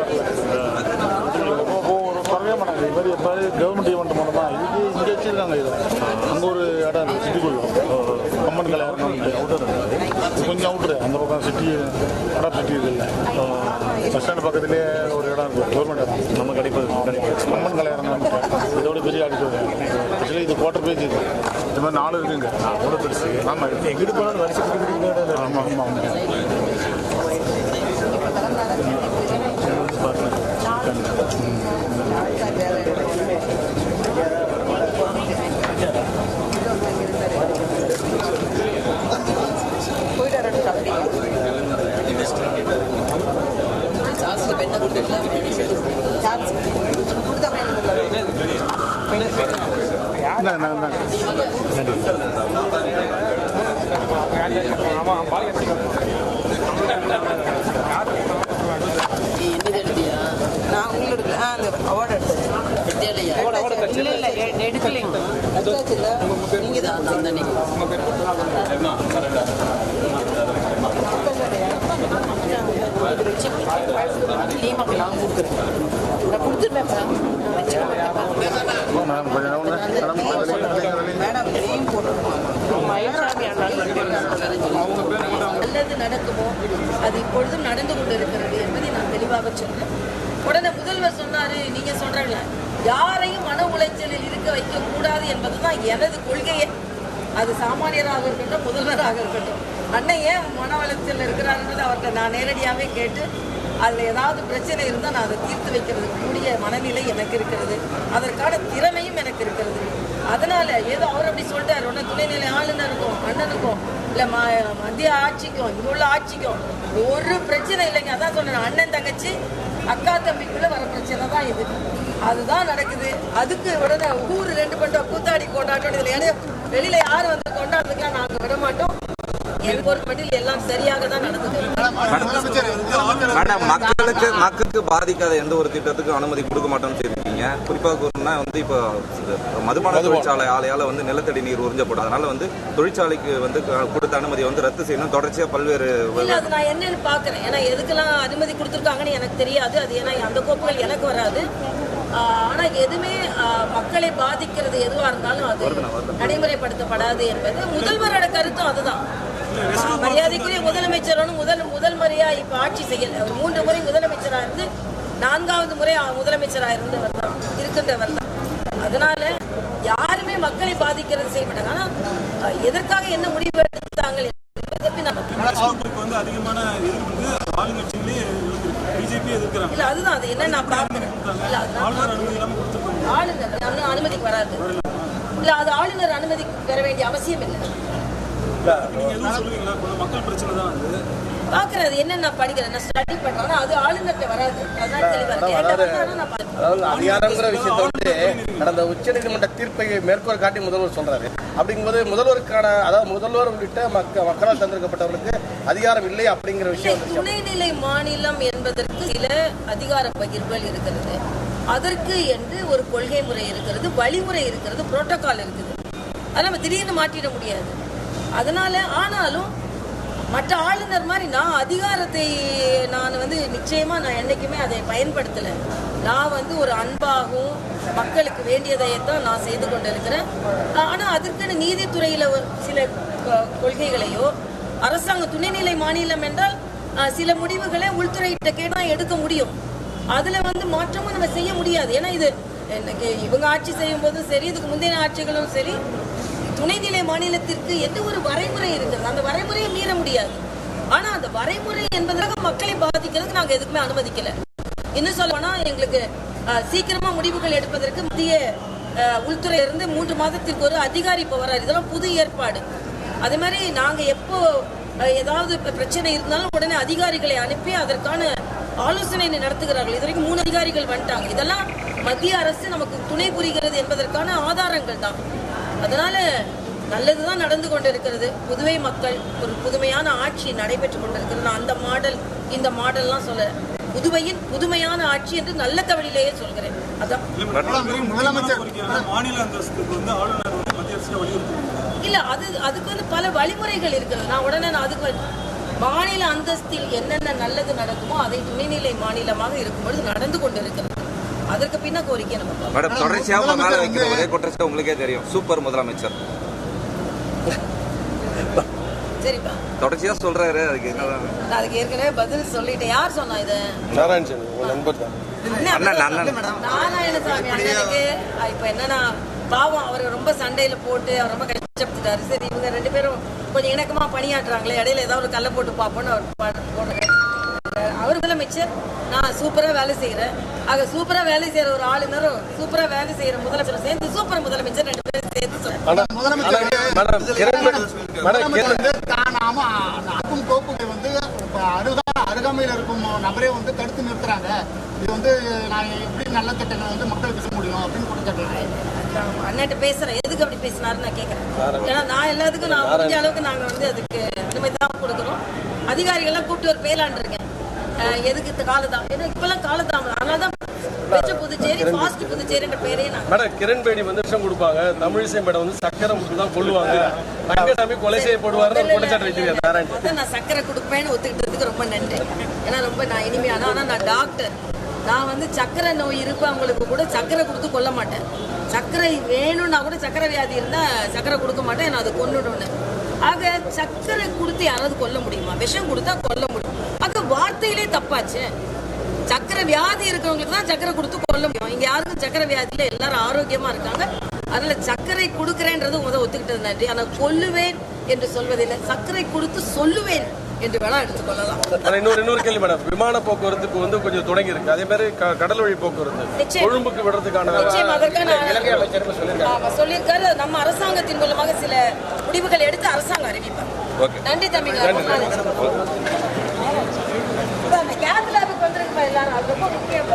ஒரு குறைய மாட்டாங்க. இது மாதிரி எப்போ கவர்மெண்ட் ஈவெண்ட் மூலமாக இதுக்கு இங்கே வச்சுருக்காங்க. இது அங்கே ஒரு இடம் இருக்குது சிட்டிக்குள்ள அம்மன் கல்யாணம் அவுட்டர் இது கொஞ்சம் அவுட்ரு அந்த பக்கம் சிட்டி அடாப் சிட்டி இருக்குல்ல பஸ் ஸ்டாண்ட் பக்கத்துலேயே ஒரு இடம் இருக்குது கவர்மெண்ட் இடம் நம்ம கிடைப்பது அம்மன் கல்யாணம் இதோட பெரிய ஆடிட்டோரியம். ஆக்சுவலி இது குவார்டர் பேஜ் இது இது மாதிரி 4 இருக்குங்க. அவ்வளோ பெருசு. ஆமாம் எங்கிட்டு போனாலும் வருஷத்துக்கு ஆமாம் ஆமாம் ஆமாம். நான் உங்களுக்கு அந்த அவார்டு எடுத்தேன் இல்லை எடுக்கலைங்க நீங்கள் தான் நான் கொடுக்குறேன் நான் கொடுத்துருப்பேன் மேடம் நேம் போட்டுருக்கோம் நல்லது நடக்குமோ அது இப்பொழுதும் நடந்து கொண்டு இருக்கிறது என்பதை நான் தெளிவாக சொன்னேன். உடனே முதல்வர் சொன்னாரு, நீங்க சொல்றாங்க யாரையும் மன உளைச்சலில் இருக்க வைக்க கூடாது என்பதுதான் எனது கொள்கையே. அது சாமானியராக இருக்கட்டும் முதல்வராக இருக்கட்டும். அண்ணன் ஏன் மன உளைச்சல் இருக்கிறாருன்றது அவர்கிட்ட நான் நேரடியாகவே கேட்டு அதில் ஏதாவது பிரச்சனை இருந்தால் நான் அதை தீர்த்து வைக்கிறது கூடிய மனநிலை எனக்கு இருக்கிறது, அதற்கான திறமையும் எனக்கு இருக்கிறது. அதனால ஏதோ அவர் அப்படி சொல்லிட்டார், ஒன்று துணைநிலை ஆளுநருக்கும் அண்ணனுக்கும் இல்லை மத்திய ஆட்சிக்கும் இங்கே உள்ள ஆட்சிக்கும் ஒரு பிரச்சனை இல்லைங்க. அதான் சொன்னேன், அண்ணன் தங்கச்சி அக்கா தம்பிக்குள்ள வர பிரச்சனை தான் இது. அதுதான் நடக்குது. அதுக்கு உடனே ஊர் 2 பண்டம் கூத்தாடி கொண்டாட்டம் இதில் இடையே வெளியில யார் வந்து கொண்டாடுறதுக்கெல்லாம் நாங்கள் விட மாட்டோம். என் பொறுப்பட்டில் எல்லாம் சரியாக தான் நடக்குது. மக்களுக்கு பாதிக்காத எந்த ஒரு திட்டத்துக்கும் அனுமதி கொடுக்க மாட்டோம்னு சொல்லியிருக்கீங்க. குறிப்பாக கூறணும்னா வந்து இப்போ மதுபான தொழிற்சாலை ஆலையால வந்து நிலத்தடி நீர் உறிஞ்சப்படும். அதனால வந்து தொழிற்சாலைக்கு வந்து கொடுத்த அனுமதியை வந்து ரத்து செய்யணும். தொடர்ச்சியா பல்வேறு அது நான் என்னன்னு பாக்குறேன். ஏன்னா எதுக்கெல்லாம் அனுமதி கொடுத்துருக்காங்கன்னு எனக்கு தெரியாது. அது ஏன்னா அந்த கோப்புகள் எனக்கு வராது. ஆனா எதுவுமே மக்களை பாதிக்கிறது எதுவா இருந்தாலும் அது நடைமுறைப்படுத்தப்படாது என்பது முதல்வரோட கருத்தும் அதுதான். மரியாதைக்குரிய முதலமைச்சரும் முதல் முறையா இப்ப ஆட்சி செய்யல. அவர் 3 முறை முதலமைச்சரா இருந்து 4வது முறை முதலமைச்சரா இருந்தவர் தான் இருக்கின்றவர் தான். அதனால யாருமே மக்களை பாதிக்கிறது செய்ய மாட்டாங்க. ஆனா எதற்காக என்ன முடிவு எடுத்தாங்க இல்ல அதுதான் அது என்ன நான் பாக்குறேன். ஆளுநர் அனுமதிக்கு வராது. இல்ல அது ஆளுநர் அனுமதி பெற வேண்டிய அவசியம் இல்லை. பாக்குறேன் அது என்ன நான் படிக்கிறேன், நான் ஸ்டடி பண்றேன். அது ஆளுநர்கிட்ட வராது. அதிகாரங்கிற விஷயத்த வந்து கடந்த உச்சநீதிமன்ற தீர்ப்பை மேற்கோள் காட்டி முதல்வர் சொல்றாரு. அப்படிங்கும்போது முதல்வருக்கான அதாவது முதல்வர் உள்ளிட்ட மக்களால் தேர்ந்தெடுக்கப்பட்டவர்களுக்கு அதிகாரம் இல்லை அப்படிங்கிற விஷயம். துணைநிலை மாநிலம் என்பதற்கு சில அதிகார பகிர்வுகள் இருக்கிறது. அதற்கு என்று ஒரு கொள்கை முறை இருக்கிறது, வழிமுறை இருக்கிறது, புரோட்டோகால் இருக்குது. அதை நம்ம திடீர்னு மாற்றிட முடியாது. அதனால ஆனாலும் மற்ற ஆளுநர் மாதிரி நான் அதிகாரத்தை நான் வந்து நிச்சயமா நான் என்னைக்குமே அதை பயன்படுத்தலை. நான் வந்து ஒரு அன்பாகவும் மக்களுக்கு வேண்டியதைத்தான் நான் செய்து கொண்டிருக்கிறேன். ஆனால் அதற்கான நீதித்துறையில் சில கொள்கைகளையோ அரசாங்க துணைநிலை மாநிலம் என்றால் சில முடிவுகளை உள்துறையிட்ட கேட்டால் எடுக்க முடியும். அதில் வந்து மாற்றமும் நம்ம செய்ய முடியாது. ஏன்னா இது எனக்கு இவங்க ஆட்சி செய்யும் போதும் சரி, இதுக்கு முந்தைய ஆட்சிகளும் சரி, துணைநிலை மாநிலத்திற்கு எந்த ஒரு வரைமுறை இருக்கிறது. அந்த வரைமுறையை மீற முடியாது. ஆனா அந்த வரைமுறை என்பதாக மக்களை பாதிக்கிறதுக்கு நாங்க எதுக்குமே அனுமதிக்கல. இன்னும் சொல்ல போனா எங்களுக்கு சீக்கிரமா முடிவுகள் எடுப்பதற்கு மத்திய உள்துறையிலிருந்து 3 மாதத்திற்கு ஒரு அதிகாரி இப்ப வர்றாரு. இதெல்லாம் புது ஏற்பாடு. அதே மாதிரி நாங்க எப்போ ஏதாவது பிரச்சனை இருந்தாலும் உடனே அதிகாரிகளை அனுப்பி அதற்கான ஆலோசனை நடத்துகிறார்கள். இது வரைக்கும் 3 அதிகாரிகள் வந்துட்டாங்க. இதெல்லாம் மத்திய அரசு நமக்கு துணை புரிகிறது என்பதற்கான ஆதாரங்கள் தான். அதனால நல்லதுதான் நடந்து கொண்டிருக்கிறது. புதுவை மக்கள் ஒரு புதுமையான ஆட்சி நடைபெற்றுக் கொண்டிருக்கிறது. நான் அந்த மாடல் இந்த மாடல்லாம் சொல்ல, புதுவையின் புதுமையான ஆட்சி என்று நல்ல தமிழிலேயே சொல்கிறேன். அதான் இல்ல அதுக்கு வந்து பல வழிமுறைகள் இருக்கிறது. நான் உடனே அதுக்கு மாநில அந்தஸ்தில் என்னென்ன நல்லது நடக்குமோ அதை துணைநிலை மாநிலமாக இருக்கும்பொழுது நடந்து கொண்டிருக்கிறது. அதற்கு பின்ன கோரிக்கை நம்ம உங்களுக்கே தெரியும். சூப்பர் முதலமைச்சர் சரிப்பா தொடர்ச்சியா சொல்றாரு. அதுக்கு என்னதான் அதுக்கு ஏற்கனவே பதில் சொல்லிட்டேன். யார் சொன்னா இது? நாராயணசாமி அண்ணனுக்கு இப்ப என்னன்னா பாவம் அவர் ரொம்ப சண்டையில போட்டு அவர் ரொம்ப கஷ்டப்பட்டுட்டாரு. சரி இவங்க 2 பேரும் கொஞ்சம் இணக்கமா பணியாற்றுறாங்களே, இடையில ஏதாவது ஒரு கல்லை போட்டு பார்ப்போம்னு அவர் முதலமைச்சர். நான் சூப்பரா வேலை செய்யறேன். ஆக சூப்பரா வேலை செய்யற ஒரு ஆளுநரும் சூப்பரா வேலை செய்யற முதலமைச்சரும் சேர்ந்து சூப்பர் முதலமைச்சர் 2 பேரும் சேர்ந்து கோப்புகளை வந்து அருகாமையில் இருக்கும் நபரே வந்து தடுத்து நிறுத்துறாங்க. இது வந்து நான் எப்படி நல்ல திட்டங்களை வந்து மக்களுக்கு செய்ய முடியும் அப்படின்னு குற்றச்சாட்டு அண்ணாட்ட பேசுறேன். எதுக்கு அப்படி பேசினாருன்னு நான் கேட்கறேன். ஏன்னா நான் எல்லாத்துக்கும் நான் முடிஞ்ச அளவுக்கு நாங்கள் வந்து அதுக்கு அனுமதி தான் கொடுக்குறோம். அதிகாரிகள்லாம் கூப்பிட்டு ஒரு பேலான் இருக்கேன். எதுக்கு இந்த காலதாமம்? ஏன்னா இப்பெல்லாம் காலதாமம். அதனால தான் புதுச்சேரி ஃபாஸ்ட் புதுச்சேரின்ற பேரே நான் மேடம் கிரண் பேடி வந்து விஷம் கொடுப்பாங்க. தமிழிசை மேடம் வந்து சக்கரை கொடுத்து தான் கொள்ளுவாங்க. ரங்கசாமி கொலை செய்யப்படுவார் குற்றச்சாட்டு வைக்கிறேன். நான் சக்கரை கொடுப்பேன்னு ஒத்துக்கிட்டதுக்கு ரொம்ப நன்றி. ஏன்னா ரொம்ப நான் இனிமையான, ஆனால் நான் டாக்டர். நான் வந்து சக்கரை நோய் இருப்பவங்களுக்கு கூட சக்கரை கொடுத்து கொல்ல மாட்டேன். சக்கரை வேணும்னா கூட சக்கரை வியாதி இருந்தால் சக்கரை கொடுக்க மாட்டேன். நான் அதை கொண்டுடணும். ஆக சக்கரை கொடுத்து யாராவது கொல்ல முடியுமா? விஷம் கொடுத்தா கொல்ல முடியும். ஆக வார்த்தையிலே தப்பாச்சு. சக்கரை வியாதி இருக்கிறவங்களுக்கு தான் சக்கரை கொடுத்து கொல்ல முடியும். இங்கே யாருக்கும் சக்கரை வியாதியில் எல்லாரும் ஆரோக்கியமாக இருக்காங்க. அதில் சர்க்கரை கொடுக்குறேன்றது ஒத்துக்கிட்டது நன்றி. ஆனால் கொல்லுவேன் என்று சொல்வதில்லை. சர்க்கரை கொடுத்து சொல்லுவேன் என்று வேணா எடுத்துக்கொள்ளலாம். இன்னொரு கேள்வி மேடம், விமான போக்குவரத்துக்கு வந்து கொஞ்சம் தொடங்கி இருக்கு. அதே மாதிரி கடல் வழி போக்குவரத்து கொழும்புக்கு விடுறதுக்கான சொல்லியிருக்காரு. நம்ம அரசாங்கத்தின் மூலமாக சில முடிவுகள் எடுத்து அரசாங்கம் அறிவிப்பாங்க. நன்றி தமிழ். கேத் லேபுக்கு வந்திருக்குப்பா எல்லாரும். அது ரொம்ப முக்கியம்.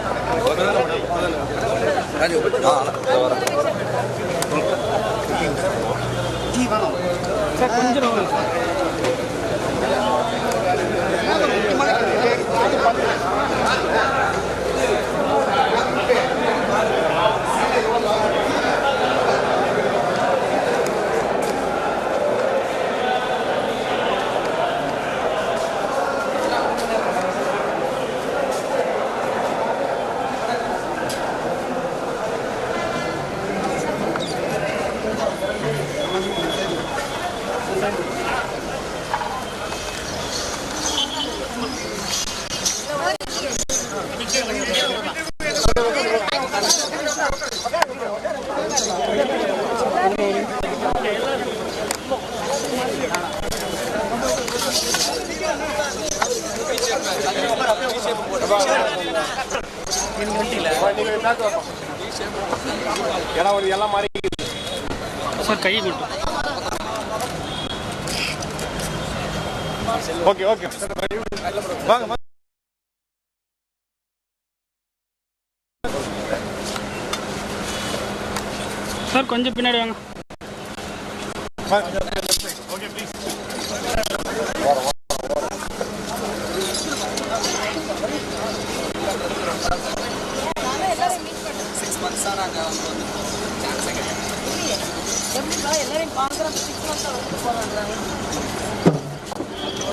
எல்லாம் மாறி சார் கை கொடு. ஓகே ஓகே வாங்க. சார் கொஞ்சம் பின்னாடி வாங்க. Okay please.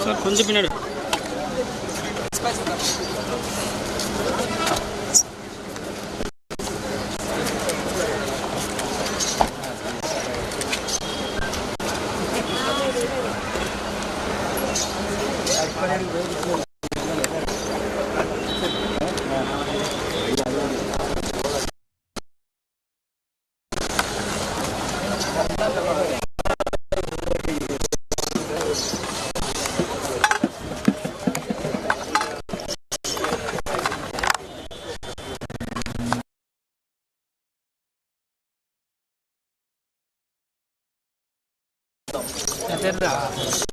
சார் கொஞ்சம் பின்னாடி. தெரியுதா?